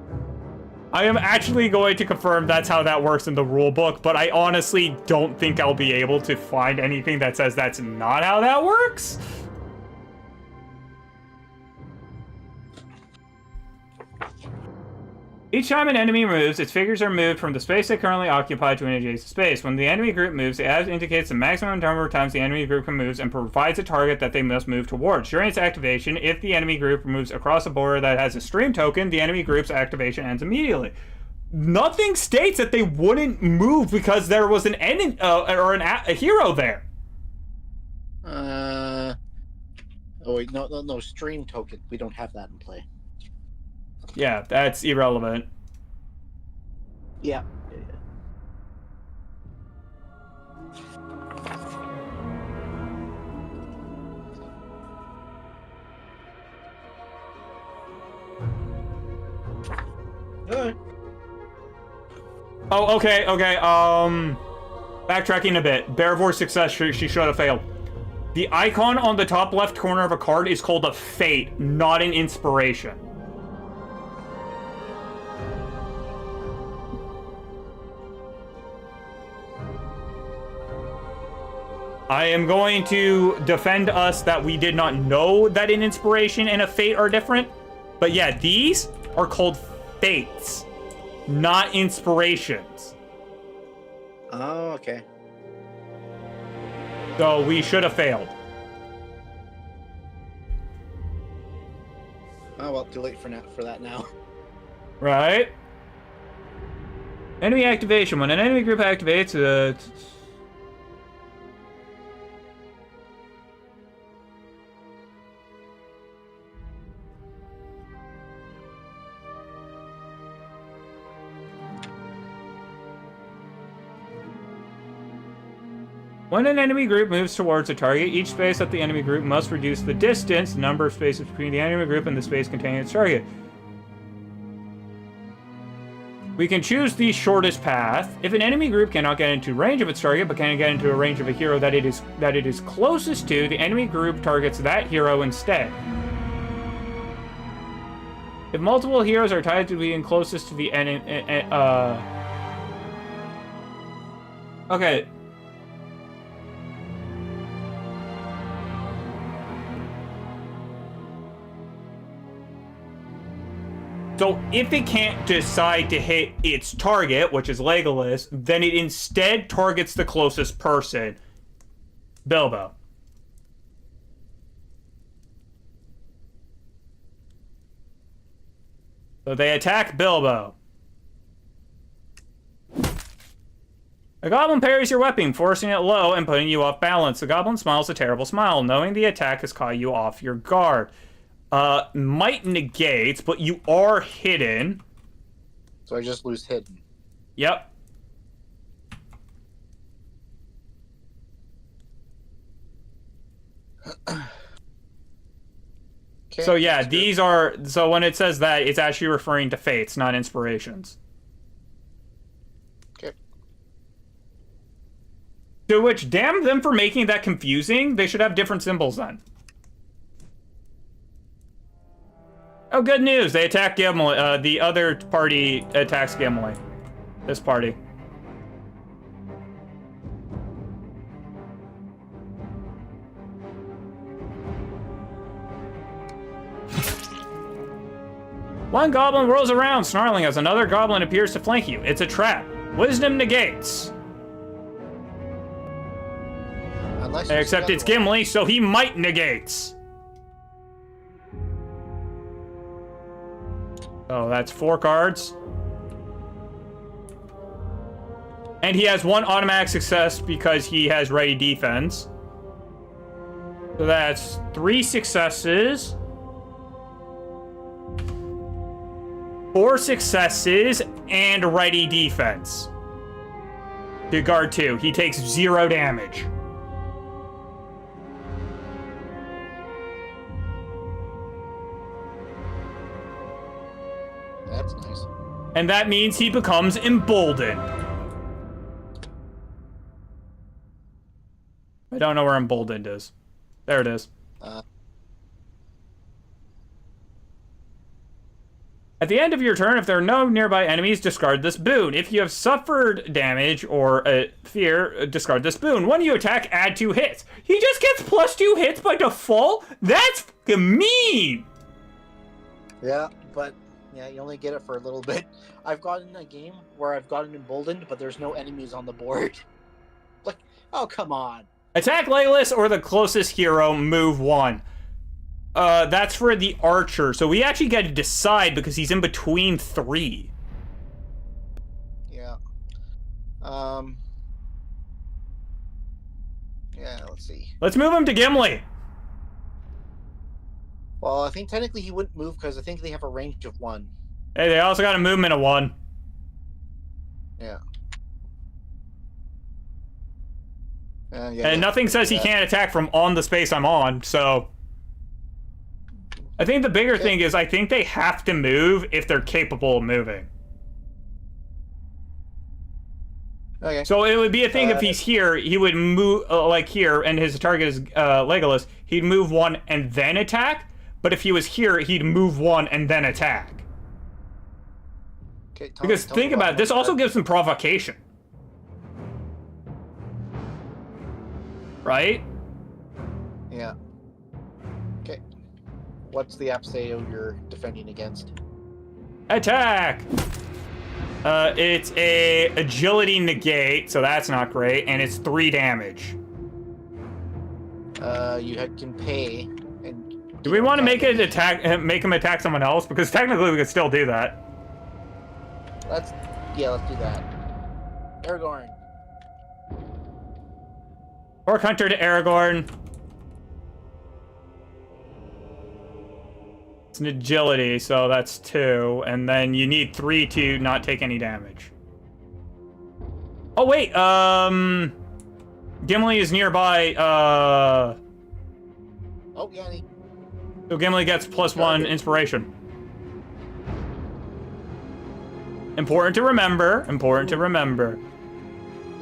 I am actually going to confirm that's how that works in the rulebook, but I honestly don't think I'll be able to find anything that says that's not how that works. Each time an enemy moves, its figures are moved from the space they currently occupy to an adjacent space. When the enemy group moves, it indicates the maximum number of times the enemy group can move and provides a target that they must move towards. During its activation, if the enemy group moves across a border that has a stream token, the enemy group's activation ends immediately. Nothing states that they wouldn't move because there was an enemy a hero there. Oh wait, no, stream token. We don't have that in play. Yeah, that's irrelevant. Yeah. Oh, okay. Backtracking a bit. Bearvor's success, she should have failed. The icon on the top left corner of a card is called a fate, not an inspiration. I am going to defend us that we did not know that an inspiration and a fate are different. But yeah, these are called fates, not inspirations. Oh, okay. So we should have failed. Oh well, too late for that now. Right? Enemy activation. When an enemy group activates, when an enemy group moves towards a target, each space at the enemy group must reduce the distance, the number of spaces between the enemy group and the space containing its target. We can choose the shortest path. If an enemy group cannot get into range of its target, but can get into a range of a hero that it is closest to, the enemy group targets that hero instead. If multiple heroes are tied to being closest to the enemy, okay. So if it can't decide to hit its target, which is Legolas, then it instead targets the closest person, Bilbo. So they attack Bilbo. A goblin parries your weapon, forcing it low and putting you off balance. The goblin smiles a terrible smile, knowing the attack has caught you off your guard. Might negates, but you are hidden. So I just lose hidden. Yep. Okay, So yeah, these are, so when it says that, it's actually referring to fates, not inspirations. Okay. To which, damn them for making that confusing. They should have different symbols then. Oh, good news. They attack Gimli. The other party attacks Gimli. This party. One goblin whirls around, snarling as another goblin appears to flank you. It's a trap. Wisdom negates. Unless Except it's Gimli, so he might negates. Oh, that's 4 cards. And he has 1 automatic success because he has ready defense. So that's 3 successes. 4 successes and ready defense. To guard 2. He takes 0 damage. That's nice. And that means he becomes emboldened. I don't know where emboldened is. There it is. At the end of your turn, if there are no nearby enemies, discard this boon. If you have suffered damage or fear, discard this boon. When you attack, add 2 hits. He just gets +2 hits by default? That's fucking mean! Yeah, but yeah, you only get it for a little bit. I've gotten a game where I've gotten emboldened, but there's no enemies on the board. Like, oh, come on. Attack Legolas or the closest hero, move 1. That's for the archer. So we actually got to decide because he's in between 3. Yeah. Yeah, let's see. Let's move him to Gimli. Well, I think technically he wouldn't move because I think they have a range of 1. Hey, they also got a movement of 1. Yeah. And nothing says he can't attack from on the space I'm on, so... I think the bigger thing is I think they have to move if they're capable of moving. Okay. So it would be a thing if he's here, he would move, like here, and his target is Legolas, he'd move 1 and then attack, but if he was here, he'd move 1 and then attack. Okay, Because think about it, this also gives him provocation. right? Yeah. Okay. What's the Apseo you're defending against? Attack! It's a agility negate, so that's not great, and it's 3 damage. Can pay. And Do we want to make it make him attack someone else? Because technically we could still do that. Let's do that. Aragorn. Orc Hunter to Aragorn. It's an agility, so that's 2, and then you need 3 to not take any damage. Oh wait, Gimli is nearby. Oh yeah. So Gimli gets +1 inspiration. Important to remember. Important to remember.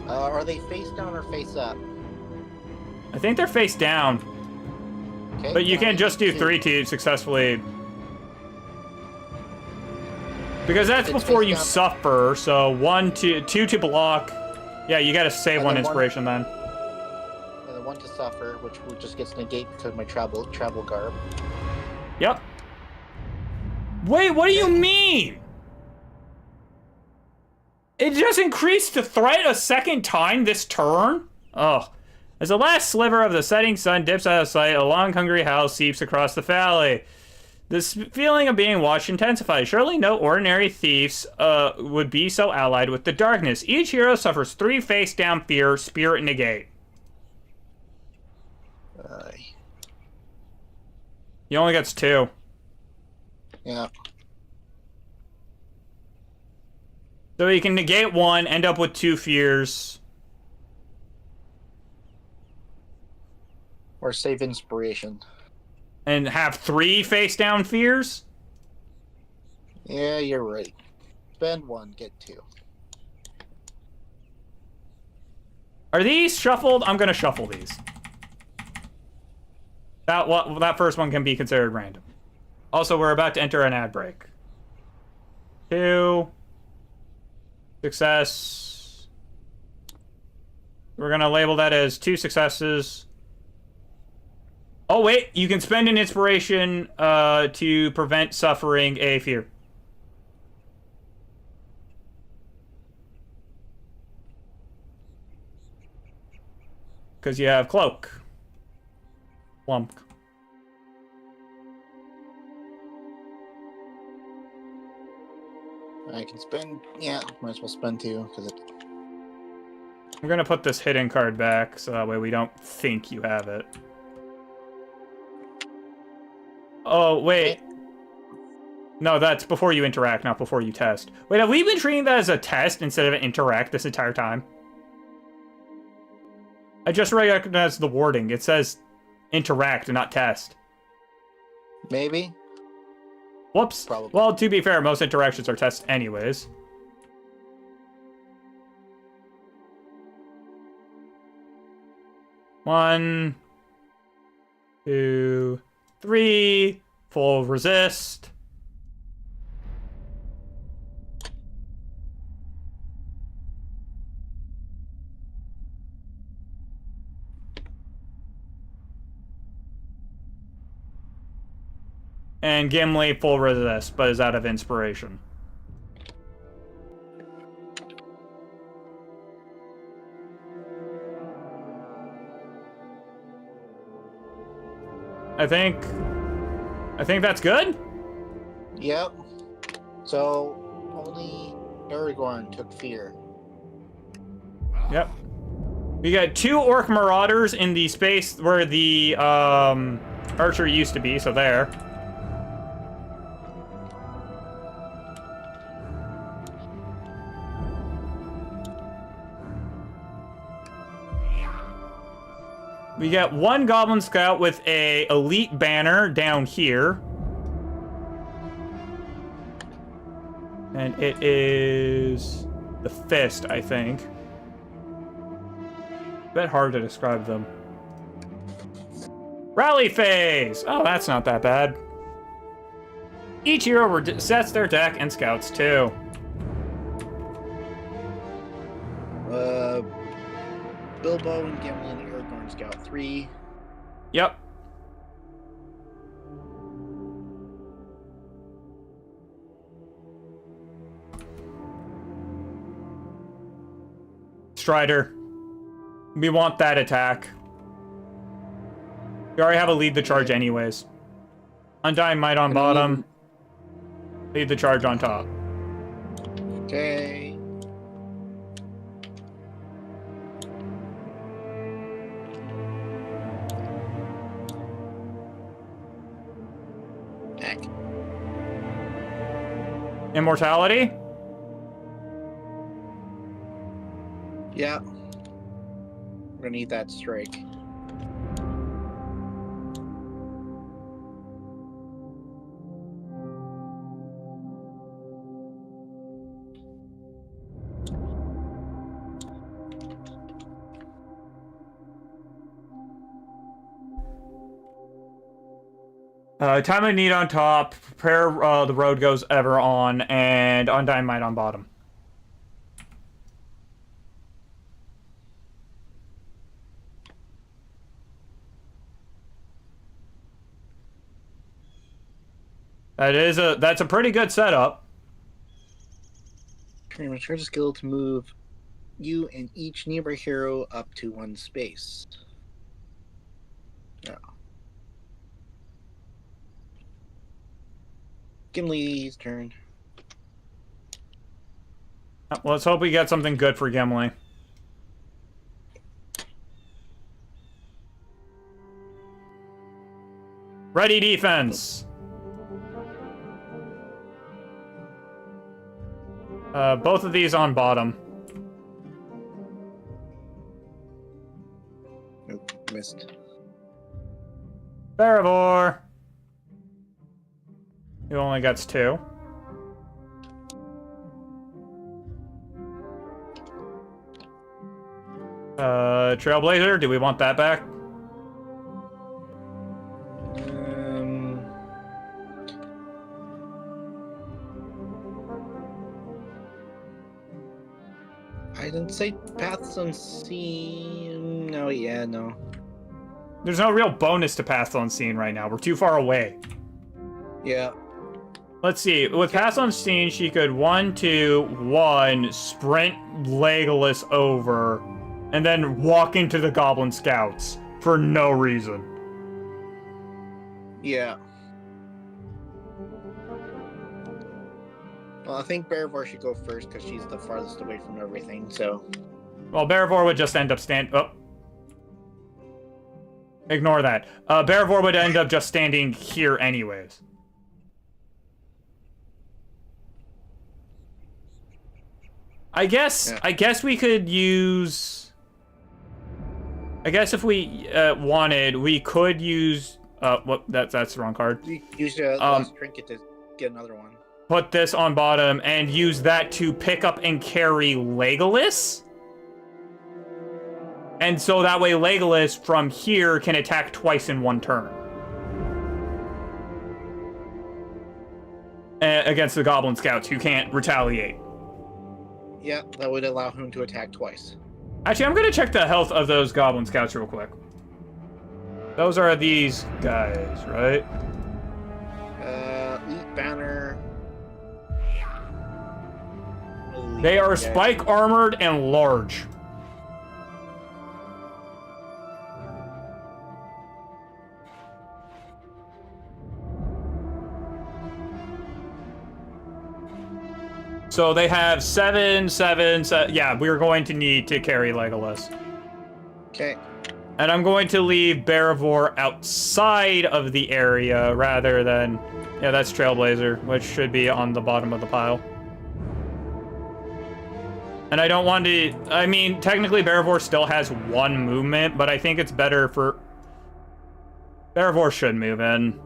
Are they face down or face up? I think they're face down. Okay. But you can't just do 3 to successfully. Because that's It's before face you down. suffer, so 2 to block. Yeah, you gotta save And 1 then inspiration then. And then 1 to suffer, which just gets negate because of my travel garb. Yep. Wait, what do you mean? It just increased the threat a second time this turn? Oh. As the last sliver of the setting sun dips out of sight, a long, hungry howl seeps across the valley. This feeling of being watched intensifies. Surely no ordinary thieves would be so allied with the darkness. Each hero suffers 3 face-down fear, spirit negate. He only gets 2. Yeah. So he can negate 1, end up with 2 fears. Or save inspiration. And have 3 face-down fears? Yeah, you're right. Spend 1, get 2. Are these shuffled? I'm gonna shuffle these. That first one can be considered random. Also, we're about to enter an ad break. 2. Success. We're gonna label that as 2 successes. Oh wait, you can spend an inspiration to prevent suffering a fear. Because you have cloak. Plump. I can spend. Yeah, might as well spend 2 because it. I'm gonna put this hidden card back so that way we don't think you have it. Oh, wait. No, that's before you interact, not before you test. Wait, have we been treating that as a test instead of an interact this entire time? I just recognized the wording. It says interact and not test. Maybe. Whoops. Probably. Well, to be fair, most interactions are tests anyways. One, 2, 3, full resist. And Gimli full resist, but is out of inspiration. I think that's good. Yep. So only Aragorn took fear. Yep. We got 2 orc marauders in the space where the archer used to be, so there. We got 1 goblin scout with a elite banner down here. And it is the fist, I think. A bit hard to describe them. Rally phase! Oh, that's not that bad. Each hero resets their deck and scouts too. Bilbo and Gimli and Aragorn Goblin Scout 3. Yep. Strider. We want that attack. We already have a lead the charge anyways. Undying Might on bottom. Lead the charge on top. Okay. Heck. Immortality? Yeah. We're gonna need that strike. Time of Need on top, prepare the road goes ever on, and Undying Might on bottom. That's a pretty good setup. Pretty much charge a skill to move you and each nearby hero up to 1 space. No. Gimli's turn. Let's hope we get something good for Gimli. Ready defense. Both of these on bottom. Nope, missed. Barivor. He only gets 2. Trailblazer, do we want that back? I didn't say Paths Unseen. No, yeah, no. There's no real bonus to Paths Unseen right now. We're too far away. Yeah. Let's see. With Paths Unseen, she could 1, 2, 1, sprint Legolas over, and then walk into the Goblin Scouts for no reason. Yeah. Well, I think Barivor should go first because she's the farthest away from everything, so... Well, Barivor would just end up Oh. Ignore that. Barivor would end up just standing here anyways. I guess we could use... I guess if we wanted, we could use... what? That's the wrong card. Use the last trinket to get another one. Put this on bottom and use that to pick up and carry Legolas. And so that way Legolas from here can attack twice in 1 turn. Against the Goblin Scouts who can't retaliate. Yeah, that would allow him to attack twice. Actually, I'm going to check the health of those Goblin Scouts real quick. Those are these guys, right? Elite Banner. They are spike armored and large. So they have 7, 7, 7. Yeah, we're going to need to carry Legolas. Okay. And I'm going to leave Barivor outside of the area rather than... Yeah, that's Trailblazer, which should be on the bottom of the pile. And I don't want to... I mean, technically Barivor still has 1 movement, but I think it's better for... Barivor should move in.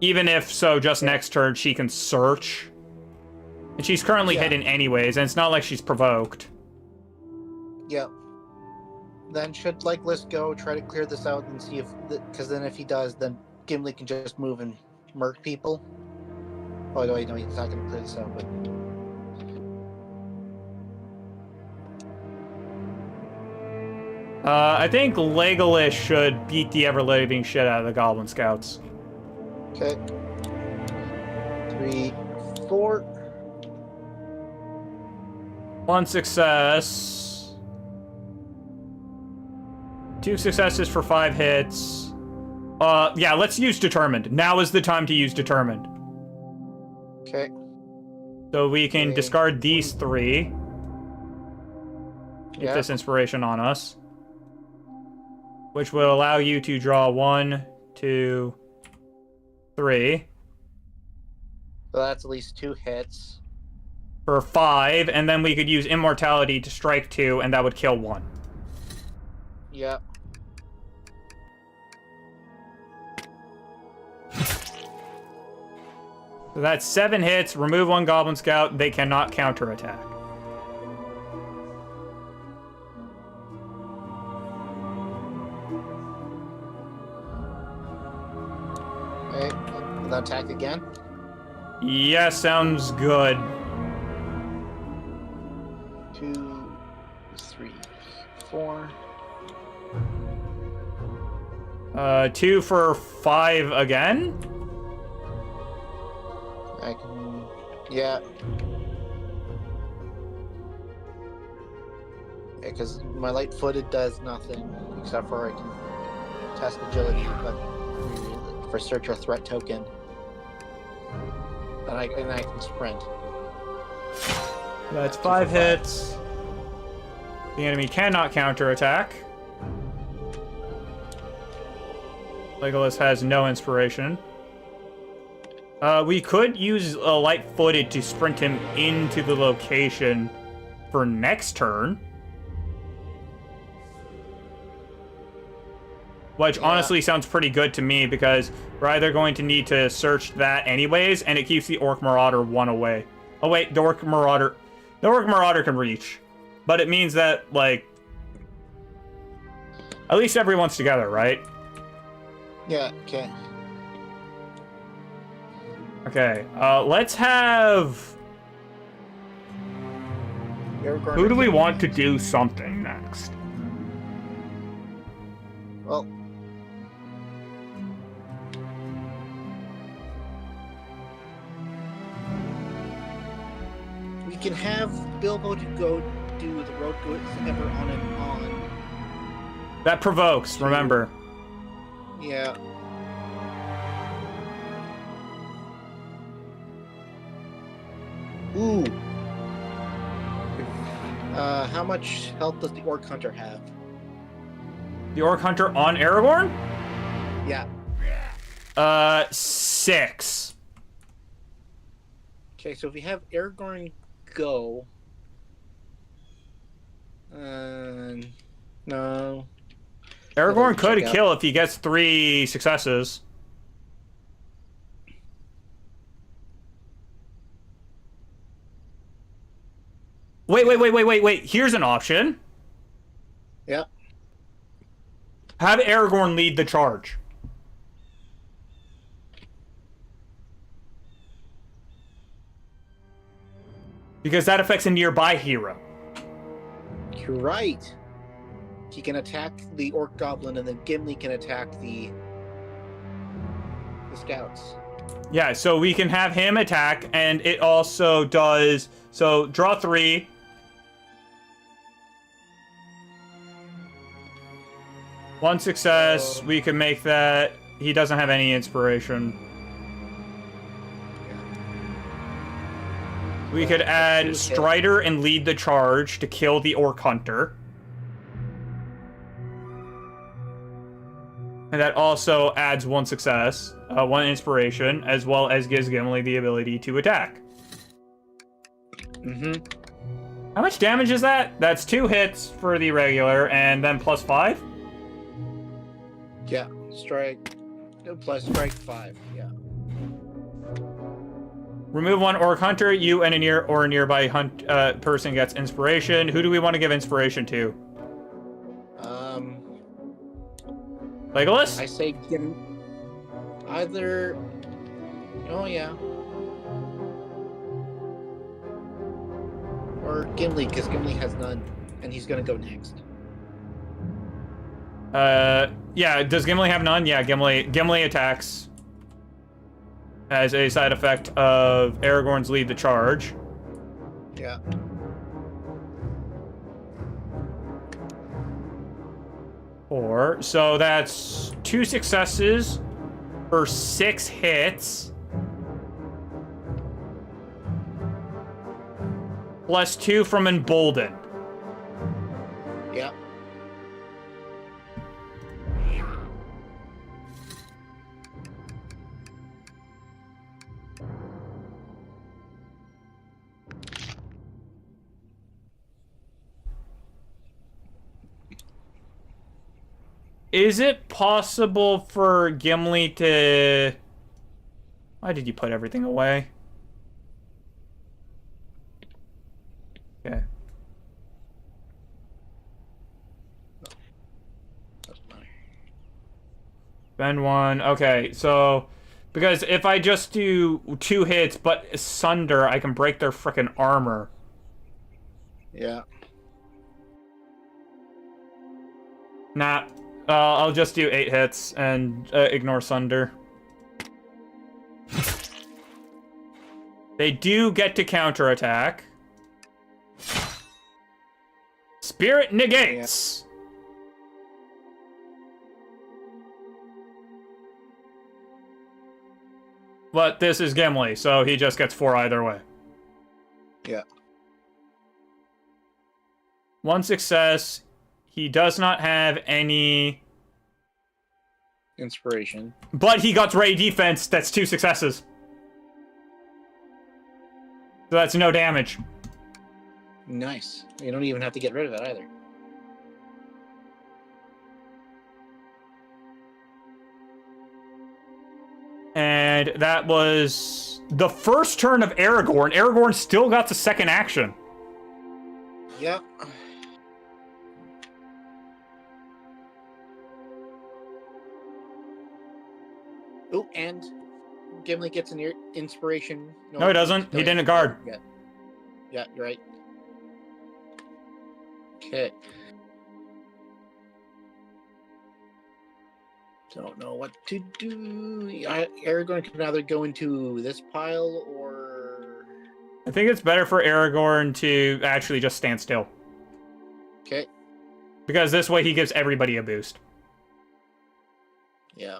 Even if, so just next turn she can search. And she's currently hidden anyways, and it's not like she's provoked. Yep. Then should Legolas go try to clear this out and see if... Because then if he does, then Gimli can just move and murk people. Oh, no, he's not going to clear this out, but... I think Legolas should beat the ever-living shit out of the Goblin Scouts. Okay. 3, 4. 1 success. 2 successes for 5 hits. Yeah, let's use Determined. Now is the time to use Determined. Okay. So we can discard these 3. Get this inspiration on us. Which will allow you to draw 1, 2, 3. So that's at least 2 hits. For 5, and then we could use Immortality to strike 2, and that would kill 1. Yep. So that's 7 hits, remove 1 Goblin Scout, they cannot counterattack. Okay. Will that attack again? Yeah, sounds good. 2, 3, 4. 2 for 5 again? I can... Yeah. Yeah, because my light-footed does nothing, except for I can test agility, but for search or threat token. And I can sprint. That's 5 hits. The enemy cannot counterattack. Legolas has no inspiration. We could use a light-footed to sprint him into the location for next turn. Which honestly sounds pretty good to me because we're either going to need to search that anyways, and it keeps the Orc Marauder 1 away. Oh wait, the Orc Marauder can reach. But it means that, like, at least everyone's together, right? Yeah, okay. Okay, let's have... Who do we want to do something next? Well... we can have Bilbo to go do the road goes ever on and on. That provokes, remember. Yeah. Ooh. How much health does the Orc Hunter have? The Orc Hunter on Aragorn? Yeah. 6. Okay, so if we have Aragorn go... no. Aragorn could kill if he gets 3 successes. Wait. Here's an option. Yeah. Have Aragorn lead the charge. Because that affects a nearby hero. You're right. He can attack the Orc Goblin, and then Gimli can attack the scouts. Yeah, so we can have him attack, and it also does... So, draw 3. One success, we can make that... He doesn't have any inspiration. We could add Strider and lead the charge to kill the Orc Hunter. And that also adds 1 success, 1 inspiration, as well as gives Gimli the ability to attack. How much damage is that? That's 2 hits for the regular, and then plus 5? Yeah, strike. Plus strike 5, yeah. Remove 1 Orc Hunter, you and a nearby person gets inspiration. Who do we want to give inspiration to? Legolas? I say either... Oh, yeah. Or Gimli, because Gimli has none, and he's gonna go next. Yeah, does Gimli have none? Yeah, Gimli attacks as a side effect of Aragorn's lead the charge. Yeah. So that's 2 successes for 6 hits. Plus 2 from Emboldened. Yeah. Is it possible for Gimli to... Why did you put everything away? Okay. Doesn't matter. Spend 1. Okay, so... Because if I just do 2 hits, but Sunder, I can break their frickin' armor. Yeah. Nah. I'll just do 8 hits and ignore Sunder. They do get to counterattack. Spirit negates! But this is Gimli, so he just gets 4 either way. Yeah. 1 success. He does not have any... Inspiration. But he got Ray Defense, that's 2 successes. So that's no damage. Nice. You don't even have to get rid of it either. And that was the first turn of Aragorn. Aragorn still got the second action. Yep. Oh, and Gimli gets an inspiration. No, he doesn't. He didn't guard. Yeah. Yeah, you're right. Okay. Don't know what to do. Aragorn can either go into this pile or... I think it's better for Aragorn to actually just stand still. Okay. Because this way he gives everybody a boost. Yeah.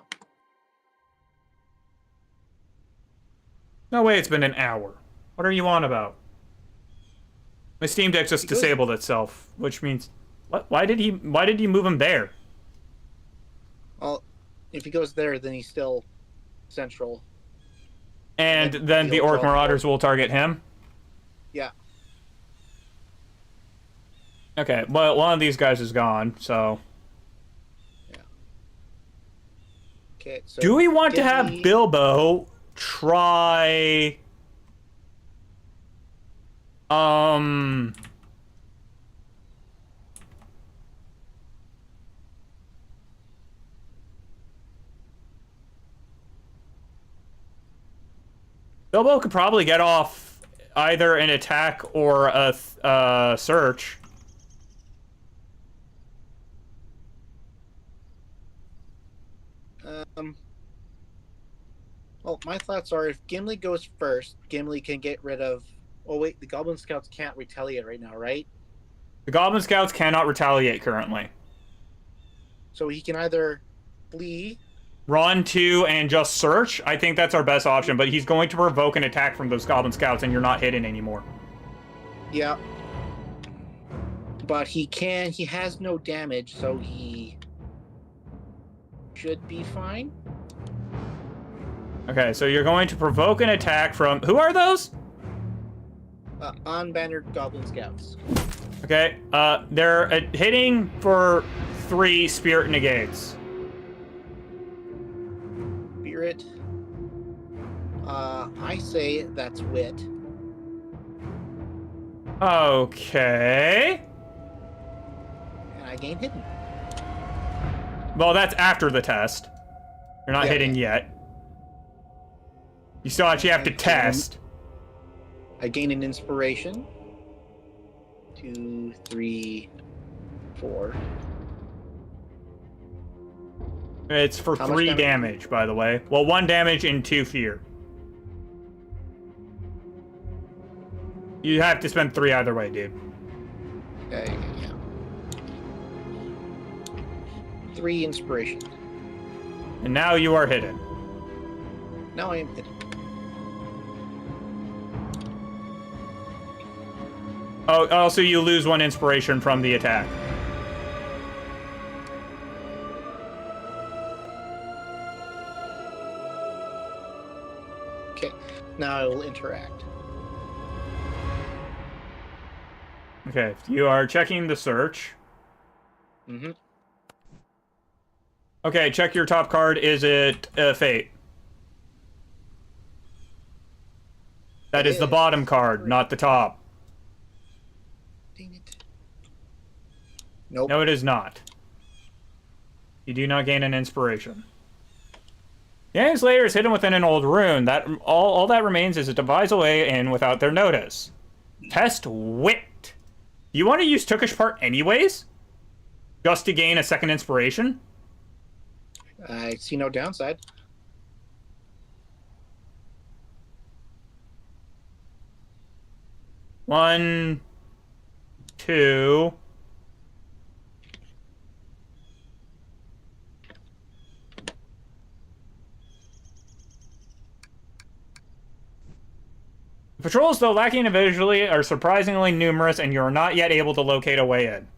No way, it's been an hour. What are you on about? My Steam Deck just disabled itself, which means... What? Why did you move him there? Well, if he goes there, then he's still central. And then the Orc Marauders will target him? Yeah. Okay, well, one of these guys is gone, so... Yeah. Okay, so... Do we want to have Bilbo try... Bilbo could probably get off either an attack or a search. Well, my thoughts are if Gimli goes first, Gimli can get rid of... Oh, wait, the Goblin Scouts can't retaliate right now, right? The Goblin Scouts cannot retaliate currently. So he can either flee... Run to and just search. I think that's our best option, but he's going to provoke an attack from those Goblin Scouts and you're not hidden anymore. Yeah. But he has no damage, so he should be fine. Okay, so you're going to provoke an attack from... Who are those? Unbannered Goblin Scouts. Okay, they're hitting for 3 Spirit Negates. Spirit. I say that's Wit. Okay. And I gain Hidden. Well, that's after the test. You're not hitting yet. You still actually have to test. I gain an Inspiration. 2, 3, 4. It's for How much 3 damage? damage, by the way. Well, 1 damage and 2 fear. You have to spend 3 either way, dude. Yeah. 3 inspiration. And now you are hidden. Now I am hidden. Oh, also you lose 1 inspiration from the attack. Okay, now I will interact. Okay, you are checking the search. Mm-hmm. Okay, check your top card. Is it Fate? That is the bottom card, not the top. Dang it. Nope. No, it is not. You do not gain an inspiration. The enemy's lair is hidden within an old rune. That all that remains is to devise a way in without their notice. Test wit. You want to use Tookish part anyways? Just to gain a second inspiration? I see no downside. One, two. Patrols, though lacking individually, are surprisingly numerous, and you are not yet able to locate a way in.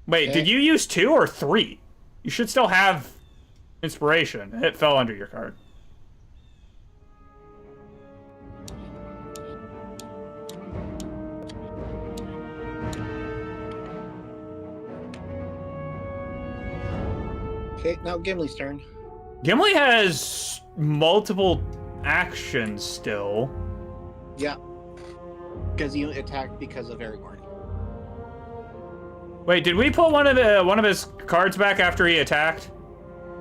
Wait, Okay. did you use 2 or 3? You should still have inspiration. It fell under your card. Okay, now Gimli's turn. Gimli has multiple actions still. Yeah. Because he attacked because of Aragorn. Wait, did we pull one of his cards back after he attacked?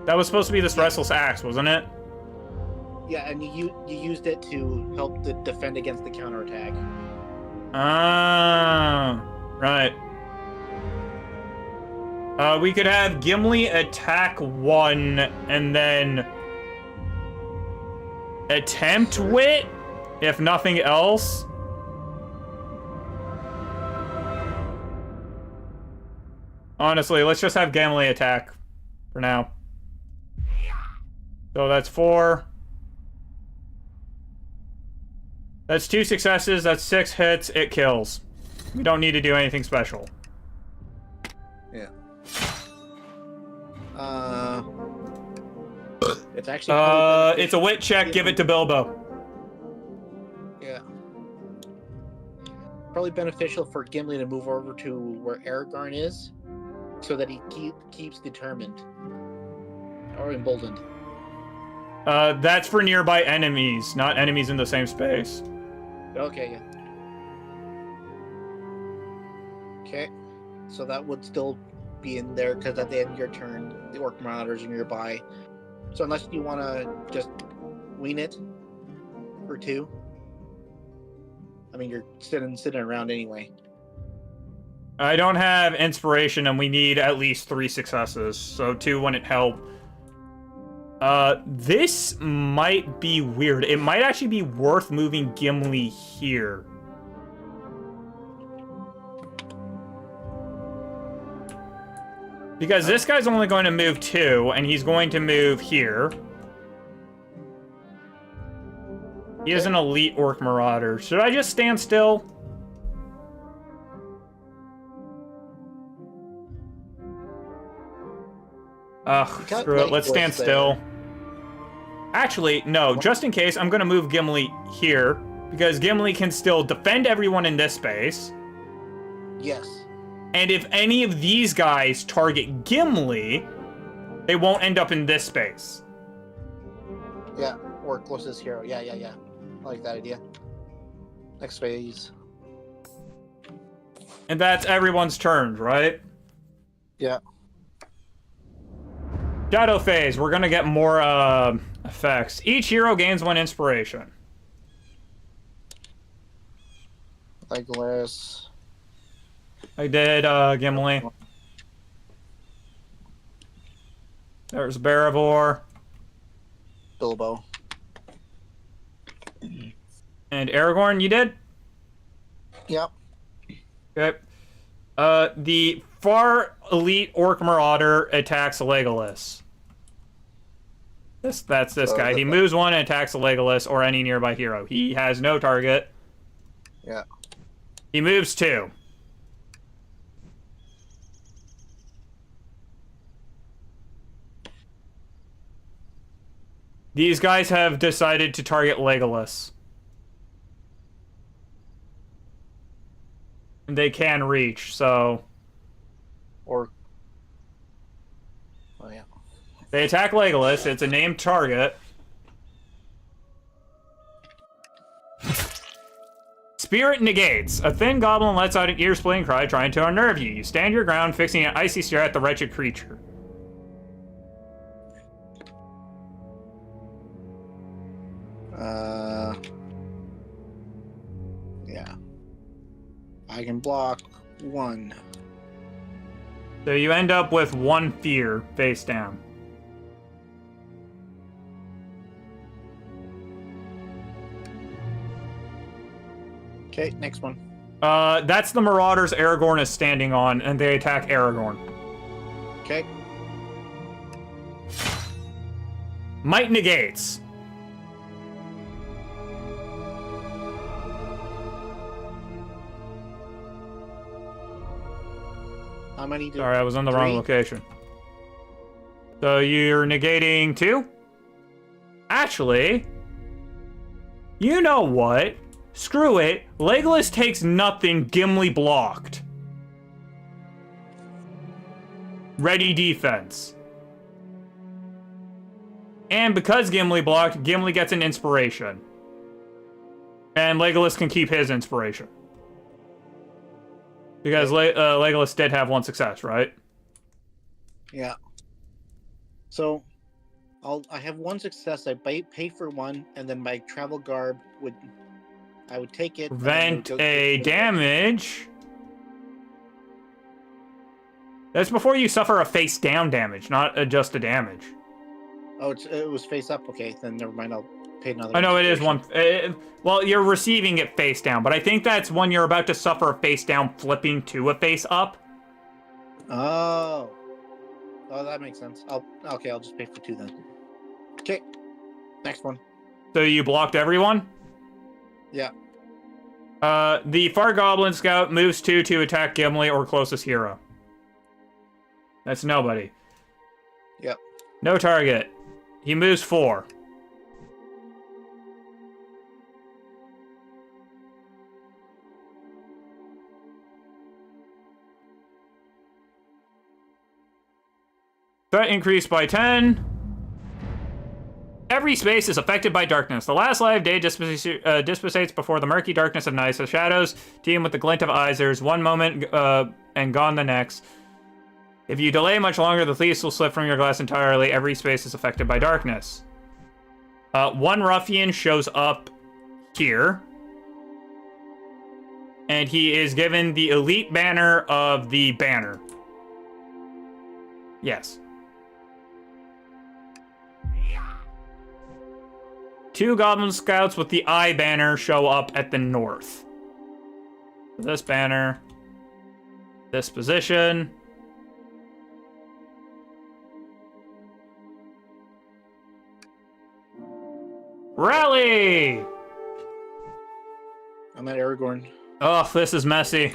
That was supposed to be this Restless Axe, wasn't it? Yeah, and you used it to help the defend against the counterattack. Ah, right. We could have Gimli attack 1 and then attempt wit, if nothing else. Honestly, let's just have Gimli attack for now. So that's 4. That's 2 successes, that's 6 hits, it kills. We don't need to do anything special. Yeah. It's actually. It's a wit check, give it to Bilbo. Yeah. Probably beneficial for Gimli to move over to where Aragorn is, so that he keeps determined or emboldened. That's for nearby enemies, not enemies in the same space. Okay, yeah. Okay, so that would still be in there because at the end of your turn, the Orc Marauders are nearby. So unless you want to just wing it for 2, I mean you're sitting around anyway. I don't have inspiration, and we need at least 3 successes, so 2 wouldn't help. This might be weird. It might actually be worth moving Gimli here. Because this guy's only going to move 2, and he's going to move here. He is an elite Orc Marauder. Should I just stand still? Ugh, screw it. Let's stand still. Actually, no. Just in case, I'm going to move Gimli here. Because Gimli can still defend everyone in this space. Yes. And if any of these guys target Gimli, they won't end up in this space. Yeah, or closest hero. Yeah. I like that idea. Next phase. And that's everyone's turn, right? Yeah. Shadow phase. We're going to get more effects. Each hero gains 1 inspiration. Legolas. I did, Gimli. There's Barivore. Bilbo. And Aragorn, you did? Yep. Okay. The far elite Orc Marauder attacks Legolas. That's this guy. He moves one and attacks Legolas or any nearby hero. He has no target. Yeah. He moves two. These guys have decided to target Legolas. And they can reach, so... Or... Oh, yeah. They attack Legolas. It's a named target. Spirit negates. A thin goblin lets out an ear-splitting cry trying to unnerve you. You stand your ground, fixing an icy stare at the wretched creature. Yeah. I can block one. So you end up with one fear face down. Okay, next one. That's the Marauders Aragorn is standing on, and they attack Aragorn. Okay. Might negates. How many do... Sorry, I was on the wrong Three. location. So you're negating two? Actually, you know what? Screw it. Legolas takes nothing. Gimli blocked. Ready defense. And because Gimli blocked, Gimli gets an inspiration. And Legolas can keep his inspiration. Because Legolas did have one success, right? Yeah. So, I have one success. I pay for one, and then my travel garb I would take it. Prevent a damage. That's before you suffer a face down damage, not just a damage. Oh, it was face up. Okay, then never mind. I'll pay another. I know it is inspiration. one. Well, you're receiving it face down, but I think that's when you're about to suffer a face down, flipping to a face up. Oh. Oh, that makes sense. I'll just pay for two then. Okay. Next one. So you blocked everyone? Yeah. The Far Goblin Scout moves two to attack Gimli or closest hero. That's nobody. Yep. No target. He moves four. Threat increased by 10. Every space is affected by darkness. The last light of day dissipates before the murky darkness of night. The shadows teem with the glint of eyes. There's one moment and gone the next. If you delay much longer, the thieves will slip from your glass entirely. Every space is affected by darkness. One ruffian shows up here. And he is given the elite banner of the banner. Yes. Two Goblin Scouts with the eye banner show up at the north. This banner. This position. Rally! I'm at Aragorn. Oh, this is messy.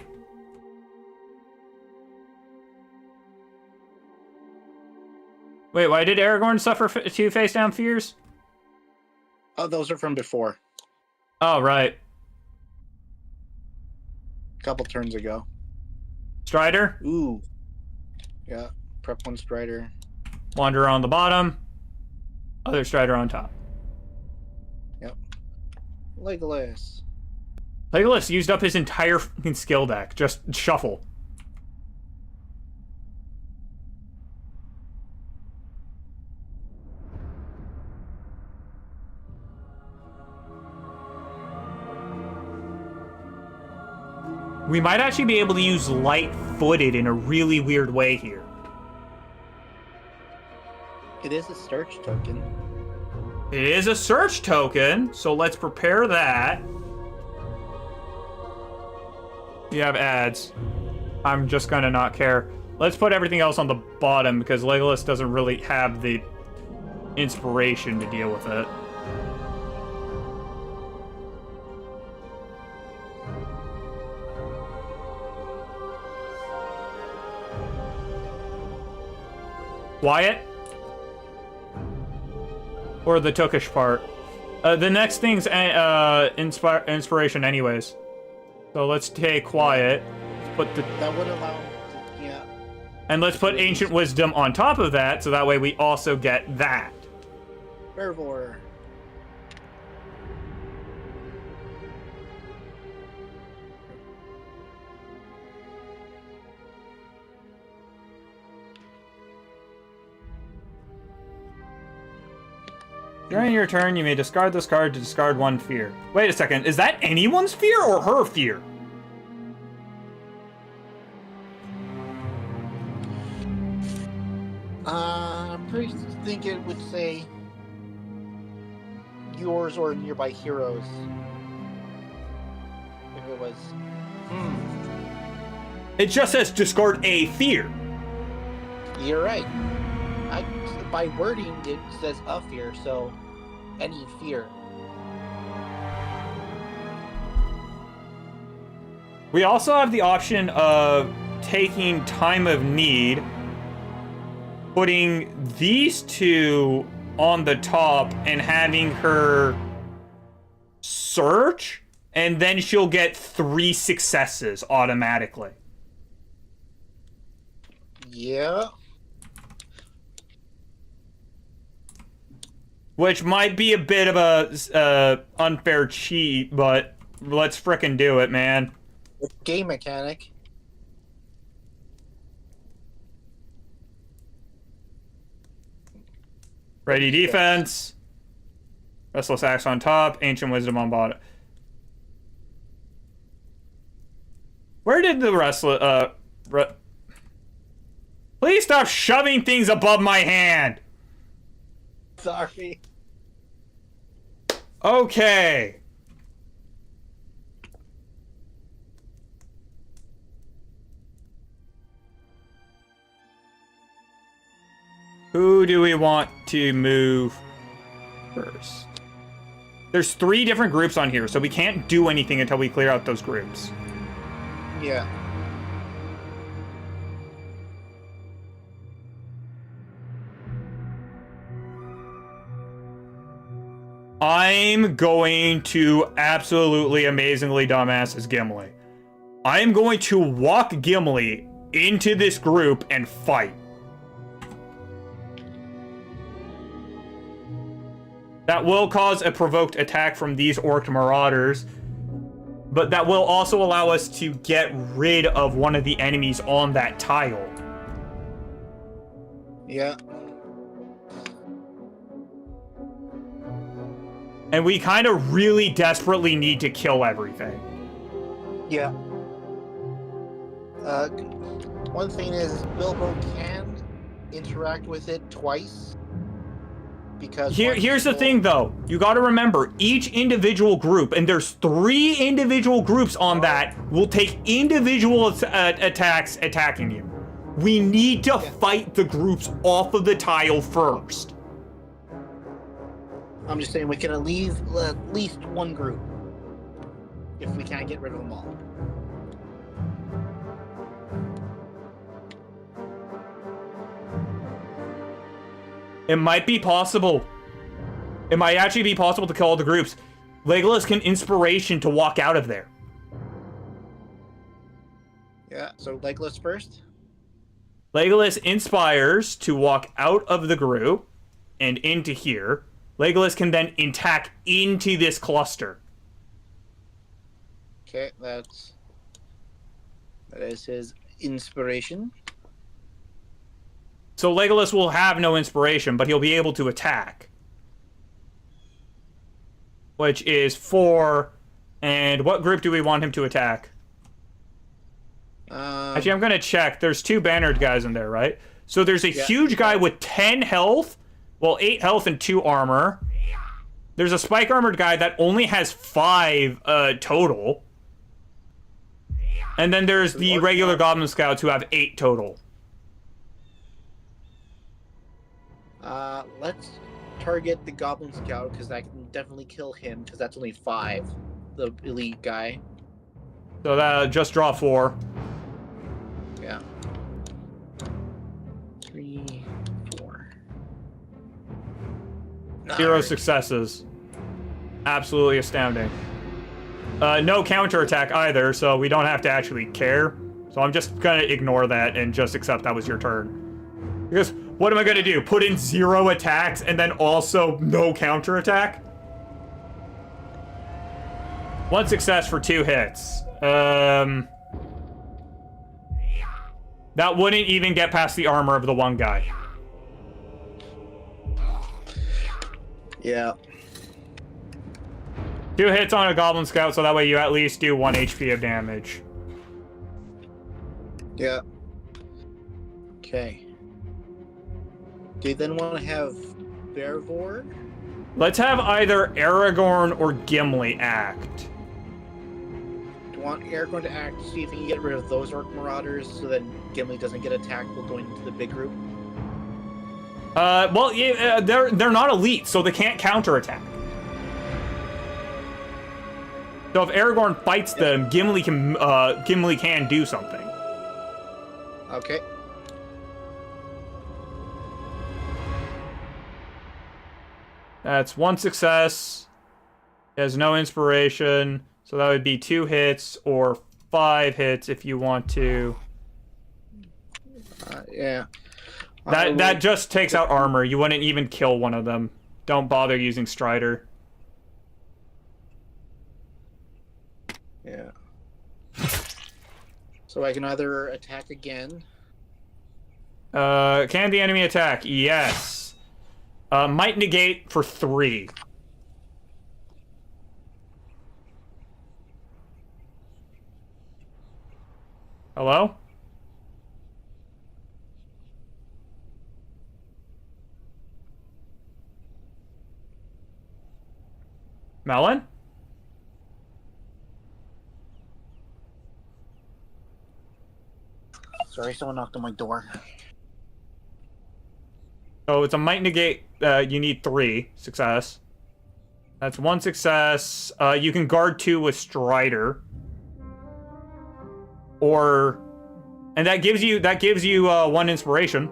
Wait, why did Aragorn suffer two face-down fears? Oh, those are from before. Oh, right. A couple turns ago. Strider? Ooh. Yeah. Prep one Strider. Wanderer on the bottom. Other Strider on top. Yep. Legolas. Legolas used up his entire fucking skill deck. Just shuffle. We might actually be able to use light-footed in a really weird way here. It is a search token. It is a search token, so let's prepare that. You have ads. I'm just gonna not care. Let's put everything else on the bottom because Legolas doesn't really have the inspiration to deal with it. Wyatt? Or the Tookish part? The next thing's inspiration anyways. So let's take Quiet. Put the... That would allow him to, yeah. And let's put Ancient Wisdom on top of that, so that way we also get that. Fervor. During your turn, you may discard this card to discard one fear. Wait a second, is that anyone's fear or her fear? I'm pretty think it would say yours or nearby heroes. If it was. It just says discard a fear. You're right. By wording, it says a fear, so any fear. We also have the option of taking Time of Need, putting these two on the top and having her search, and then she'll get 3 successes automatically. Yeah. Which might be a bit of a unfair cheat, but let's frickin' do it, man. Game mechanic. Ready defense. Restless Axe on top. Ancient Wisdom on bottom. Where did the restless... Please stop shoving things above my hand! Sorry. Okay. Who do we want to move first? There's 3 different groups on here, so we can't do anything until we clear out those groups. Yeah. I'm going to absolutely amazingly dumbass as Gimli. I'm going to walk Gimli into this group and fight. That will cause a provoked attack from these Orc Marauders, but that will also allow us to get rid of one of the enemies on that tile. Yeah. And we kind of really desperately need to kill everything. Yeah. One thing is Bilbo can interact with it twice. Because here's the thing, though. You got to remember, each individual group, and there's 3 individual groups on that, will take individual attacks attacking you. We need to fight the groups off of the tile first. I'm just saying we can leave at least one group if we can't get rid of them all. It might be possible. It might actually be possible to kill all the groups. Legolas can inspiration to walk out of there. Yeah, so Legolas first? Legolas inspires to walk out of the group and into here. Legolas can then attack into this cluster. Okay, that is his inspiration. So Legolas will have no inspiration, but he'll be able to attack. Which is 4. And what group do we want him to attack? Actually, I'm gonna check. There's 2 bannered guys in there, right? So there's a huge guy with 10 health, well, 8 health and 2 armor. There's a spike armored guy that only has 5 total. And then there's the regular goblin scouts who have 8 total. Let's target the goblin scout because I can definitely kill him because that's only 5, the elite guy. So that just draw 4. Yeah. 3, 4. 0 successes. Absolutely astounding. No counterattack either, so we don't have to actually care. So I'm just gonna ignore that and just accept that was your turn. Because what am I gonna do? Put in 0 attacks and then also no counterattack? 1 success for 2 hits. That wouldn't even get past the armor of the one guy. Yeah. 2 hits on a goblin scout, so that way you at least do 1 HP of damage. Yeah. Okay. Do you then want to have Bearvor? Let's have either Aragorn or Gimli act. Do you want Aragorn to act to see if he can get rid of those Orc Marauders so that Gimli doesn't get attacked while going into the big group? Well, yeah, they're not elite, so they can't counterattack. So if Aragorn fights them, Gimli can do something. Okay. That's 1 success. He has no inspiration, so that would be 2 hits or 5 hits if you want to. Yeah. That just takes out armor. You wouldn't even kill one of them. Don't bother using Strider. Yeah. So I can either attack again. Can the enemy attack? Yes. Might negate for 3. Hello? Melon? Sorry, someone knocked on my door. So it's a might negate. You need 3 success. That's 1 success. You can guard 2 with Strider. And that gives you 1 inspiration.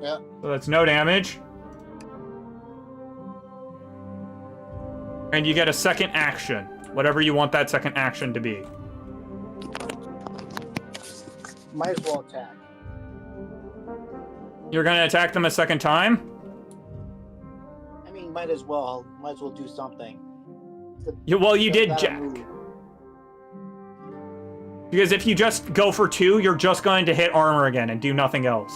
Yeah. So that's no damage. And you get a second action, whatever you want that second action to be. Might as well attack. You're gonna attack them a second time? I mean, might as well. Might as well do something. Well, you did Gotta Jack. move. Because if you just go for 2, you're just going to hit armor again and do nothing else.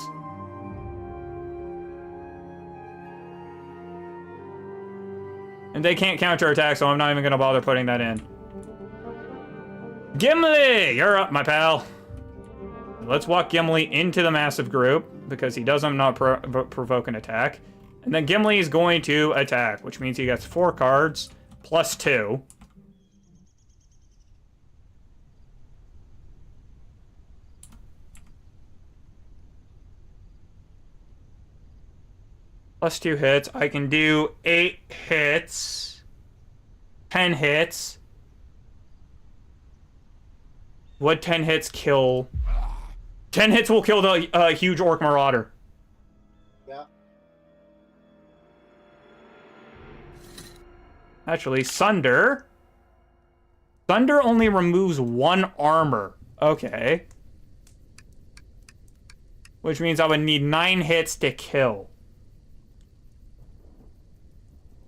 And they can't counterattack, so I'm not even gonna bother putting that in. Gimli! You're up, my pal. Let's walk Gimli into the massive group, because he does not provoke an attack. And then Gimli is going to attack, which means he gets 4 cards, plus 2. Plus 2 hits. I can do 8 hits. 10 hits. Would 10 hits kill? 10 hits will kill the huge Orc Marauder. Yeah. Actually, Sunder. Sunder only removes 1 armor. Okay. Which means I would need 9 hits to kill.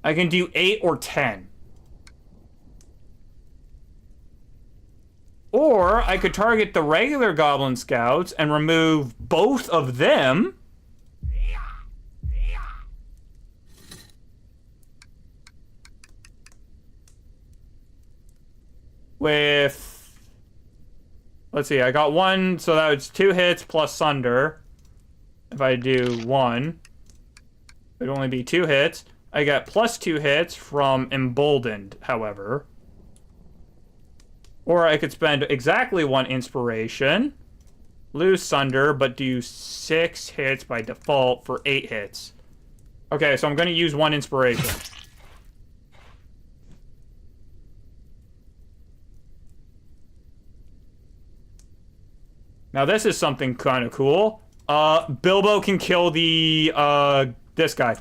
I can do 8 or 10. Or I could target the regular Goblin Scouts and remove both of them. With let's see. I got 1, so that was 2 hits plus Sunder. If I do 1, it'd only be 2 hits. I get plus 2 hits from Emboldened, however. Or I could spend exactly 1 inspiration, lose Sunder, but do 6 hits by default for 8 hits. Okay, so I'm going to use 1 inspiration. Now this is something kind of cool. Bilbo can kill the, this guy.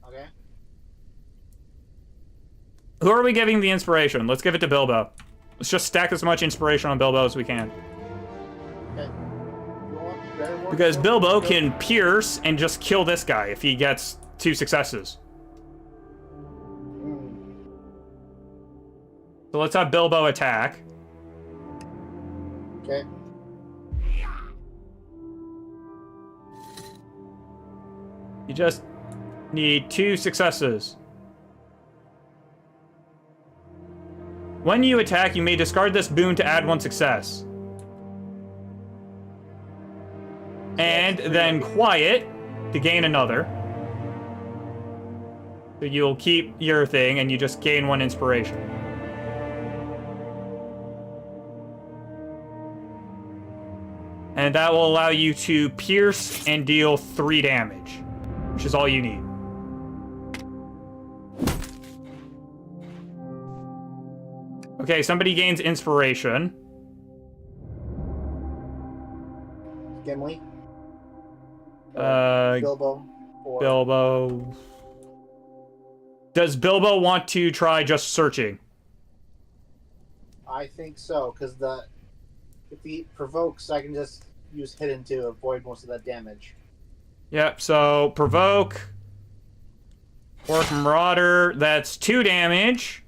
Okay. Who are we giving the inspiration? Let's give it to Bilbo. Let's just stack as much inspiration on Bilbo as we can. Okay. Because Bilbo can pierce and just kill this guy if he gets 2 successes. So let's have Bilbo attack. Okay. You just need 2 successes. When you attack, you may discard this boon to add 1 success. And then quiet to gain another. So you'll keep your thing and you just gain 1 inspiration. And that will allow you to pierce and deal 3 damage, which is all you need. Okay, somebody gains inspiration. Gimli. Bilbo. Or... Bilbo. Does Bilbo want to try just searching? I think so, because if he provokes, I can just use hidden to avoid most of that damage. Yep, so provoke. Orc Marauder, that's 2 damage.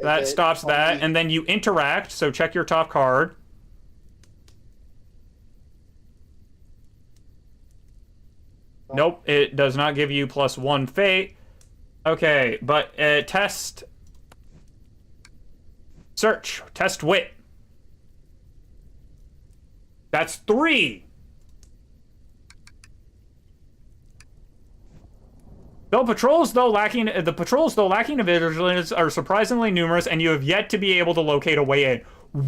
That stops that, and then you interact, so check your top card. Oh. Nope, it does not give you +1 fate. Okay, but test... Search. Test wit. That's 3. The patrols, though lacking in vigilance, are surprisingly numerous, and you have yet to be able to locate a way in.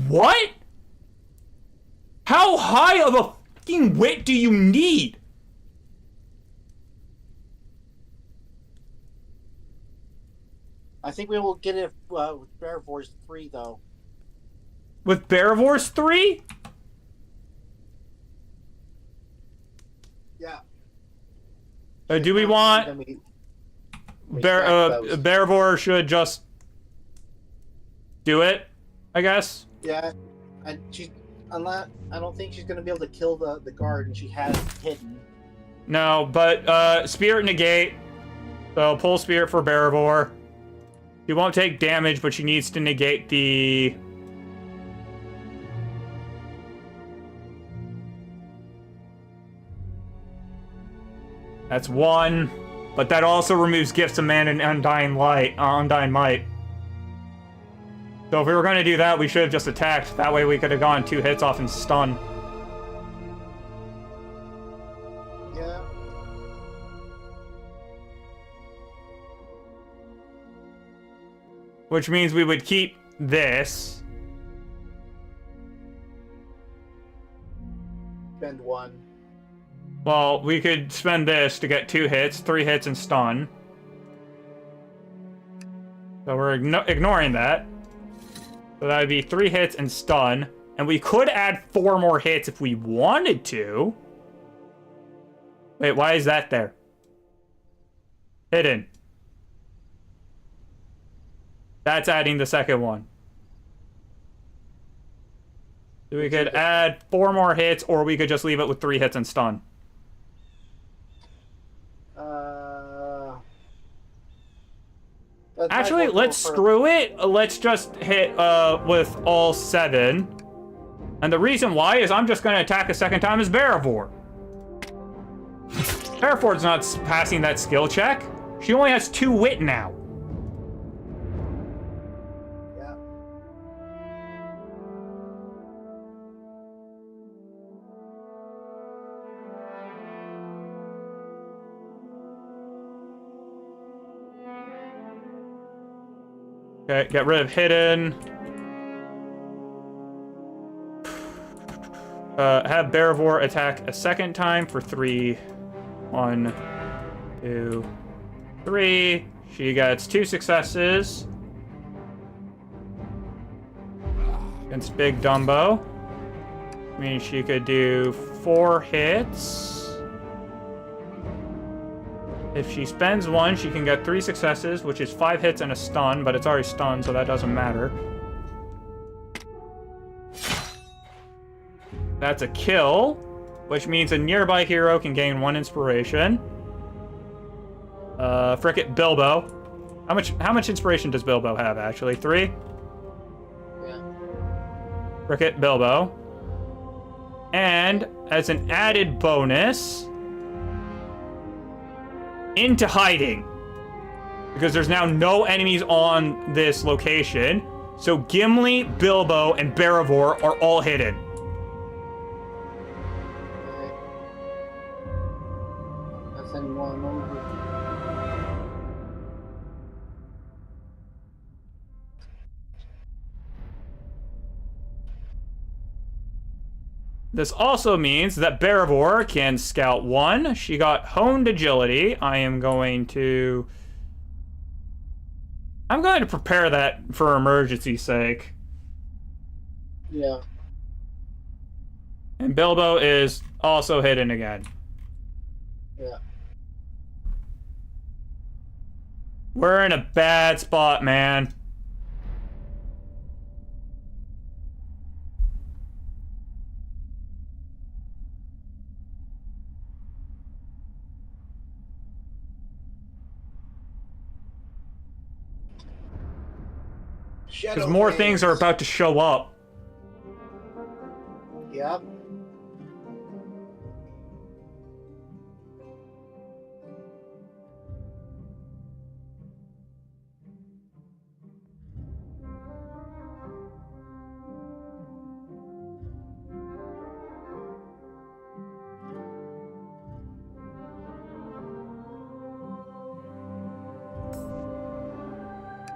What? How high of a fucking wit do you need? I think we will get it with Bearvor's 3, though. With Bearvor's 3? Yeah. Do we want... Bearvor should just do it, I guess. Yeah, and I don't think she's gonna be able to kill the guard, and she has hidden. No, but Spirit negate. So pull Spirit for Bearvor. She won't take damage, but she needs to negate the... That's 1. But that also removes Gifts of Man and Undying Might. So if we were going to do that, we should have just attacked. That way we could have gone 2 hits off and stun. Yeah. Which means we would keep this. Spend 1. Well, we could spend this to get 2 hits, 3 hits, and stun. So we're ignoring that. So that would be 3 hits and stun. And we could add 4 more hits if we wanted to. Wait, why is that there? Hidden. That's adding the second one. So we could add 4 more hits, or we could just leave it with 3 hits and stun. Actually, let's screw it. Let's just hit with all 7. And the reason why is I'm just going to attack a second time as Bearvor. Bearvor's not passing that skill check. She only has 2 wit now. Okay, get rid of hidden. Have Barivore attack a second time for 3. 1, 2, 3. She gets 2 successes. Against Big Dumbo. Means she could do 4 hits. If she spends 1, she can get 3 successes, which is 5 hits and a stun, but it's already stunned, so that doesn't matter. That's a kill, which means a nearby hero can gain 1 inspiration. Frick it, Bilbo. How much inspiration does Bilbo have, actually? 3? Yeah. Frick it, Bilbo. And, as an added bonus, into hiding. Because there's now no enemies on this location. So Gimli, Bilbo, and Barivore are all hidden. That's anyone over. This also means that Barivore can scout 1. She got honed agility. I'm going to prepare that for emergency's sake. Yeah. And Bilbo is also hidden again. Yeah. We're in a bad spot, man. Because more things are about to show up. Yep.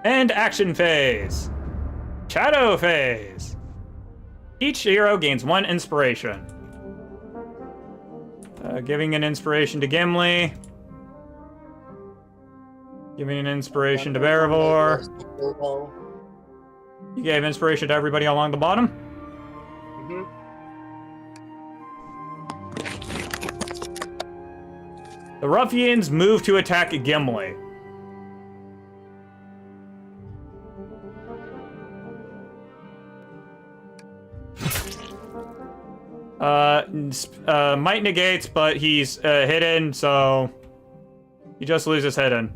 And action phase. Shadow phase. Each hero gains 1 inspiration. Giving an inspiration to Gimli. Giving an inspiration to Barivore. You gave inspiration to everybody along the bottom? Mm-hmm. The ruffians move to attack Gimli. Might negates, but he's hidden, so he just loses hidden.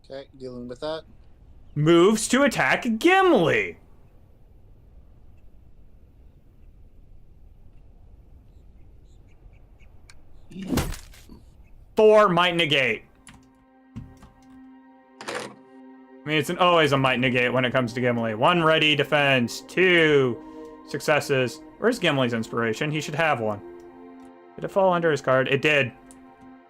Okay, dealing with that. Moves to attack Gimli. Four might negate. I mean, it's always a might negate when it comes to Gimli. 1 ready defense, 2 successes. Where's Gimli's inspiration? He should have 1. Did it fall under his card? It did.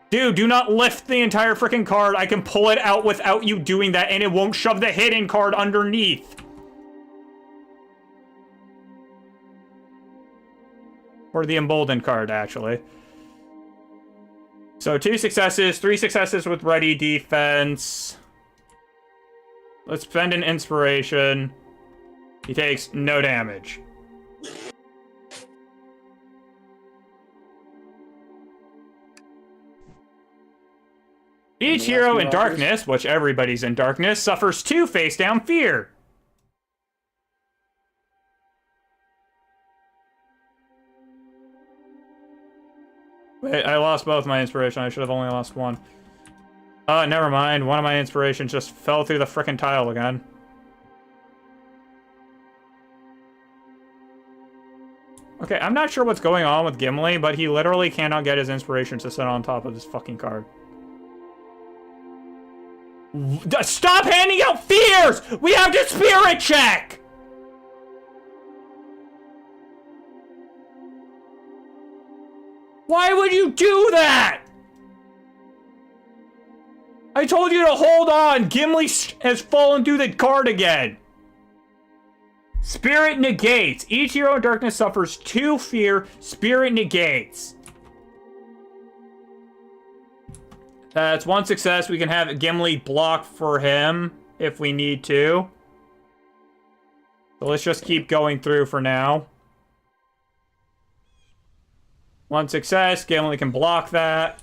Dude, do not lift the entire freaking card. I can pull it out without you doing that, and it won't shove the hidden card underneath. Or the emboldened card, actually. So 2 successes, 3 successes with ready defense. Let's spend an inspiration. He takes no damage. Each hero in darkness, which everybody's in darkness, suffers 2 face-down fear. Wait, I lost both my inspiration. I should have only lost 1. Never mind. One of my inspirations just fell through the frickin' tile again. Okay, I'm not sure what's going on with Gimli, but he literally cannot get his inspiration to sit on top of this fucking card. Stop handing out fears! We have to spirit check! Why would you do that? I told you to hold on! Gimli has fallen through the card again! Spirit negates. Each hero in darkness suffers 2 fear. Spirit negates. That's 1 success. We can have Gimli block for him if we need to. So let's just keep going through for now. 1 success. Gimli can block that.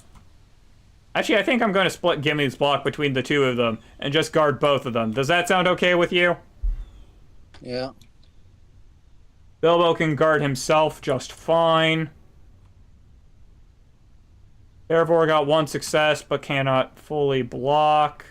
Actually, I think I'm going to split Gimli's block between the 2 of them and just guard both of them. Does that sound okay with you? Yeah. Bilbo can guard himself just fine. Erebor got 1 success, but cannot fully block.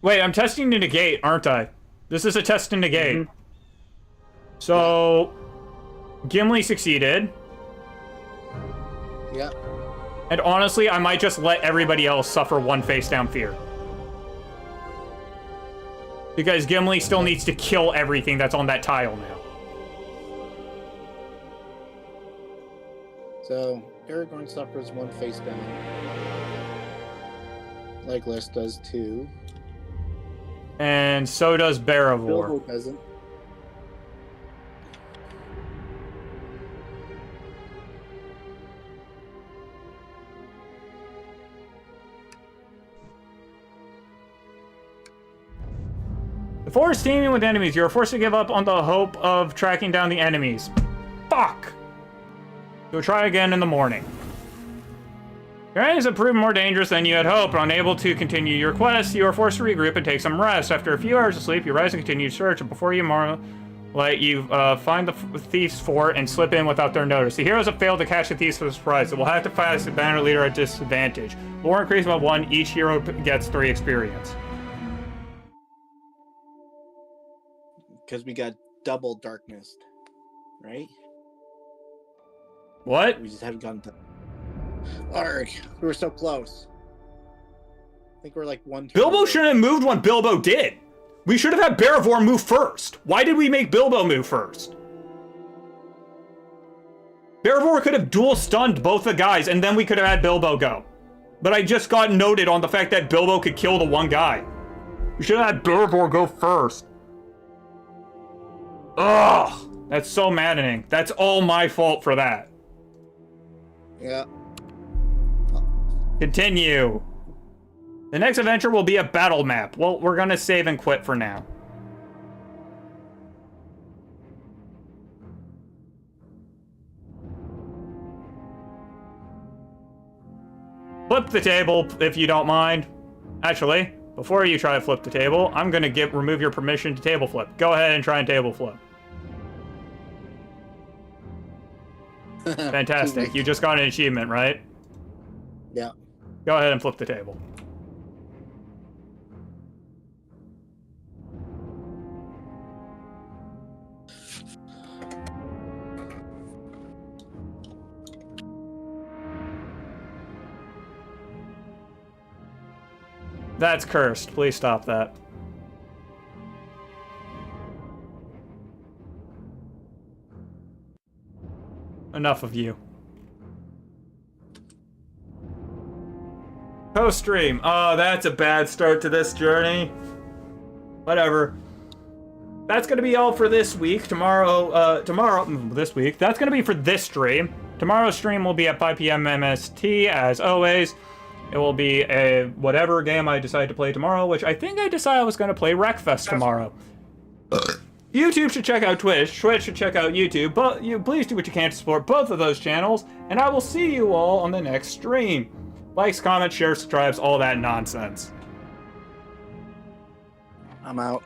Wait, I'm testing to negate, aren't I? This is a test to negate. Mm-hmm. So, Gimli succeeded. Yeah. And honestly, I might just let everybody else suffer 1 face down fear. Because Gimli still needs to kill everything that's on that tile now. So, Aragorn suffers 1 face down. Legolas does 2. And so does Barivor. Bilbo doesn't. The forest teeming with enemies. You are forced to give up on the hope of tracking down the enemies. Fuck! You'll try again in the morning. Your enemies have proven more dangerous than you had hoped. Unable to continue your quest, you are forced to regroup and take some rest. After a few hours of sleep, you rise and continue search, and before you you find the thief's fort and slip in without their notice. The heroes have failed to catch the thieves with surprise. They will have to fight as the banner leader at disadvantage. Lore increased by 1. Each hero gets 3 experience. Because we got double darkness, right? What? We just haven't gotten to... Arg, we were so close. I think we're like 1 turn. Bilbo shouldn't have moved when Bilbo did. We should have had Barivor move first. Why did we make Bilbo move first? Barivor could have dual stunned both the guys, and then we could have had Bilbo go. But I just got noted on the fact that Bilbo could kill the 1 guy. We should have had Barivor go first. Ugh, that's so maddening. That's all my fault for that. Yeah. Continue. The next adventure will be a battle map. Well, we're gonna save and quit for now. Flip the table, if you don't mind. Actually, before you try to flip the table, I'm gonna remove your permission to table flip. Go ahead and try and table flip. Fantastic. You just got an achievement, right? Yeah. Go ahead and flip the table. That's cursed. Please stop that. Enough of you. Post-stream. Oh, that's a bad start to this journey. Whatever. That's gonna be all for this week. This week. That's gonna be for this stream. Tomorrow's stream will be at 5 p.m. MST, as always. It will be a whatever game I decide to play tomorrow, which I think I decided I was gonna play Wreckfest tomorrow. YouTube should check out Twitch. Twitch should check out YouTube. But please do what you can to support both of those channels. And I will see you all on the next stream. Likes, comments, shares, subscribes, all that nonsense. I'm out.